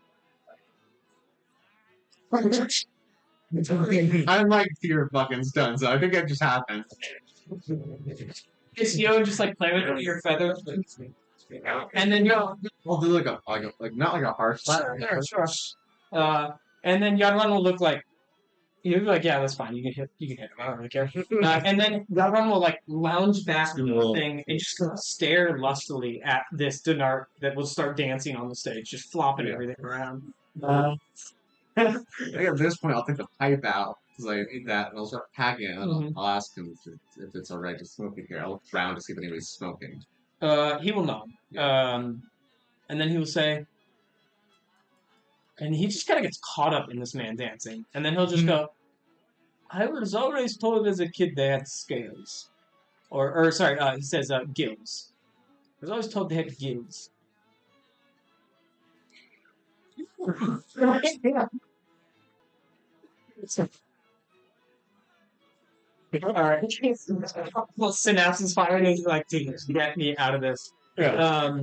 S4: I like fear fucking stunts, so I think that just happened.
S2: Kiss you and just like play with your feathers. And then
S4: We'll do like not like a harsh slap.
S2: Sure. And then Yadron will look like you'll be like, yeah, that's fine. You can hit him. I don't really care. And then Yadron will like lounge back in the thing and just stare lustfully at this Dinar that will start dancing on the stage, just flopping everything around.
S4: I think at this point I'll take the pipe out because I ate that and I'll start packing it. And I'll ask him if it's alright to smoke it here. I'll look around to see if anybody's smoking.
S2: He will nod. And then he will say, and he just kind of gets caught up in this man dancing. And then he'll just go, I was always told as a kid they had scales. Or sorry, he says gills. I was always told they had gills. Alright. Well, synapses firing is like, dude, get me out of this.
S7: Yeah.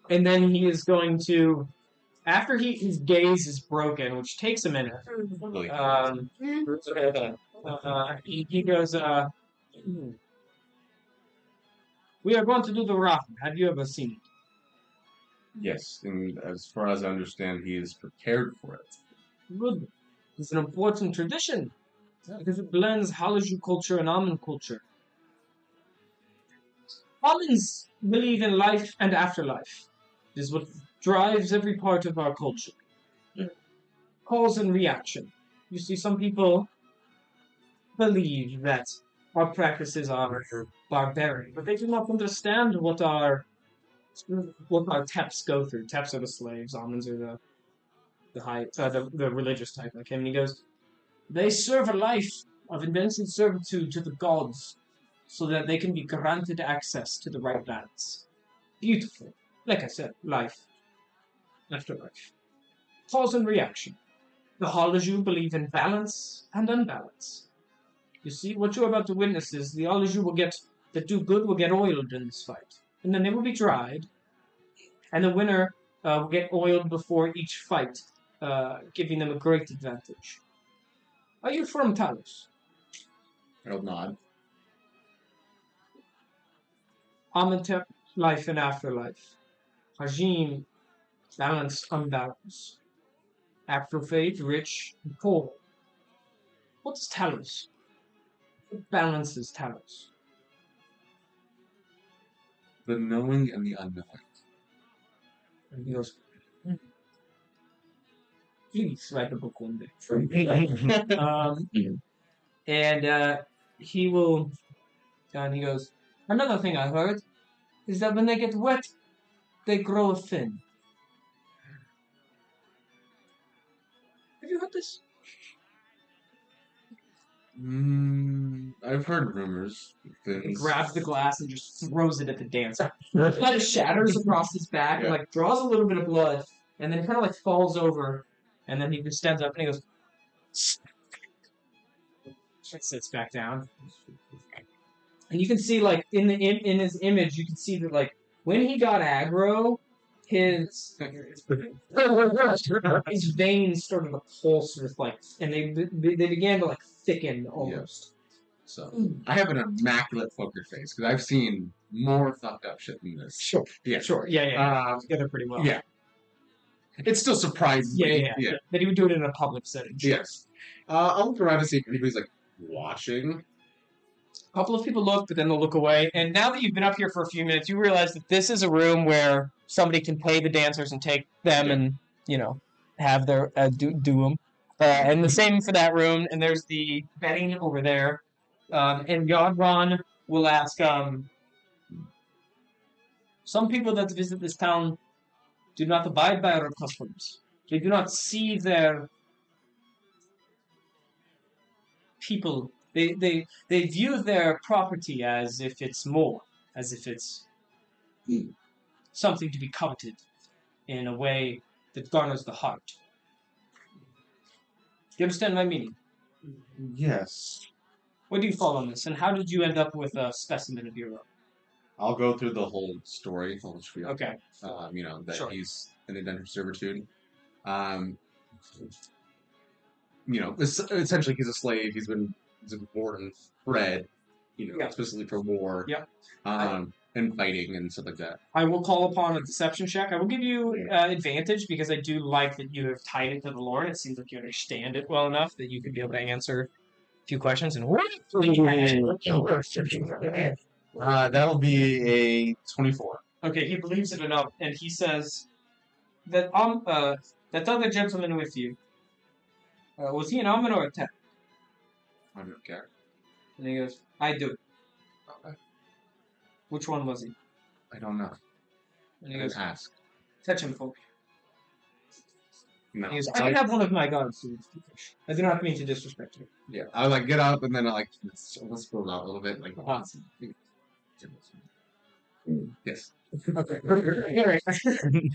S2: And then he is going to, after his gaze is broken, which takes a minute, he goes, we are going to do the Rahu. Have you ever seen it?
S4: Yes, and as far as I understand, he is prepared for it.
S2: Good. It's an important tradition because it blends Halaju culture and Amun culture. Amans believe in life and afterlife. It is what drives every part of our culture. Cause and reaction. You see, some people believe that our practices are barbaric, but they do not understand what our teps go through. Teps are the slaves, Amans are the religious type like him. And he goes, they serve a life of indentured servitude to the gods so that they can be granted access to the right lands. Beautiful. Like I said, life, afterlife. Cause and reaction. The Halaju believe in balance and unbalance. You see, what you're about to witness is the Halaju that do good will get oiled in this fight. And then they will be dried. And the winner will get oiled before each fight, giving them a great advantage. Are you from Talos?
S4: I'll nod.
S2: Amenhotep, life and afterlife. Hajim, balance, unbalance. Afterfate, rich and poor. What is Talos? What balances Talos?
S4: The knowing and the unknowing.
S2: And he goes, please write the book one day. And he will, and he goes, another thing I heard is that when they get wet, they grow a fin. Have you heard this?
S4: I've heard rumors.
S2: He grabs the glass and just throws it at the dancer. It kind of shatters across his back and like draws a little bit of blood, and then kind of like falls over, and then he just stands up and he goes, sits back down. And you can see like in his image, you can see that like when he got aggro, his veins started to pulse with like, and they began to like thicken almost.
S4: So I have an immaculate poker face because I've seen more fucked up shit than this.
S2: Sure. Yeah. Together pretty well.
S4: Yeah. It still surprises me.
S2: Yeah. That he would do it in a public setting. Sure.
S4: Yes. I'll look around to see if anybody's like watching.
S2: A couple of people look, but then they'll look away. And now that you've been up here for a few minutes, you realize that this is a room where somebody can pay the dancers and take them and, have their, do them. And the same for that room. And there's the betting over there. And Yadron will ask, some people that visit this town do not abide by our customs. They do not see their people. They view their property as if it's more, as if it's something to be coveted in a way that garners the heart. Do you understand my meaning?
S7: Yes.
S2: Where do you fall on this, and how did you end up with a specimen of your own?
S7: I'll go through the whole story, the whole spiel.
S2: Okay.
S7: That
S2: Sure.
S7: he's in indentured servitude. Essentially he's a slave. He's been born and bred,
S2: Yeah.
S7: specifically for war.
S2: Yep.
S7: And fighting and stuff like that.
S2: I will call upon a deception check. I will give you advantage because I do like that you have tied it to the lore, and it seems like you understand it well enough that you could be able to answer a few questions. And
S7: That'll be a 24.
S2: okay, he believes it enough, and he says that that other gentleman with you was he an almond or a tech?
S7: I don't care.
S2: And he goes, I do.
S7: Okay.
S2: Which one was he?
S7: I don't know.
S2: And he goes,
S7: Ask.
S2: touch him for me.
S7: No.
S2: He goes, I can have one of my guards. I do not mean to disrespect you.
S7: Yeah, I would get up and then let's pull it out a little bit. Yes.
S2: Okay. Alright.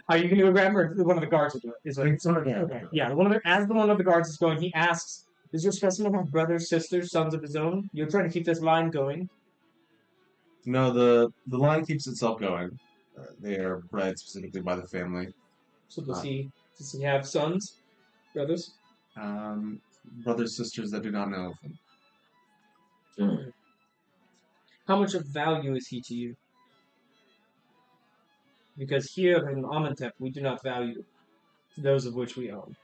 S2: Are you going to go grab him, or one of the guards will do it? Okay. Yeah, as one of the guards is going, he asks, does your specimen have brothers, sisters, sons of his own? You're trying to keep this line going.
S7: No, the line keeps itself going. They are bred specifically by the family.
S2: So does he have sons, brothers?
S7: Brothers, sisters that do not know of him.
S2: How much of value is he to you? Because here in Amenhotep, we do not value those of which we own.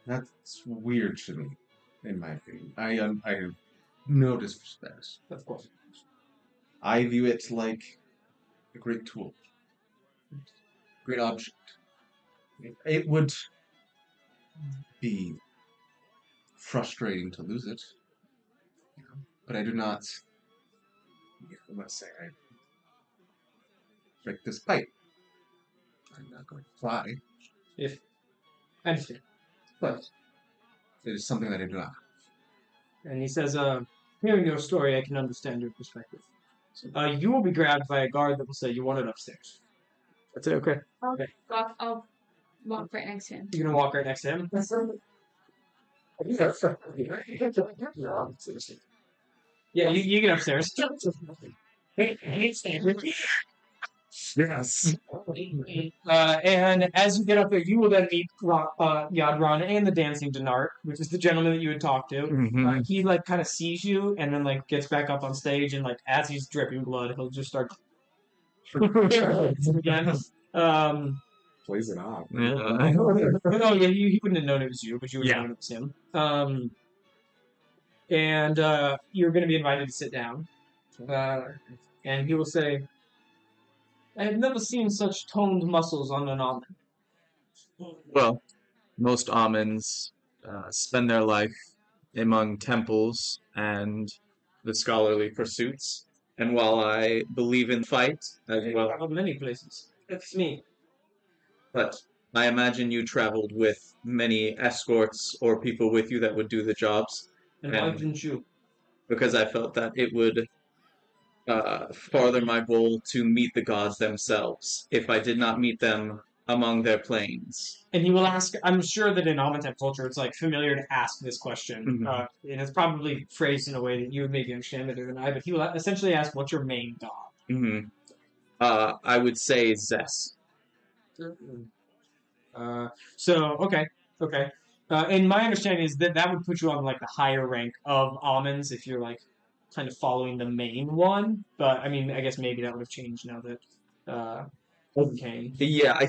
S7: That's weird to me, in my opinion. I have no disrespect.
S2: Of course.
S7: I view it like a great tool, great object. It would be frustrating to lose it, but I do not. I must say, I break this pipe. I'm not going to fly.
S2: I understand.
S7: But it is something that I do not.
S2: And he says, hearing your story, I can understand your perspective. You will be grabbed by a guard that will say you want it upstairs. That's it, okay?
S3: I'll walk right next to him.
S2: You're going to walk right next to him? Yeah, you get upstairs.
S5: Yes.
S2: And as you get up there, you will then meet Yadron and the dancing Denart, which is the gentleman that you had talked to.
S6: Mhm.
S2: He kind of sees you and then gets back up on stage, and as he's dripping blood, he'll just start again.
S5: Plays it off.
S6: Yeah.
S2: Oh yeah, he wouldn't have known it was you, but you would have
S6: Yeah.
S2: known it was him. And you're going to be invited to sit down. And he will say, I have never seen such toned muscles on an almond.
S6: Well, most almonds spend their life among temples and the scholarly pursuits. And while I believe in fight as
S2: I
S6: well,
S2: travel many places. That's me.
S6: but I imagine you traveled with many escorts or people with you that would do the jobs,
S2: And why didn't you?
S6: because I felt that it would farther my goal to meet the gods themselves if I did not meet them among their planes.
S2: And he will ask, I'm sure that in Amenhotep culture, it's familiar to ask this question.
S6: Mhm.
S2: And it's probably phrased in a way that you would maybe understand better than I, but he will essentially ask, what's your main god?
S6: Mm-hmm. I would say Zess.
S2: Okay. And my understanding is that would put you on the higher rank of almonds if you're kind of following the main one. But I mean, I guess maybe that would have changed now that came.
S6: Yeah, I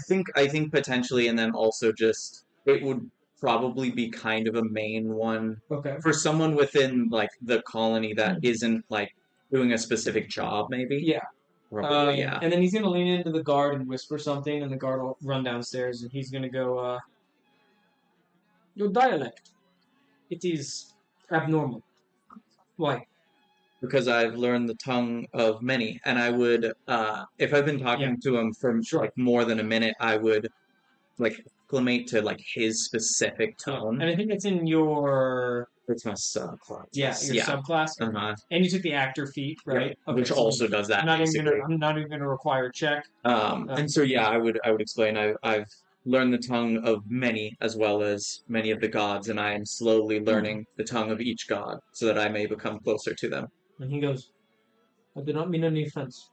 S6: think potentially, and then also just it would probably be kind of a main one
S2: Okay.
S6: for someone within the colony that isn't doing a specific job, maybe.
S2: Yeah.
S6: Probably, yeah.
S2: And then he's gonna lean into the guard and whisper something, and the guard will run downstairs, and he's gonna go, your dialect, it is abnormal. Why?
S1: because I've learned the tongue of many, and I would, if I've been talking to him for like more than a minute, I would like acclimate to like his specific tone.
S2: And I think it's in your
S1: It's my subclass.
S2: your subclass.
S1: Uh-huh.
S2: And you took the actor feat, right?
S1: Yeah, which also does that.
S2: I'm not even gonna require a check.
S1: And so yeah, I would explain. I've learned the tongue of many as well as many of the gods, and I am slowly learning the tongue of each god so that I may become closer to them.
S2: And he goes, I did not mean any offense.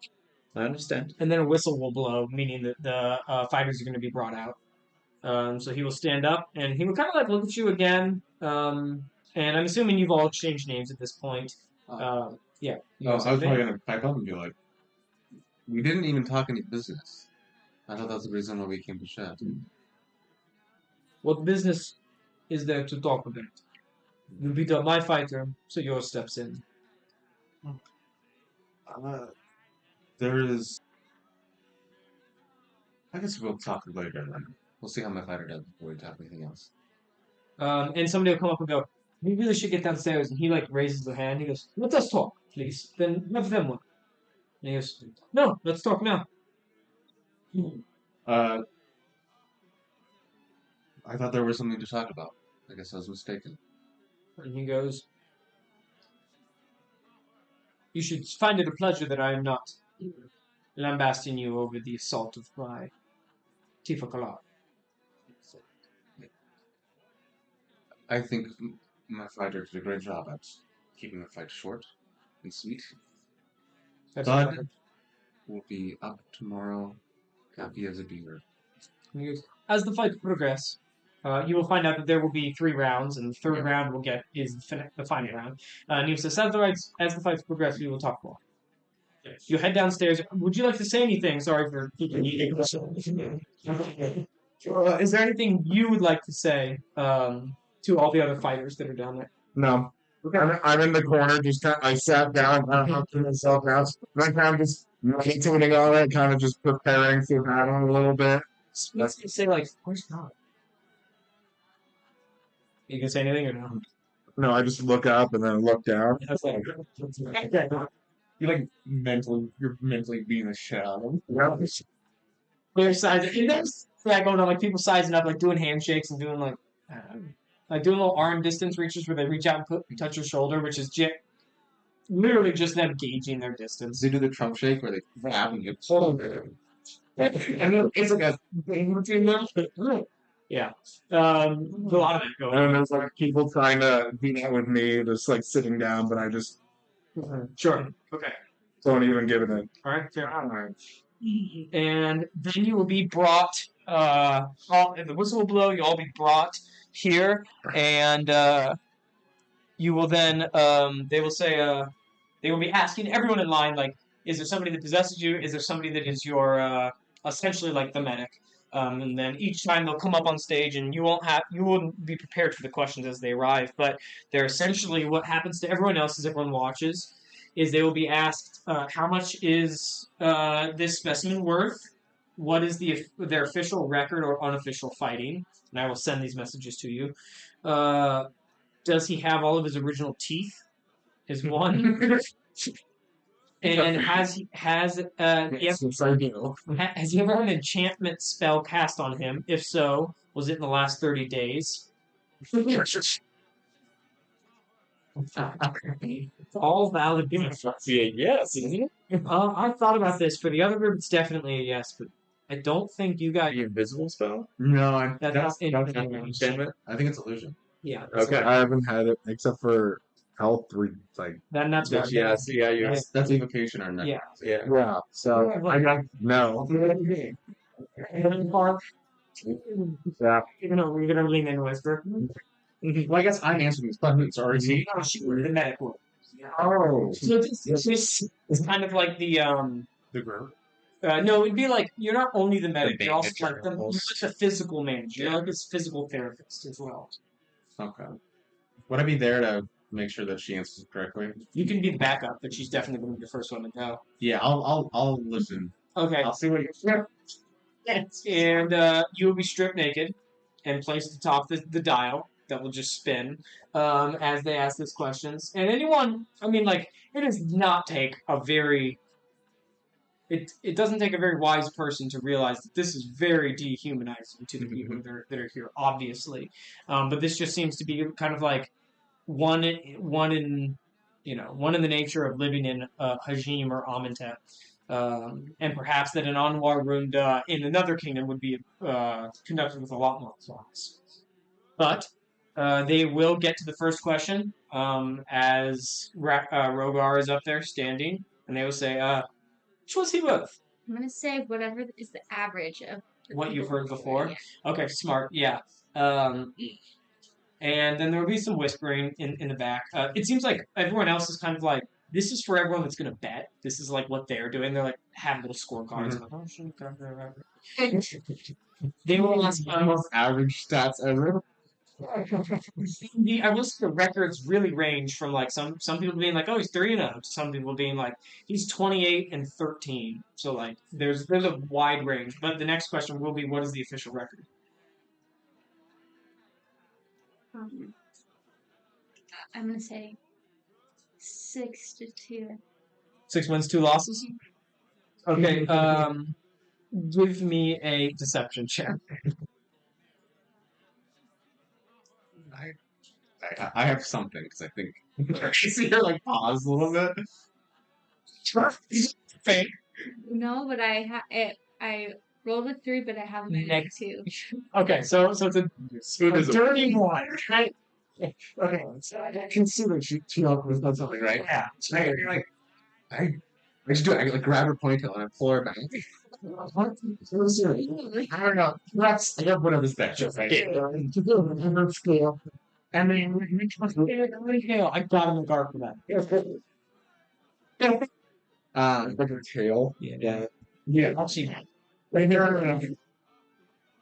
S1: I understand.
S2: And then a whistle will blow, meaning that the fighters are going to be brought out. So he will stand up, and he will kind of like look at you again. And I'm assuming you've all exchanged names at this point. Yeah.
S7: I was probably going to pipe up and be like, we didn't even talk any business. I thought that's the reason why we came to chat.
S2: What business is there to talk about? You beat up my fighter, so yours steps in.
S7: There is... I guess we'll talk later then. We'll see how my fighter does before we talk anything else.
S2: And somebody will come up and go, we really should get downstairs. And he like raises the hand. He goes, let us talk, please. Then let them look. And he goes, no, let's talk now.
S7: I thought there was something to talk about. I guess I was mistaken.
S2: And he goes, you should find it a pleasure that I am not lambasting you over the assault of my Tifa Kalar.
S7: I think my fighter did a great job at keeping the fight short and sweet. Bud will be up tomorrow, happy as a beaver.
S2: And he goes, as the fight progresses, you will find out that there will be 3 rounds, and the third round will get is the final round. And he says, as the fights progress, we will talk more. You head downstairs. Would you like to say anything? Sorry for keeping you. Is there anything you would like to say to all the other fighters that are down there?
S5: No. I'm in the corner, just kind of, I sat down, kind of up to myself now, and I kind of just meditating on it, kind of just preparing for battle a little bit.
S2: Let's say, like, where's God? You can say anything or no?
S5: No, I just look up and then look down.
S7: You're mentally being a shadow.
S2: They're sizing. There's that going on, like people sizing up, like doing handshakes and doing like doing little arm distance reaches where they reach out and touch your shoulder, which is literally just them gauging their distance.
S7: They do the Trump shake where they grab and get
S2: And then it's like a thing between them. Yeah. There's a lot of that going on.
S5: And there's like people trying to be out with me, just like sitting down, but I just
S2: Sure. Okay.
S5: don't even give it a.
S2: All right. Fair. And then you will be brought. And the whistle will blow. You'll all be brought here, and you will then. They will say. They will be asking everyone in line, like, is there somebody that possesses you? Is there somebody that is your essentially like the medic? And then each time they'll come up on stage, and you won't be prepared for the questions as they arrive. But they're essentially what happens to everyone else as everyone watches is they will be asked how much is this specimen worth? What is their official record or unofficial fighting? And I will send these messages to you. Does he have all of his original teeth? Is one. And has he ever had an enchantment spell cast on him? If so, was it in the last 30 days? All valid answers.
S1: Yes, isn't it?
S2: I thought about this. For the other group, it's definitely a yes, but I don't think you got
S1: The invisible spell?
S5: No,
S2: that's
S1: Enchantment?
S7: I think it's illusion.
S2: Yeah.
S1: Okay.
S5: I haven't had it except for health.
S2: Then that's what.
S1: Yes, yeah, you.
S7: That's evocation or not.
S2: Yeah.
S1: Yeah.
S5: Yeah, so I got no. Yeah.
S2: You're gonna lean in and whisper.
S7: Well, I guess I'm answering these questions. Sorry.
S2: The medic will.
S5: Oh.
S2: So this is kind of like the
S7: The group.
S2: no, it'd be like you're not only the medic,
S1: The
S2: you're also like
S1: manager
S2: you're
S1: almost.
S2: like the physical manager. You're like this physical therapist as well.
S7: Okay. Would I be there to make sure that she answers correctly?
S2: You can be the backup, but she's definitely going to be the first one to go.
S7: Yeah, I'll listen.
S2: Okay.
S7: I'll see what you.
S2: And you will be stripped naked and placed atop the dial. that will just spin as they ask these questions. And anyone, I mean, like, it does not take a very... It doesn't take a very wise person to realize that this is very dehumanizing to the people that are here, obviously. But this just seems to be kind of like one in the nature of living in Hajim or Amenhotep. And perhaps that an Anwar Runda in another kingdom would be conducted with a lot more class. But they will get to the first question as Rogar is up there standing, and they will say, which was he with?
S3: I'm gonna say whatever is the average of
S2: What you've heard before?
S3: Yeah.
S2: Okay, smart, yeah. And then there will be some whispering in the back. It seems like everyone else is kind of like, this is for everyone that's going to bet. This is like what they're doing. They're like, have little scorecards. They will ask
S5: Most average stats ever.
S2: I will say the records really range from like some people being like, oh, he's 3-0, to some people being like, he's 28-13. So like there's a wide range. But the next question will be, what is the official record?
S3: I'm gonna say 6-2.
S2: 6 wins, 2 losses. Okay. Give me a deception check.
S4: I have something because I think so you're like pause a little bit.
S2: Fake.
S3: No, but I rolled a 3, but I have a -2.
S2: Okay, so it's a dirty one, right?
S5: Okay, so I consider she was done something, right?
S2: Yeah.
S4: I just do it. I like grab her ponytail and I pull her back.
S5: I don't know. That's I have whatever's there. Just right. Scale. And then
S2: I got him a guard for that.
S5: Like a tail.
S2: Yeah. I'll see that.
S5: Right here.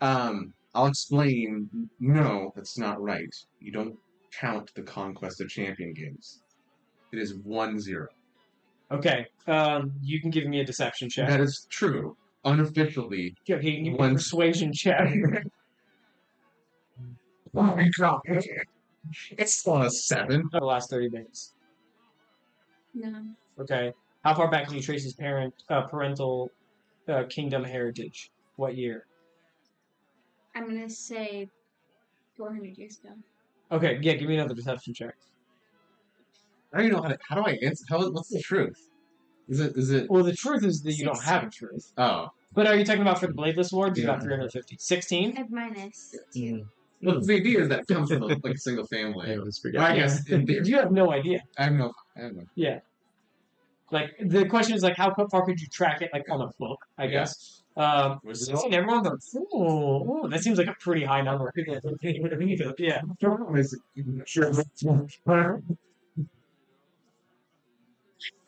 S4: I'll explain. No, that's not right. You don't count the Conquest of Champion games. It is 1-0.
S2: Okay. You can give me a deception check.
S4: That is true. Unofficially.
S2: Okay, you can give me a persuasion check.
S5: Oh my god. It's still a 7.
S2: The last 30 days.
S3: No.
S2: Okay. How far back can you trace his parental kingdom heritage? What year?
S3: I'm gonna say 400 years ago.
S2: Okay, yeah, give me another deception check.
S4: I don't even know how do I answer? What's the truth? Is it?
S2: Well, the truth is that you don't have a truth.
S4: Oh.
S2: But are you talking about for the Bladeless Awards? You got 350. 16?
S3: I have -2.
S4: Well, the idea is that it comes from like a single family.
S6: I always forget.
S4: Well, I guess
S2: You have no idea.
S4: I have no.
S2: Yeah. Like, the question is, like, how far could you track it, like, on a book, I
S4: Yeah.
S2: guess? And everyone goes, ooh, that seems like a pretty high number. Yeah.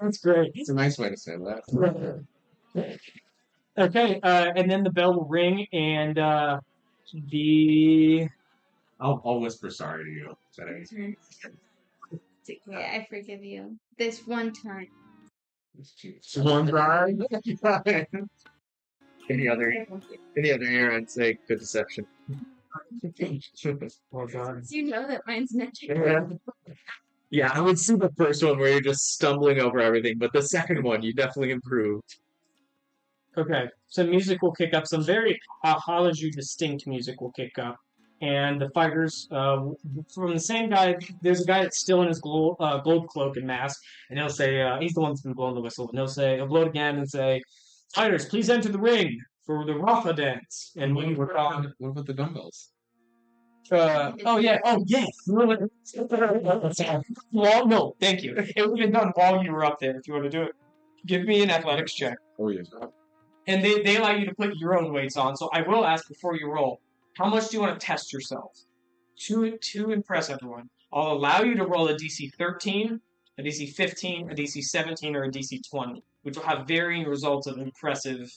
S2: That's great.
S4: It's a nice way to say that.
S2: Okay, and then the bell will ring, and
S4: I'll whisper sorry to you. Is that anything?
S3: Yeah, I forgive you. This one time.
S5: One time.
S6: Any other year, I'd say good deception.
S2: oh god.
S3: You know that mine's not
S6: Yeah, I would see the first one where you're just stumbling over everything, but the second one, you definitely improved.
S2: Okay, so music will kick up. Some very Hology distinct music will kick up. And the fighters, from the same guy, there's a guy that's still in his gold cloak and mask, and he'll say, he's the one that's been blowing the whistle, and he'll blow it again and say, fighters, please enter the ring for the Rafa dance. And
S4: What about the dumbbells?
S2: Oh yeah. Well, no, thank you. It would have been done while you were up there if you want to do it. Give me an athletics check.
S4: Oh yes.
S2: And they allow you to put your own weights on, so I will ask before you roll, how much do you want to test yourself? To impress everyone. I'll allow you to roll a DC 13, a DC 15, a DC 17, or a DC 20, which will have varying results of impressivity.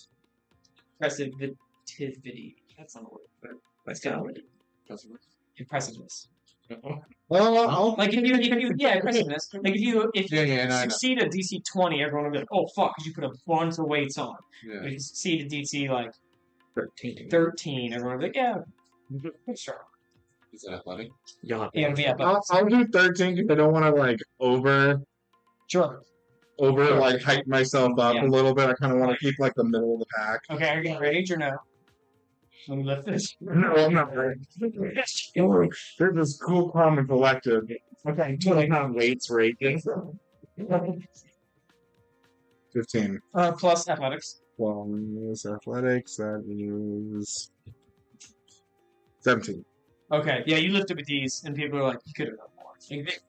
S2: That's not a word, but that's kind of word. Impressiveness.
S5: Well,
S2: Like if you impressiveness. Like if you
S4: I know.
S2: succeed at DC 20, everyone will be like, oh fuck, because you put a bunch of weights on.
S4: Yeah.
S2: But if you succeed at DC like
S6: 13.
S2: 13, everyone will be like, yeah, sure.
S7: Is it athletic?
S6: Yeah.
S2: And the
S5: I'll do 13 because I don't want to like
S2: Sure.
S5: like hype myself up a little bit. I kind of want to keep like the middle of the pack.
S2: Okay, are you rage or no? Let me lift this.
S5: No, I'm not ready. They're just cool, calm, and collected.
S2: Okay,
S5: Like not weights rating. 15.
S2: Plus athletics.
S5: Plus athletics, that is 17.
S2: Okay, yeah, you lift it with these, and people are like, you could have done more.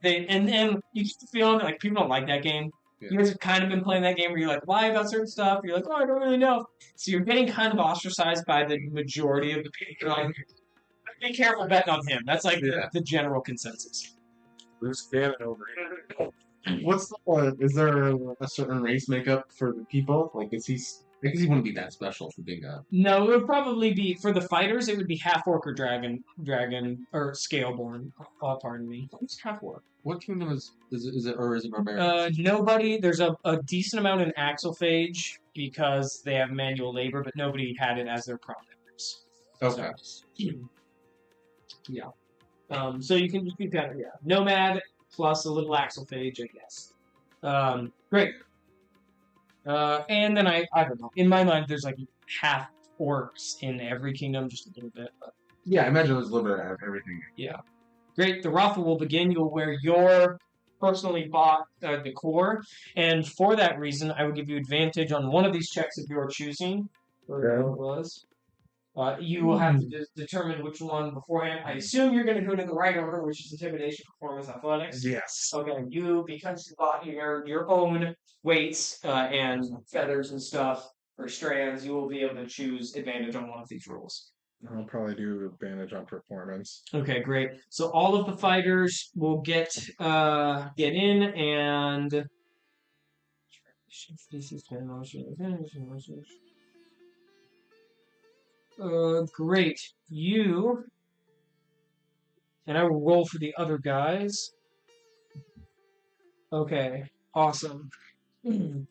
S2: Like, and you get the feeling that like people don't like that game.
S7: Yeah.
S2: You guys have kind of been playing that game where you're like, why about certain stuff? You're like, oh, I don't really know. So you're getting kind of ostracized by the majority of the people. You're like, be careful betting on him. That's like the general consensus.
S5: Who's cannon over here? What's the point? Is there a certain race makeup for the people? Like, is he?
S7: I guess he wouldn't be that special for being a.
S2: No, it would probably be for the fighters. It would be half orc or dragon, or scaleborn. Pardon me. Who's half orc?
S7: What kingdom is it or is it barbarian?
S2: Nobody. There's a decent amount in Axelphage because they have manual labor, but nobody had it as their prominence.
S7: Okay.
S2: Yeah. So you can kind of nomad plus a little Axelphage, I guess. Great. And then I don't know. In my mind, there's like half orcs in every kingdom, just a little bit. But
S5: Yeah, I imagine there's a little bit of everything.
S2: yeah. Great. The raffle will begin. You'll wear your personally bought decor, and for that reason, I will give you advantage on one of these checks if you're choosing. Whatever it was. You will have to determine which one beforehand. I assume you're going to go to the right order, which is intimidation, performance, athletics.
S5: Yes.
S2: Okay, because you bought your own weights and feathers and stuff for strands, you will be able to choose advantage on one of these rules.
S5: I'll probably do advantage on performance.
S2: Okay, great. So all of the fighters will get in and. Great. You and I will roll for the other guys. Okay, awesome. You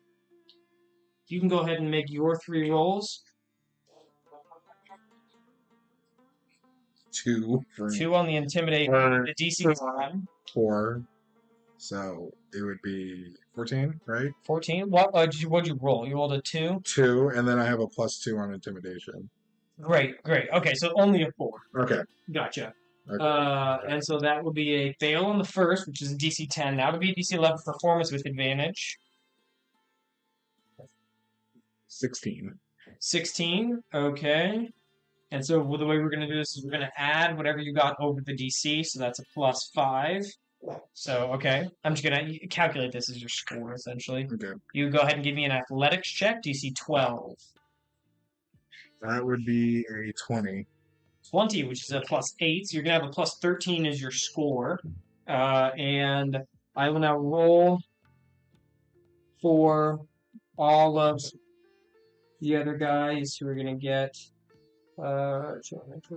S2: can go ahead and make your 3 rolls.
S5: 2.
S2: 2 on the intimidate. The DC
S5: 4. So it would be 14, right?
S2: 14. What'd you roll? You rolled a 2.
S5: 2, and then I have a +2 on intimidation.
S2: Great. Okay, so only a 4.
S5: Okay.
S2: Gotcha.
S5: Okay.
S2: And so that will be a fail on the first, which is a DC 10. Now to be a DC 11 performance with advantage.
S5: 16.
S2: 16. Okay. And so the way we're going to do this is we're going to add whatever you got over the DC, so that's a +5. So, okay. I'm just going to calculate this as your score, essentially.
S5: Okay.
S2: You go ahead and give me an athletics check, DC 12.
S5: That would be a 20.
S2: 20, which is a +8. So you're going to have a +13 as your score. And I will now roll for all of the other guys who are going to get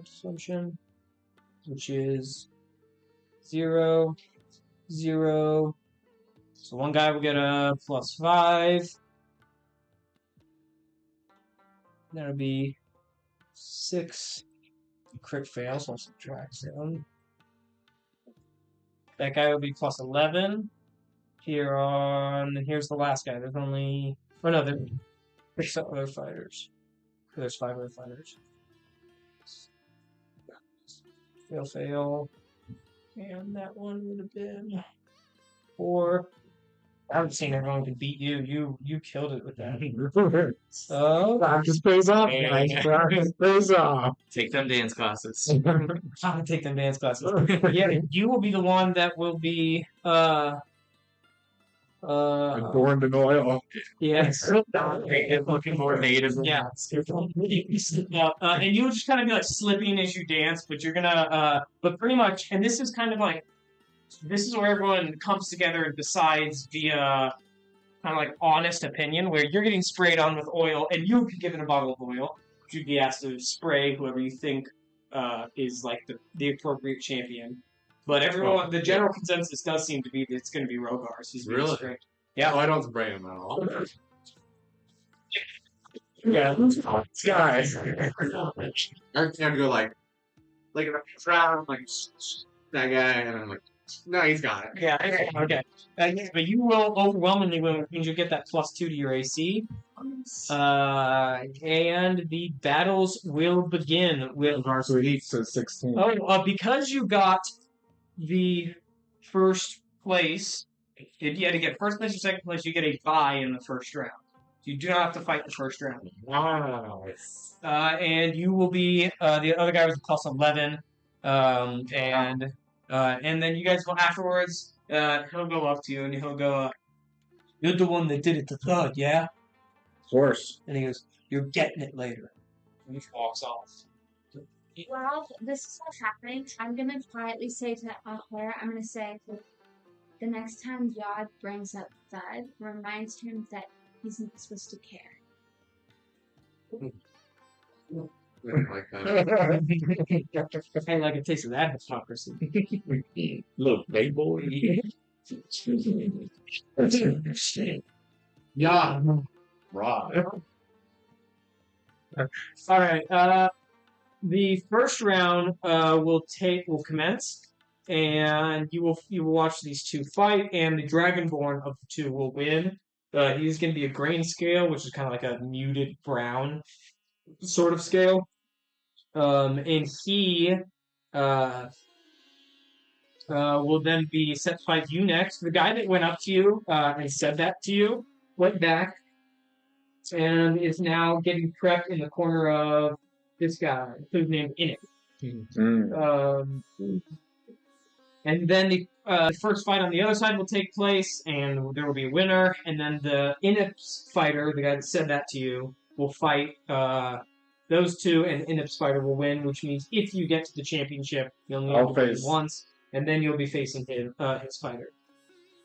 S2: assumption, which is 0, 0. So one guy will get a +5. That'll be 6. Crit fail, so I'll subtract 7. That guy will be +11. Here's the last guy. There's only... Oh no, there's 6 other fighters. There's 5 other fighters. Fail. And that one would have been 4. I haven't seen everyone can beat you. You killed it with that.
S5: Practice pays off, guys. Practice pays off.
S6: Take them dance classes.
S2: I'll take them dance classes. Yeah, you will be the one that will be
S5: Adorned in oil.
S2: yes.
S6: Looking more native.
S2: Yeah. And you'll just kind of be like slipping as you dance, but you're gonna but pretty much, and this is kind of like, this is where everyone comes together and decides via kind of like honest opinion, where you're getting sprayed on with oil, and you can give it a bottle of oil. You'd be asked to spray whoever you think is like the appropriate champion. But everyone, the general consensus does seem to be that it's going to be Rogars. He's
S7: Really?
S2: sprayed. Yeah.
S7: Oh, I don't spray him at all.
S5: Yeah. Guys.
S7: I can't go like
S4: like in the first round, I'm like that guy, and I'm like, no, he's got it.
S2: Yeah, okay. But you will overwhelmingly win, which means you get that +2 to your AC. And the battles will begin with.
S5: So he says 16.
S2: Because you got the first place, if you had to get first place or second place, you get a bye in the first round. You do not have to fight the first round.
S5: Wow.
S2: And you will be the other guy was a +11, and then you guys will afterwards. He'll go up to you and he'll go, "You're the one that did it to Thud, yeah?"
S5: Of course.
S2: And he goes, "You're getting it later." And he walks off.
S3: While this is all happening, I'm gonna quietly say to her, I'm gonna say, the next time Yod brings up Thud, reminds him that he's not supposed to care.
S4: Like that.
S2: I like a taste of that hypocrisy.
S5: Little playboy.
S4: Yeah.
S5: Right.
S2: All right. The first round will commence, and you will watch these two fight, and the Dragonborn of the two will win. He's going to be a grain scale, which is kind of like a muted brown sort of scale. And he will then be set to fight you next. The guy that went up to you and said that to you went back and is now getting prepped in the corner of this guy, who's named Init. And then the first fight on the other side will take place, and there will be a winner. And then the Inip's fighter, the guy that said that to you, will fight those two, and Inip's fighter will win, which means if you get to the championship, you'll need to win once, and then you'll be facing his fighter.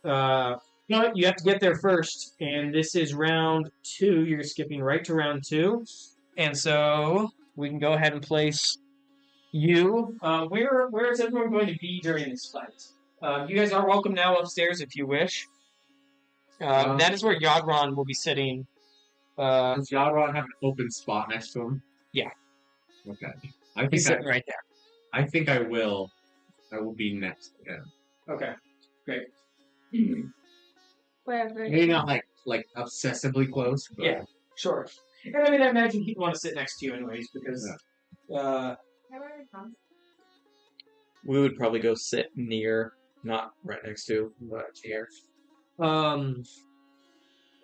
S2: But you have to get there first, and this is round 2. You're skipping right to round 2. And so we can go ahead and place you. Where is everyone going to be during this fight? You guys are welcome now upstairs if you wish. That is where Yadron will be sitting.
S4: Does Yadron have an open spot next to him?
S2: Yeah.
S4: Okay.
S2: He's sitting right there.
S4: I think I will be next to him.
S2: Okay. Great.
S3: Wherever.
S4: Maybe not like obsessively close, but
S2: Yeah, sure. And I mean, I imagine he'd want to sit next to you anyways, because
S1: We would probably go sit near, not right next to, but here.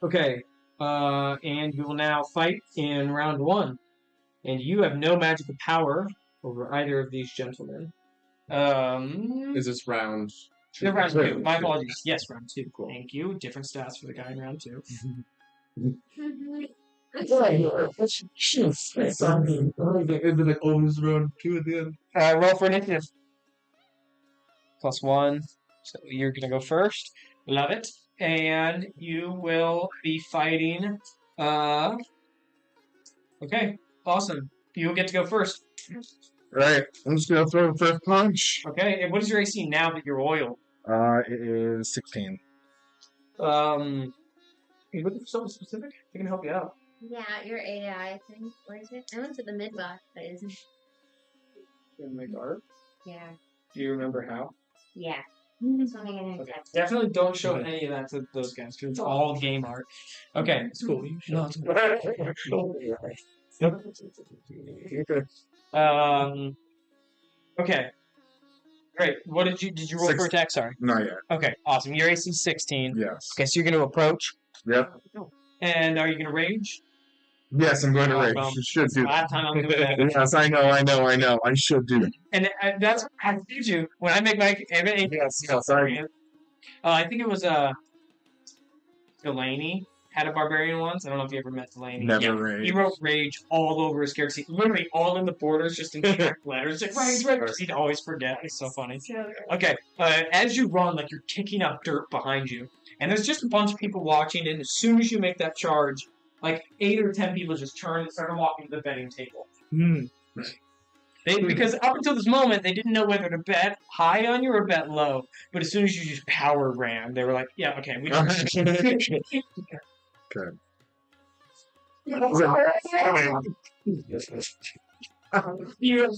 S2: Okay. And you will now fight in round 1. And you have no magical power over either of these gentlemen.
S4: is this round?
S2: No, round 2. My apologies. Yes, round 2. Cool. Thank you. Different stats for the guy in round 2.
S4: Is it like almost round 2 at the end?
S2: Roll for initiative. +1. So you're going to go first. Love it. And you will be fighting. Okay. Awesome. You'll get to go first.
S5: Right. I'm just gonna throw the first punch.
S2: Okay. And what is your AC now that you're oiled?
S5: It is 16.
S2: Are you looking for something specific? I can help you out.
S3: Yeah, your AI thing. Where is it? I went to the mid-box, but it isn't.
S2: In my guard?
S3: Yeah.
S2: Do you remember how?
S3: Yeah.
S2: Okay. Definitely don't show any of that to those guys, because it's all game art. Okay.
S1: It's cool. You should.
S2: No, okay. Great. What did you roll for attack? Sorry.
S5: Not yet.
S2: Okay. Awesome. Your AC 16.
S5: Yes.
S2: Okay, so you're going to approach.
S5: Yep.
S2: And are you going to rage?
S5: Yes, I'm going to rage.
S2: Well,
S5: You should do that.
S2: Last time I'm doing that.
S5: Yes, I know. I should do that.
S2: And that's what I did you when I make my.
S5: Yes, sorry.
S2: I think it was Delaney had a barbarian once. I don't know if you ever met Delaney.
S5: Never rage.
S2: He wrote rage all over his character sheet, literally all in the borders, just in direct letters. Like, rage. Because he'd always forget. It's so funny. Okay, as you run, like you're kicking up dirt behind you, and there's just a bunch of people watching. And as soon as you make that charge, like 8 or 10 people just turn and start walking to the betting table. Because up until this moment, they didn't know whether to bet high on you or bet low. But as soon as you just power ran, they were like, yeah, okay. We
S5: Good.
S2: You have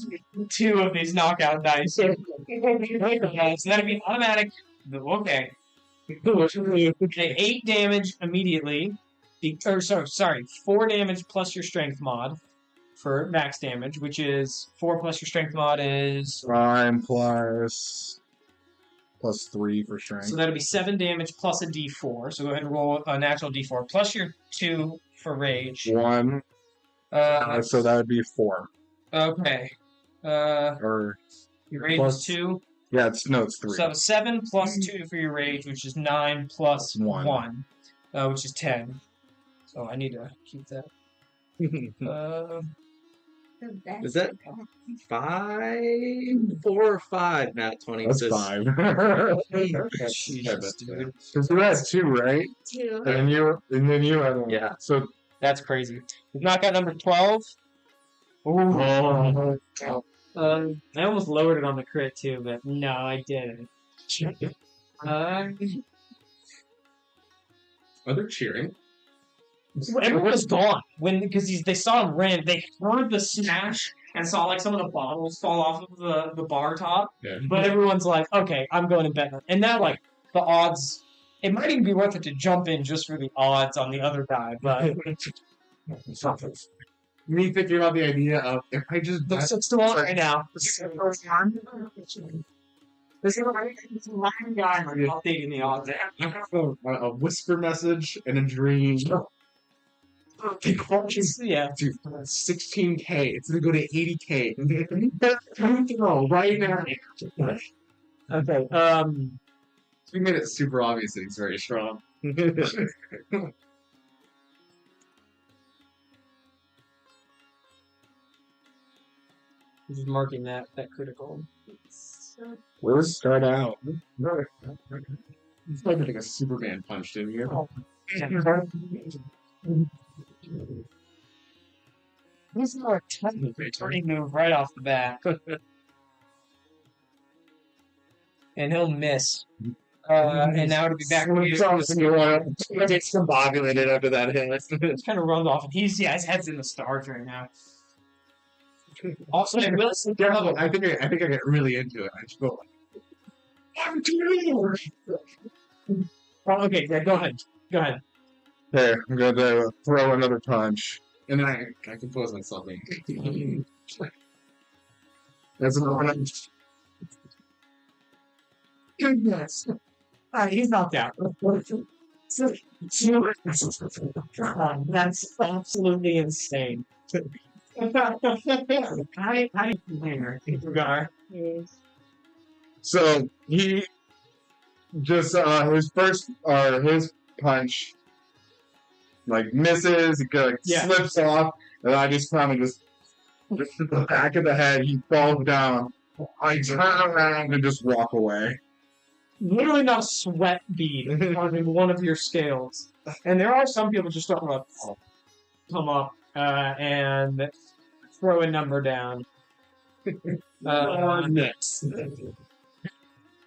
S2: 2 of these knockout dice. So that'd be automatic. Okay. 8 damage immediately. 4 damage plus your strength mod for max damage, which is 4 plus your strength mod is.
S5: Rime plus 3 for strength.
S2: So that'll be 7 damage plus a d4. So go ahead and roll a natural d4 plus your 2 for rage.
S5: 1. So that would be 4.
S2: Okay.
S5: Or
S2: your rage
S5: plus-
S2: is 2.
S5: yeah, it's 3.
S2: So 7 plus 2 for your rage, which is 9 plus 1, which is 10. So I need to keep that.
S1: Is that 5? 4 or 5? Nat 20.
S5: That's
S1: says-
S5: 5.
S2: Jesus, dude.
S5: Because you had 2, right?
S3: 2.
S5: And then you had 1.
S1: Yeah.
S5: So
S2: That's crazy. Knockout number 12. Ooh. I almost lowered it on the crit too, but no, I didn't.
S4: Are they cheering?
S2: Everyone's gone because they saw him ran. They heard the smash and saw like some of the bottles fall off of the bar top.
S4: Yeah.
S2: But everyone's like, "Okay, I'm going to bet." And now, like the odds, it might even be worth it to jump in just for the odds on the other guy. But
S4: Me thinking about the idea of if I just
S2: the six to one right now. This is one guy updating the odds.
S4: a whisper message and a dream.
S2: Yeah.
S4: Dude, 16K. It's gonna go to 80K. Right now.
S2: Okay.
S4: We made it super obvious that he's very strong.
S2: Just marking that critical.
S5: we'll start out.
S4: It's like a Superman punched in here.
S2: This is more turning move right off the bat. And he'll miss. And now it'll be back to you.
S5: It's combobulated after that hit.
S2: It's kind of runs off. And his head's in the stars right now. Also, I will say,
S4: I think I get really into it. I just go
S2: oh, okay, yeah, go ahead. Go ahead.
S5: Okay, I'm gonna throw another punch.
S4: and then I compose myself.
S5: That's another one.
S2: Goodness. He's knocked out. That's absolutely insane. How do you compare, Gar?
S5: So he just his punch like misses, he like
S2: Yeah.
S5: slips off, and I just kind of just to the back of the head, he falls down. I turn around and just walk away.
S2: Literally not a sweat bead on one of your scales. And there are some people just don't want to come up and throw a number down.
S4: Next.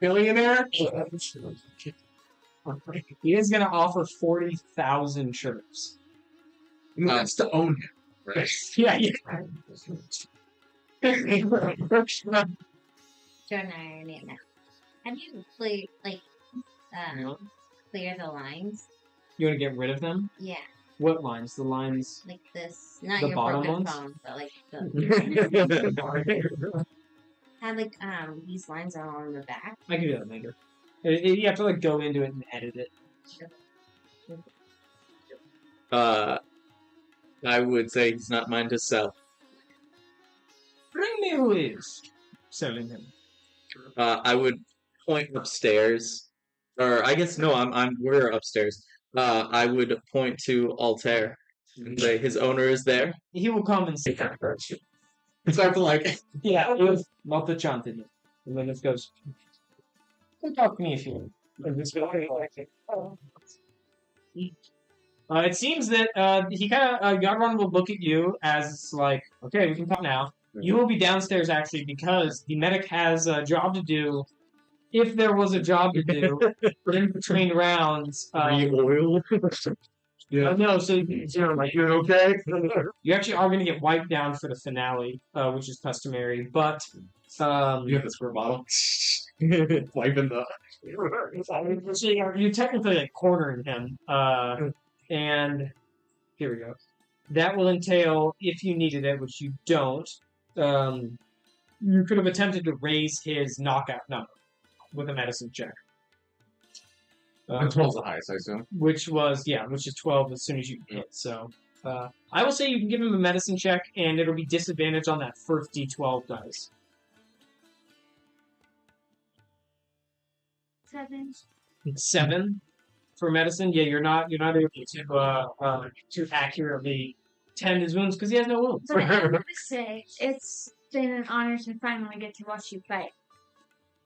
S2: Billionaire? He is going to offer 40,000 shirts.
S4: That's to own him, right?
S2: Yeah.
S8: Turn irony now. How do you clear, clear the lines?
S2: You want to get rid of them?
S8: Yeah,
S2: What lines? The lines.
S8: like this. Not
S2: The
S8: your
S2: bottom
S8: broken
S2: ones?
S8: phone, but like the. Have these lines are all on the back.
S2: I can do that later. You have to go into it and edit it.
S1: I would say he's not mine to sell.
S2: Bring me who is selling him.
S1: I would point upstairs, or I guess no, we're upstairs. I would point to Altair and say his owner is there.
S2: He will come and say,
S4: Start to
S2: yeah, it was Maltachanted. And then it goes, come talk to me if you want. It seems that he kind of, Godrun will look at you as like, okay, we can talk now. You will be downstairs actually because the medic has a job to do. If there was a job to do in between rounds,
S1: Oil.
S5: Yeah.
S2: No, so
S5: Like, you okay?
S2: you actually are going to get wiped down for the finale, which is customary. But
S5: You have the squirt bottle. Wiping the.
S2: so you're technically like cornering him. And here we go. That will entail, if you needed it, which you don't, you could have attempted to raise his knockout number with a medicine check.
S5: And 12's the highest, I assume.
S2: Which is 12 as soon as you hit. So I will say you can give him a medicine check, and it'll be disadvantage on that first D12 dice.
S3: 7.
S2: 7 for medicine. Yeah, you're not able to accurately tend his wounds because he has no wounds.
S3: But I have to say, it's been an honor to finally get to watch you fight.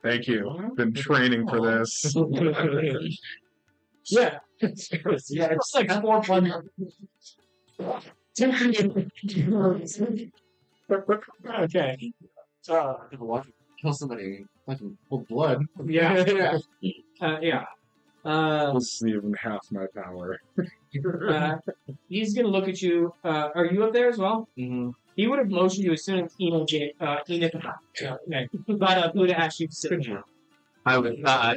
S5: Thank you. Been training for this.
S2: Yeah. It's like 4 fun. Okay.
S4: Kill somebody like with blood.
S2: Yeah. Yeah.
S5: This is even half my power.
S2: He's gonna look at you. Are you up there as well?
S6: Mm-hmm.
S2: He would have motioned you as soon as Enid but Buddha asked you to sit down.
S6: I would, I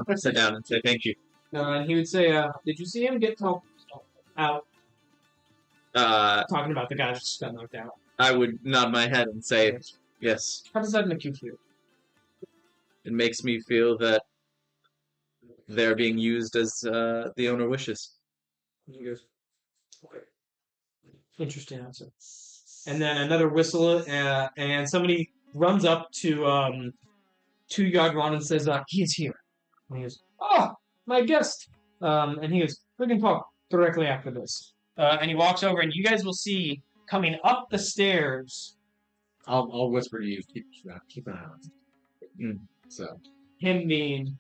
S6: would sit down and say thank you.
S2: And he would say, did you see him get out? Talking about the guy that just got knocked out.
S6: I would nod my head and say, yes.
S2: How does that make you feel?
S6: It makes me feel that they're being used as the owner wishes.
S2: And he goes, okay. Interesting answer. And then another whistle, and somebody runs up to Yagron and says, he is here. And he goes, oh, my guest. And he goes, we can talk directly after this. And he walks over, and you guys will see coming up the stairs.
S4: I'll whisper to you. Keep an eye on him. So
S2: Him being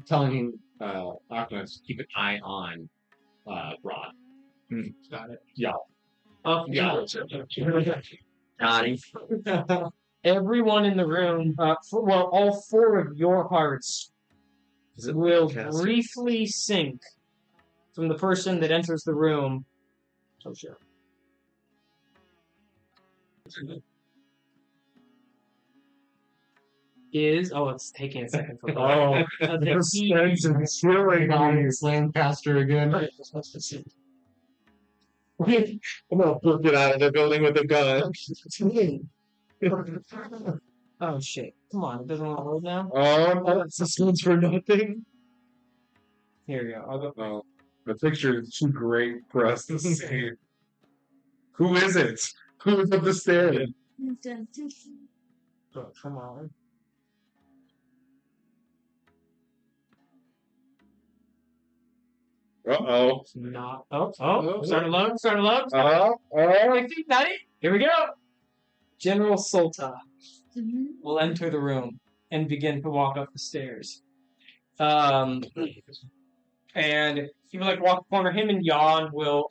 S4: telling him Aquaman to keep an eye on Rod.
S2: got it.
S4: Yeah.
S2: Up,
S4: Yeah.
S6: Nodding.
S2: Everyone in the room, all 4 of your hearts will briefly sink from the person that enters the room. Oh, sure. It's taking a second for
S5: The suspense and chilling on this Lancaster again.
S6: I'm gonna book it out of the building with a gun.
S2: Oh shit! Come on, it doesn't want to load now.
S5: Oh, suspense for nothing.
S2: Here we go. I'll go.
S5: Oh, the picture is too great for us to see. Who is it? Who's up the stairs?
S2: Oh, come on.
S5: Uh-oh.
S2: Not. Starting low.
S5: Oh.
S2: Here we go. General Solta
S3: Mm-hmm.
S2: will enter the room and begin to walk up the stairs. And he will walk the corner. Him and Yod will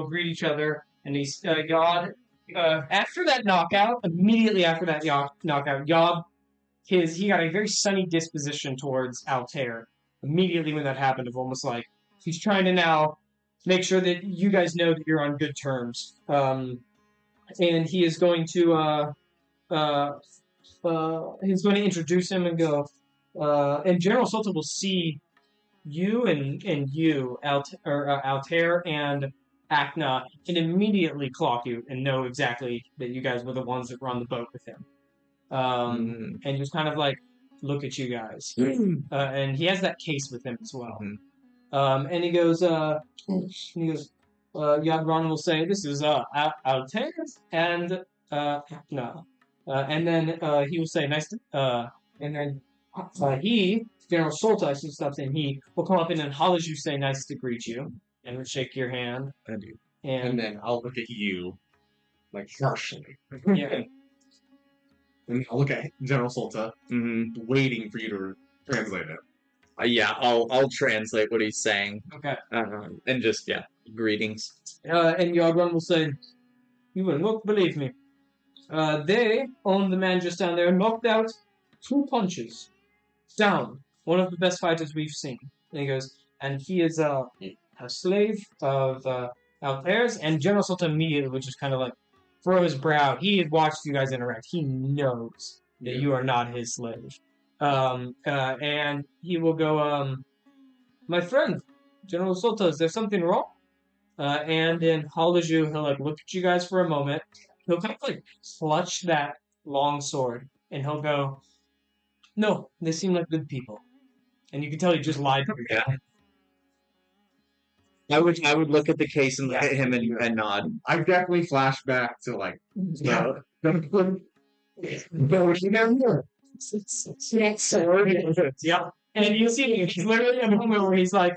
S2: greet each other. And he's Yod. After that knockout, immediately after that knockout, Yod, he got a very sunny disposition towards Altair. Immediately when that happened, of almost like he's trying to now make sure that you guys know that you're on good terms. And he is going to he's going to introduce him and go. And General Sultan will see you and Altair and Acna, and immediately clock you and know exactly that you guys were the ones that were on the boat with him. And just kind of look at you guys. And he has that case with him as well. And he goes, Yagron will say, this is Altair and Acna. And then he will say, nice to, and then he, General Solta, I should stop saying he, will come up and Halaju say, nice to greet you, and will shake your hand.
S6: I do.
S4: And then I'll look at you, harshly.
S2: Yeah.
S4: And I'll look at General Solta, waiting for you to translate it.
S6: Yeah, I'll translate what he's saying.
S2: Okay.
S6: And just, greetings.
S2: And Yagron will say, you will not believe me. They own the man just down there, knocked out 2 punches. Down. One of the best fighters we've seen. And he goes, and he is a slave of Altair's, and General Sultan immediately would just kind of like furrow his brow. He had watched you guys interact. He knows that you are not his slave. And he will go, my friend, General Sultan, is there something wrong? And in Halaju, he'll like look at you guys for a moment. He'll kind of like clutch that long sword, and he'll go, "No, they seem like good people." And you can tell he just lied to you.
S6: Yeah. I would look at the case and look at him and nod.
S4: I definitely flash back to like
S2: Yeah. Yeah. And you see, it's literally a moment where he's like,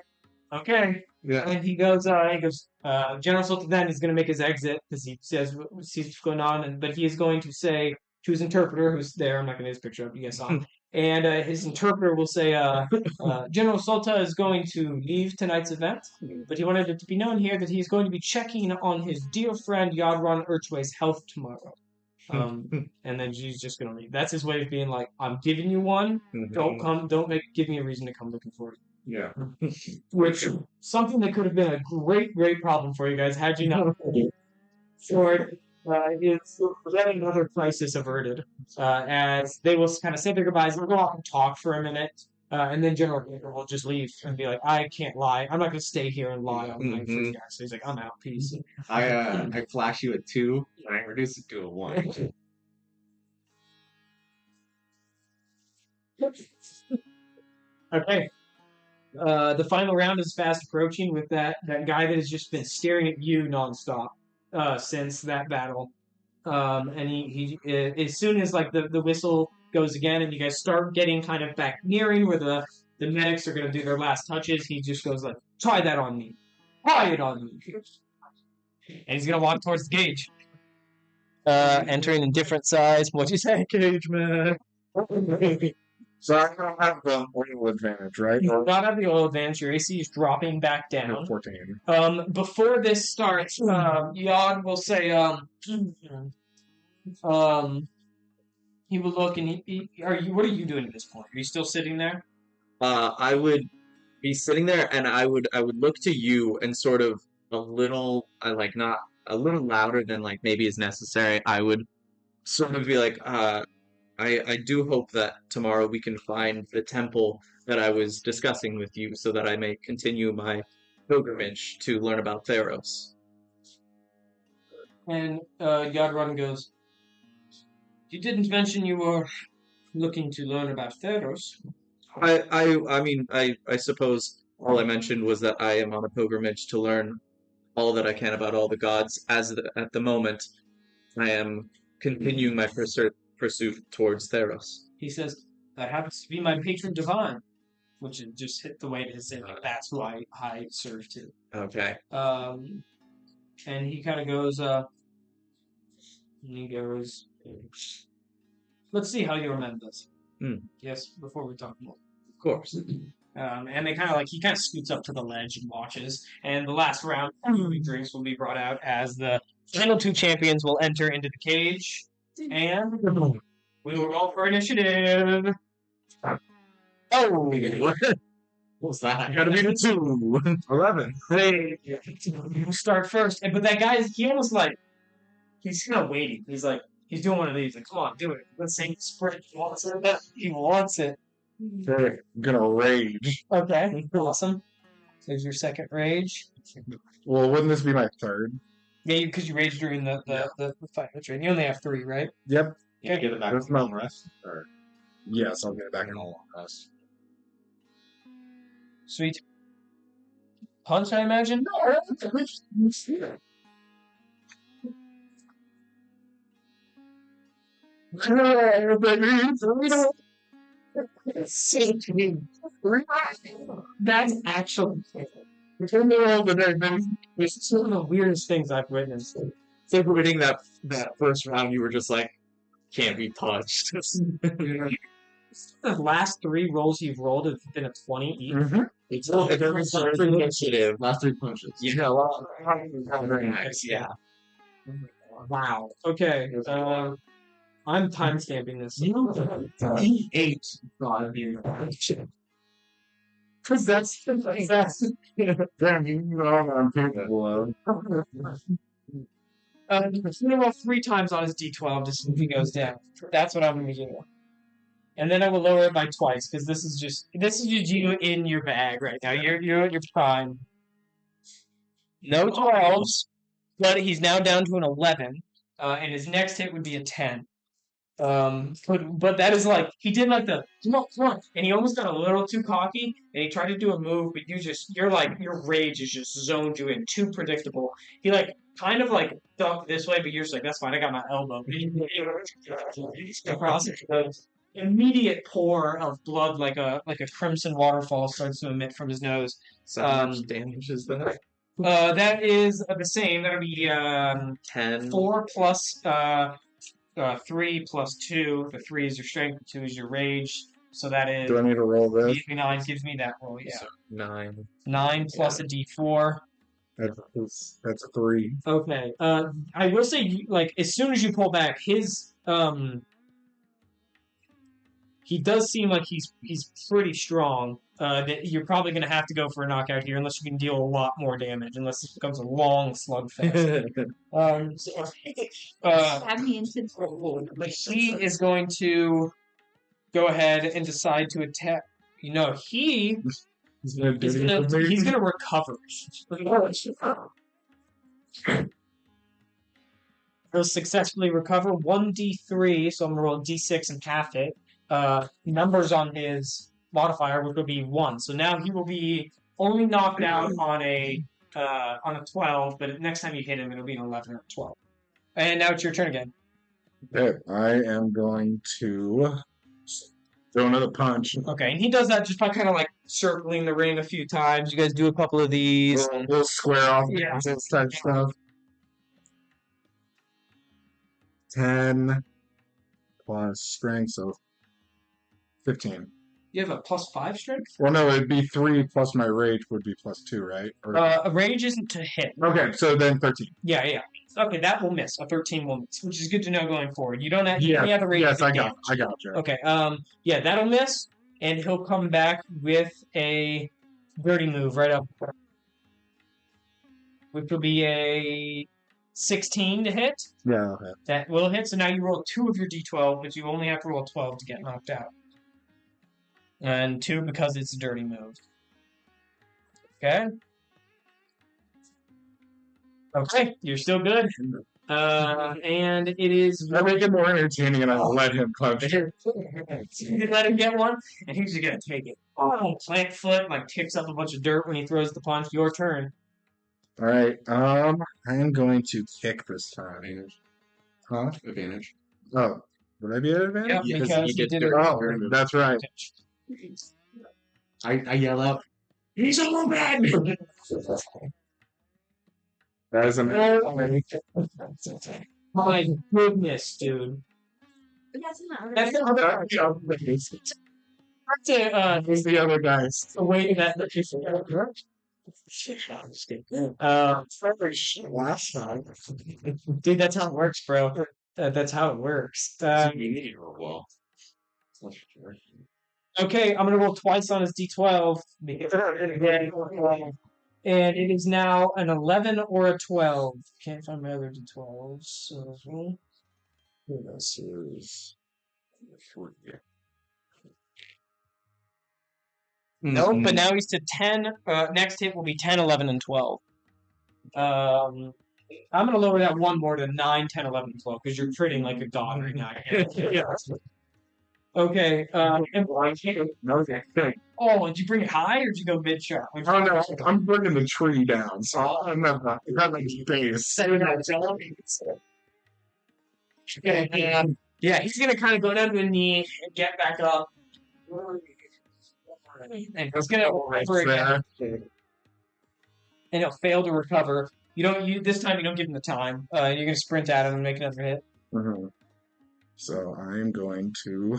S2: "Okay."
S4: yeah.
S2: And he goes, General Sultan then is going to make his exit because he says, sees what's going on, but he is going to say to his interpreter, who's there, I'm not going to get his picture up, you guys saw him, and his interpreter will say, General Sultan is going to leave tonight's event, but he wanted it to be known here that he's going to be checking on his dear friend Yadron Urchway's health tomorrow. And then she's just going to leave. That's his way of being like, I'm giving you one, don't give me a reason to come looking for it.
S4: Yeah.
S2: Which something that could have been a great problem for you guys had you not for it. It's yet another crisis averted. As they will kind of say their goodbyes, they'll go off and talk for a minute, and then General Baker will just leave and be like, "I can't lie. I'm not going to stay here and lie all night for you guys." So he's like, "I'm out. Peace."
S4: I flash you a 2 and I reduce it to a 1.
S2: Okay. The final round is fast approaching with that guy that has just been staring at you nonstop since that battle. And he as soon as like the whistle goes again and you guys start getting kind of back nearing where the medics are going to do their last touches, he just goes like, "Try that on me. Try it on me." And he's going to walk towards the cage. Entering in different size. What'd you say?
S5: Cage man. So I don't have the oil advantage, right?
S2: You do not have the oil advantage. Your AC is dropping back down.
S5: 14.
S2: Before this starts, Yod will say, he will look and what are you doing at this point? Are you still sitting there?
S6: I would be sitting there, and I would look to you and sort of a little, not a little louder than like maybe is necessary. I would sort of be like, I do hope that tomorrow we can find the temple that I was discussing with you, so that I may continue my pilgrimage to learn about Theros.
S2: And Yadron goes, "You didn't mention you were looking to learn about Theros."
S6: I mean, I suppose all I mentioned was that I am on a pilgrimage to learn all that I can about all the gods. At the moment, I am continuing my pursuit towards Theros.
S2: He says, "That happens to be my patron divine," which is just hit the way to say, like, that's who I serve to.
S6: Okay.
S2: And he kind of goes, "Let's see how you remember this." Yes, before we talk more.
S6: Of course.
S2: And they kind of he kind of scoots up to the ledge and watches. And the last round of drinks will be brought out as the final 2 champions will enter into the cage. And we will roll for initiative. Oh!
S4: What's that?
S6: Gotta be the 2.
S5: 11.
S2: Hey, you start first. But that guy's, he's kind of waiting. He's doing one of these. Like, come on, do it. Let's say sprint. He wants it. He wants it.
S5: Okay, I'm gonna rage.
S2: Okay, awesome. There's your second rage.
S5: Well, wouldn't this be my third?
S2: Yeah, because you raged during the fight. That's right. You only have 3, right?
S5: Yep.
S4: You get it back
S5: That's
S4: in
S5: my
S4: long rest? Or
S5: Yes, I'll get it back in a long rest.
S2: Sweet. Punch, I imagine? That's actually... It's one of the weirdest things I've witnessed.
S6: So winning that first round, you were just like, can't be touched.
S2: The last 3 rolls you've rolled have been a 20 each.
S6: It's initiative.
S4: last 3 punches.
S6: Yeah, well, very nice. Yeah.
S2: Wow. Okay. I'm timestamping this.
S4: E8.
S2: Because that's
S5: Damn, you know what I'm capable of.
S2: he's gonna roll 3 times on his d12 to see if he goes down. That's what I'm gonna do. And then I will lower it by twice because this is just you in your bag right now. You're at your prime. No 12s, but he's now down to an 11, and his next hit would be a 10. But that is like he did like the come on, and he almost got a little too cocky, and he tried to do a move, but you're like your rage is just zoned you in, too predictable. He like kind of like ducked this way, but you're just like that's fine, I got my elbow. Across it, the immediate pour of blood like a crimson waterfall starts to emit from his nose.
S1: So how much damage is that?
S2: That is the same. That'll be
S1: 10.
S2: 4 plus 3 plus 2. The 3 is your strength, the 2 is your rage. So that is
S5: Do I need to roll this?
S2: 9 gives me that roll, yeah.
S1: So 9.
S2: 9 plus a d4.
S5: That's a 3.
S2: Okay. I will say, like, as soon as you pull back, his he does seem like he's pretty strong. That you're probably going to have to go for a knockout here, unless you can deal a lot more damage. Unless this becomes a long slugfest.
S3: Stab me into
S2: But he is going to go ahead and decide to attack. You know, he's going to recover. He'll successfully recover 1d3, so I'm going to roll d6 and half it. Numbers on his modifier, which will be 1. So now he will be only knocked out on a 12, but next time you hit him, it'll be an 11 or 12. And now it's your turn again.
S5: Okay, I am going to throw another punch.
S2: Okay, and he does that just by kind of like circling the ring a few times. You guys do a couple of these.
S5: We'll square off
S2: Yeah.
S5: this type of stuff. 10 plus strength, so 15.
S2: You have a +5 strength?
S5: Well, no, it'd be 3 plus my rage would be +2, right? Or...
S2: A rage isn't to hit.
S5: okay, so then 13.
S2: Yeah. Okay, that will miss. A 13 will miss, which is good to know going forward. You don't have any other rage.
S5: Yes, I got you.
S2: Okay, yeah, that'll miss, and he'll come back with a dirty move right up, which will be a 16 to hit.
S5: Yeah, okay.
S2: That will hit, so now you roll 2 of your d12, but you only have to roll 12 to get knocked out. And 2 because it's a dirty move. Okay. Okay, you're still good. And it is...
S5: I make it more entertaining and I'll let him punch.
S2: You let him get one, and he's just gonna take it. Oh, plant foot, like kicks up a bunch of dirt when he throws the punch. Your turn.
S5: Alright, I'm going to kick this time.
S7: Advantage.
S5: Huh?
S7: Advantage.
S5: Oh, would I be at advantage?
S2: Yep,
S1: Because
S2: because
S1: you
S2: you
S1: get
S2: did
S1: to-
S2: it.
S5: Oh, that's right.
S7: I yell out,
S2: He's a woman!
S5: That is amazing.
S2: My goodness, dude.
S3: That's not
S2: That's the other...
S5: Who's the other guys?
S2: the way that...
S5: Last time.
S2: Dude, that's how it works, bro. That's how it works.
S7: well.
S2: Okay, I'm gonna roll twice on his d12. And it is now an 11 or a 12. Can't find my other d12s. So...
S5: This is...
S2: Nope, but now he's to 10. Next hit will be 10, 11, and 12. I'm going to lower that one more to 9, 10, 11, and 12, because you're critting like a god right now. Okay. Oh, did you bring it high, or did you go mid-shot?
S5: Oh no, I'm bringing the tree down, so I'm not having space.
S2: Yeah, he's going to kind of go down to a knee and get back up. And he's going to recover again. And he'll fail to recover. This time you don't give him the time. You're going to sprint at him and make another hit.
S5: Mm-hmm. So I'm going to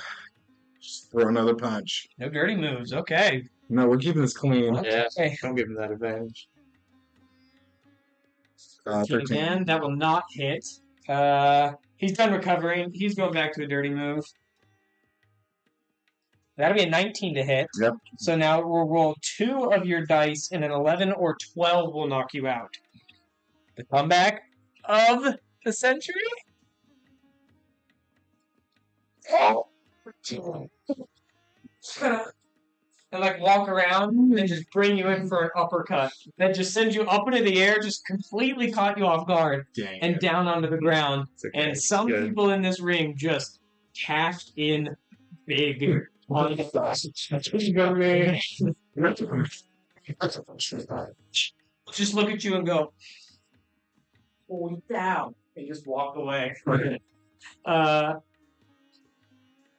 S5: just throw another punch.
S2: No dirty moves. Okay.
S5: No, we're keeping this clean.
S1: Yeah,
S2: Okay.
S1: don't give him that advantage.
S5: 13.
S2: Again, that will not hit. He's done recovering. He's going back to a dirty move. That'll be a 19 to hit.
S5: Yep.
S2: So now we'll roll 2 of your dice, and an 11 or 12 will knock you out. The comeback of the century? And like walk around and just bring you in for an uppercut. Then just send you up into the air, just completely caught you off guard,
S5: Dang
S2: and
S5: it.
S2: down onto the ground.
S5: Okay.
S2: And some
S5: Good.
S2: people in this ring just cashed in big. On just look at you and go, "Holy cow!" and just walk away.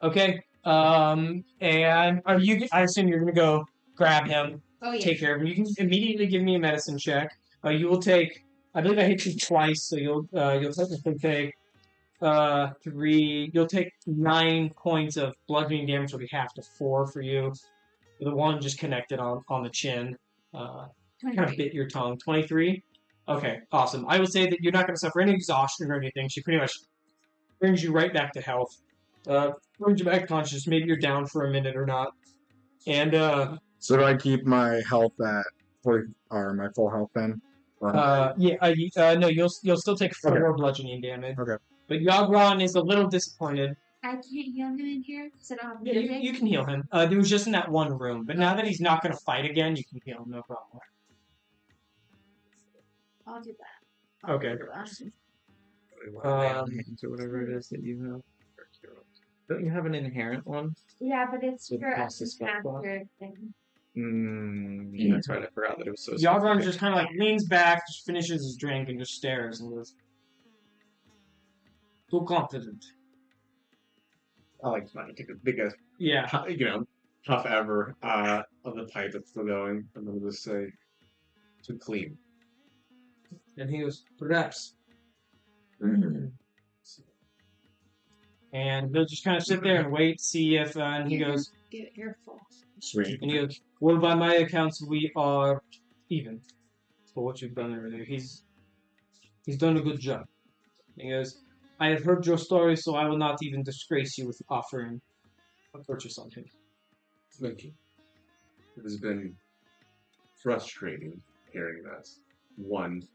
S2: Okay. And are you? I assume you're gonna go grab him,
S8: Oh yeah.
S2: take care of him. You can immediately give me a medicine check. You will take. I believe I hit you twice, so you'll technically take 3. You'll take 9 points of bludgeoning damage. Will be half to 4 for you. The one just connected on the chin. Kind of bit your tongue. 23. Okay, awesome. I would say that you're not going to suffer any exhaustion or anything. She pretty much brings you right back to health. Brings you back conscious. Maybe you're down for a minute or not. And
S5: So do I keep my health at 40, or my full health then?
S2: no, you'll still take 4
S5: Okay.
S2: bludgeoning damage.
S5: Okay.
S2: But Yagran is a little disappointed.
S8: I can't heal him in here because I don't have
S2: Yeah,
S8: music.
S2: you can heal him. He was just in that one room. But now that he's not going to fight again, you can heal him, no problem.
S8: I'll do that.
S2: Okay.
S6: Or whatever it is that you have. Don't you have an inherent one?
S3: Yeah, but it's
S6: With
S3: for
S6: cost
S3: a
S6: of spell slot?
S3: faster thing.
S6: That's right. I forgot that it was so.
S2: Yagran
S6: specific.
S2: just kind of like leans back, just finishes his drink, and just stares and goes, "Too confident."
S7: I like to take the biggest,
S2: Yeah.
S7: puff ever of the pipe that's still going. I'm going to just say, too clean.
S2: And he goes, "Perhaps." And he'll just kind of sit there and wait, see if, and he goes,
S8: Get earful.
S5: Sweet.
S2: and he goes, "Well, by my accounts, we are even for what you've done over there. He's done a good job." And he goes, "I have heard your story, so I will not even disgrace you with offering a purchase on him."
S7: Thank you. It has been frustrating hearing that. One,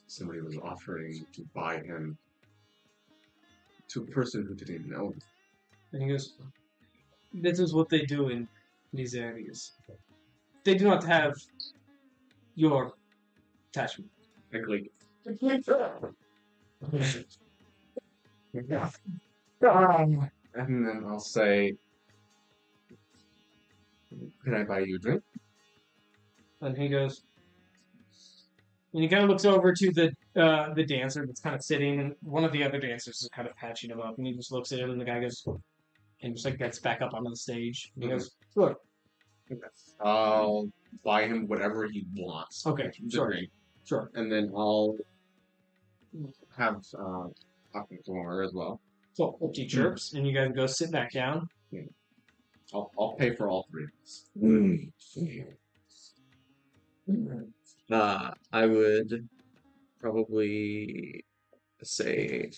S7: somebody was offering to buy him to a person who didn't know him.
S2: And he goes, "This is what they do in these areas. They do not have your attachment."
S7: Like, and then I'll say, can I buy you a drink?
S2: And he goes, and he kind of looks over to the dancer that's kind of sitting, and one of the other dancers is kind of patching him up, and he just looks at him, and the guy goes, and just like gets back up onto the stage. And he goes, "Sure,
S7: I'll buy him whatever he wants.
S2: Okay,
S7: the
S2: sure.
S7: drink,
S2: sure."
S7: and then I'll have talking to her as well.
S2: So he chirps, and you guys go sit back down.
S7: I'll pay for all 3 of us.
S1: I would probably say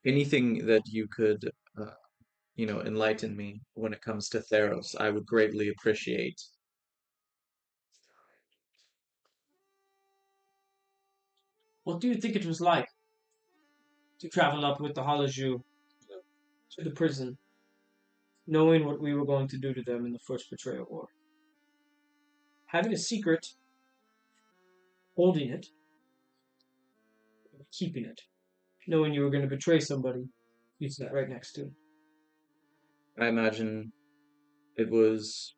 S1: anything that you could, enlighten me when it comes to Theros. I would greatly appreciate.
S2: What do you think it was like to travel up with the Halaju to the prison, knowing what we were going to do to them in the first betrayal war? Having a secret, holding it, keeping it, knowing you were going to betray somebody you sat right next to.
S1: I imagine it was.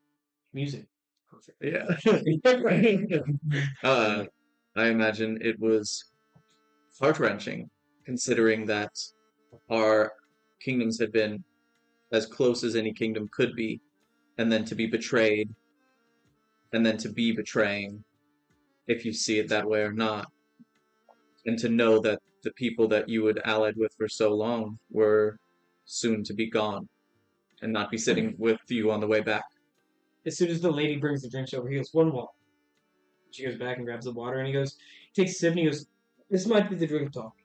S2: Music.
S1: Yeah. I imagine it was heart-wrenching, considering that our kingdoms had been as close as any kingdom could be, and then to be betrayed, and then to be betraying, if you see it that way or not, and to know that the people that you had allied with for so long were soon to be gone, and not be sitting with you on the way back.
S2: As soon as the lady brings the drinks over, he goes, "One more." She goes back and grabs the water, and he takes a sip, and he goes, "This might be the drink talk."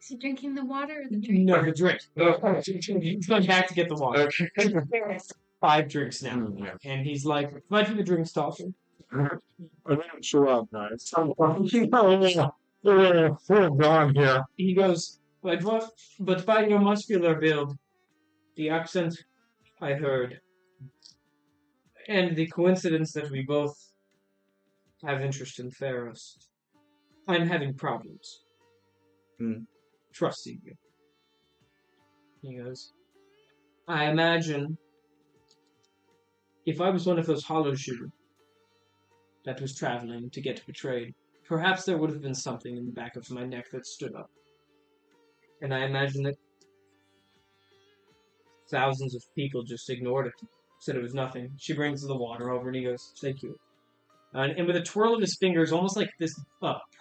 S3: Is he drinking the water or the drink?
S2: No, the drink. He's going back to get the water. 5 drinks now. And he's like, "Provide you the drinks, Tasha."
S5: Show up, guys. We're gone here.
S2: He goes, but by your muscular build, the accent I heard, and the coincidence that we both have interest in Theros, I'm having problems trusting you. He goes, I imagine if I was one of those hollow shoe that was traveling to get betrayed, perhaps there would have been something in the back of my neck that stood up. And I imagine that thousands of people just ignored it, said it was nothing. She brings the water over and he goes, thank you. And with a twirl of his fingers, almost like this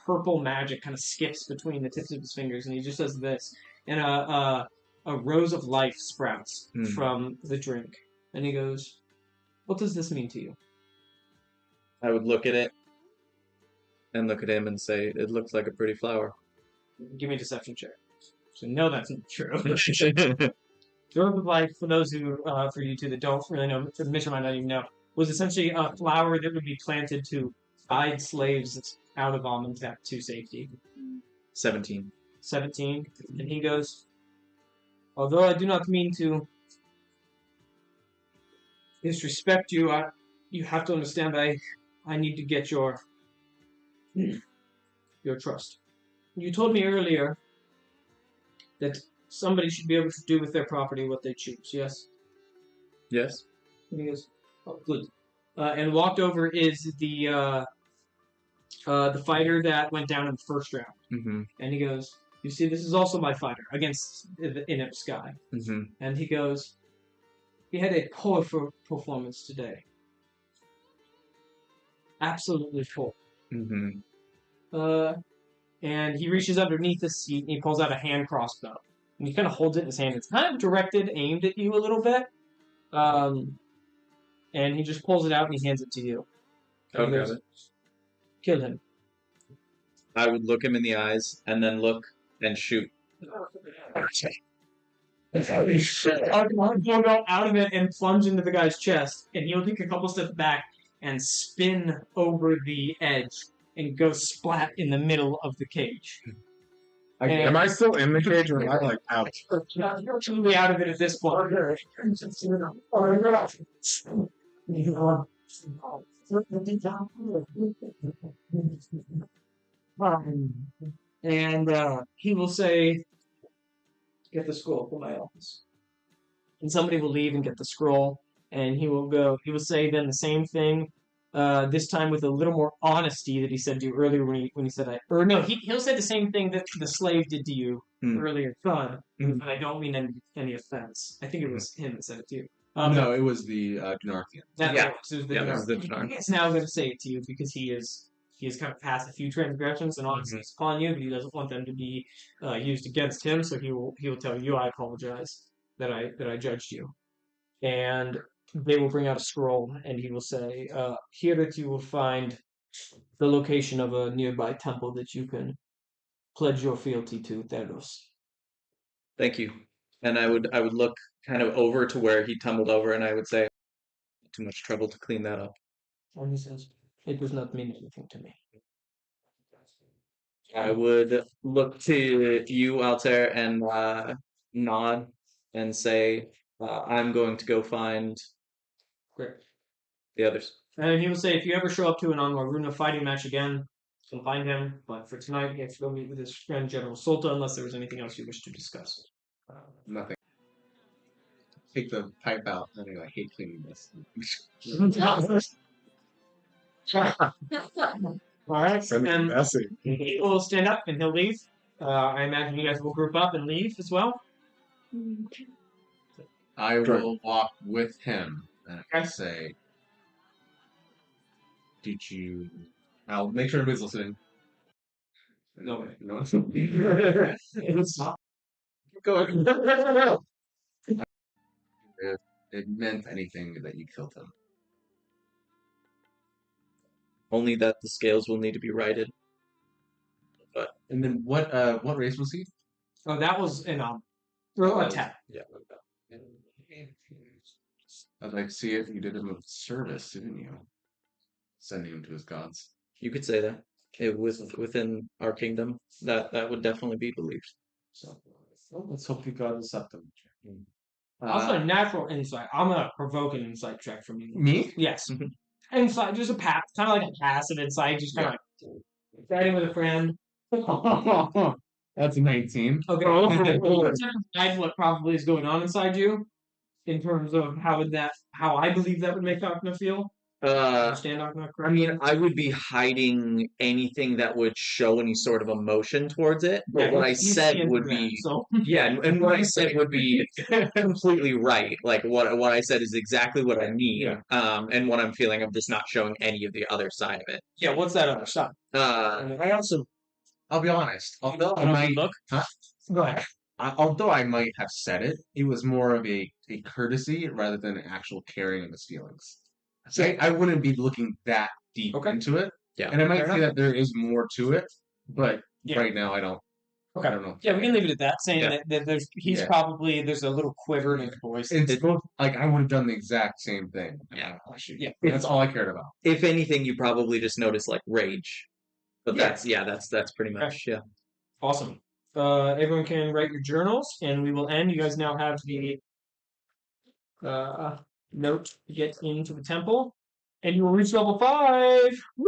S2: purple magic kind of skips between the tips of his fingers, and he just does this. And a rose of life sprouts from the drink. And he goes, what does this mean to you?
S1: I would look at it and look at him and say, it looks like a pretty flower.
S2: Give me a deception check. So no, that's not true. Rose of life, for those who, for you two that don't really know, for the mission might not even know, was essentially a flower that would be planted to guide slaves out of Amenhotep to safety.
S1: 17.
S2: 17. And he goes, although I do not mean to disrespect you, you have to understand that I need to get your trust. You told me earlier that somebody should be able to do with their property what they choose, yes?
S1: Yes.
S2: And he goes, oh, good. And walked over is the fighter that went down in the first round.
S1: Mm-hmm.
S2: And he goes, you see, this is also my fighter against the Inept Sky.
S1: Mm-hmm.
S2: And he goes, he had a poor performance today. Absolutely full.
S1: Mm-hmm.
S2: And he reaches underneath the seat and he pulls out a hand crossbow. And he kind of holds it in his hand. It's kind of directed, aimed at you a little bit. And he just pulls it out and he hands it to you.
S1: Oh, got it.
S2: Kill him.
S1: I would look him in the eyes and then look and shoot.
S2: I'll go out of it and plunge into the guy's chest, and he'll take a couple steps back and spin over the edge and go splat in the middle of the cage.
S5: Am I still in the cage or am I like out?
S2: You're truly out of it at this point. And he will say, get the scroll from my office. And somebody will leave and get the scroll, and he will say then the same thing, this time with a little more honesty that he said to you earlier when he said he'll say the same thing that the slave did to you earlier, son, and I don't mean any offense. I think it was him that said it to you.
S7: No, it was the Donarthian.
S2: It was the Donarthian. He's now going to say it to you because he has kind of passed a few transgressions and honestly it's upon you, but he doesn't want them to be used against him. So he will tell you, I apologize that I judged you, and they will bring out a scroll, and he will say, here that you will find the location of a nearby temple that you can pledge your fealty to Theros.
S1: Thank you. And I would look kind of over to where he tumbled over, and I would say, too much trouble to clean that up.
S2: And he says, it does not mean anything to me.
S1: I would look to you, Altair, and nod and say, I'm going to go find the others.
S2: And he will say, if you ever show up to an Anwaruna fighting match again, you'll find him. But for tonight, he has to go meet with his friend General Solta, unless there was anything else you wish to discuss.
S7: Nothing. Take the pipe out. I hate cleaning this.
S2: Alright, and
S5: messy.
S2: he will stand up and he'll leave. I imagine you guys will group up and leave as well.
S4: I will walk with him and say, did you...
S7: I'll make sure everybody's listening.
S2: No.
S4: Go ahead. If it meant anything that you killed him.
S1: Only that the scales will need to be righted.
S7: And then what race was he?
S2: Oh, that was an attack.
S1: Yeah.
S4: I'd like to see if you did him a service, didn't you? Sending him to his gods.
S1: You could say that. It was within our kingdom. That would definitely be believed.
S4: So well, let's hope he got us up to
S2: Also, natural insight. I'm gonna provoke an insight check from you.
S4: me?
S2: Yes. Insight, just a kind of like a passive insight, just kind of like chatting with a friend.
S4: That's a 19.
S2: Okay. Hide what probably is going on inside you, in terms of how I believe that would make Akna feel. Understand Akna
S1: I
S2: correctly?
S1: mean, I would be hiding anything that would show any sort of emotion towards it. But
S2: Yeah,
S1: what I
S2: you
S1: said
S2: see into
S1: would
S2: that,
S1: be
S2: so.
S1: yeah, and what I said would be completely right. Like what I said is exactly what I mean. And what I'm feeling. I'm just not showing any of the other side of it.
S2: Yeah, what's that other side?
S4: I also, I'll be honest, although I might,
S2: look. Go ahead.
S4: although I might have said it, it was more of a courtesy rather than an actual caring of his feelings. So I wouldn't be looking that deep into it.
S1: Yeah.
S4: And I might
S2: Fair
S4: say
S2: enough.
S4: that there is more to it, but
S2: Yeah.
S4: right now I don't.
S2: Okay.
S4: I don't know.
S2: Yeah, we can leave it at that, saying
S1: Yeah.
S2: that there's
S4: Yeah.
S2: probably there's a little quiver in his voice.
S4: It's both, like I would have done the exact same thing.
S1: Yeah.
S2: Yeah.
S4: That's all I cared about.
S1: If anything, you probably just notice like rage. But
S2: Yeah.
S1: that's pretty much yeah.
S2: Awesome. Everyone can write your journals, and we will end. You guys now have the note to get into the temple, and you will reach level 5. Woo!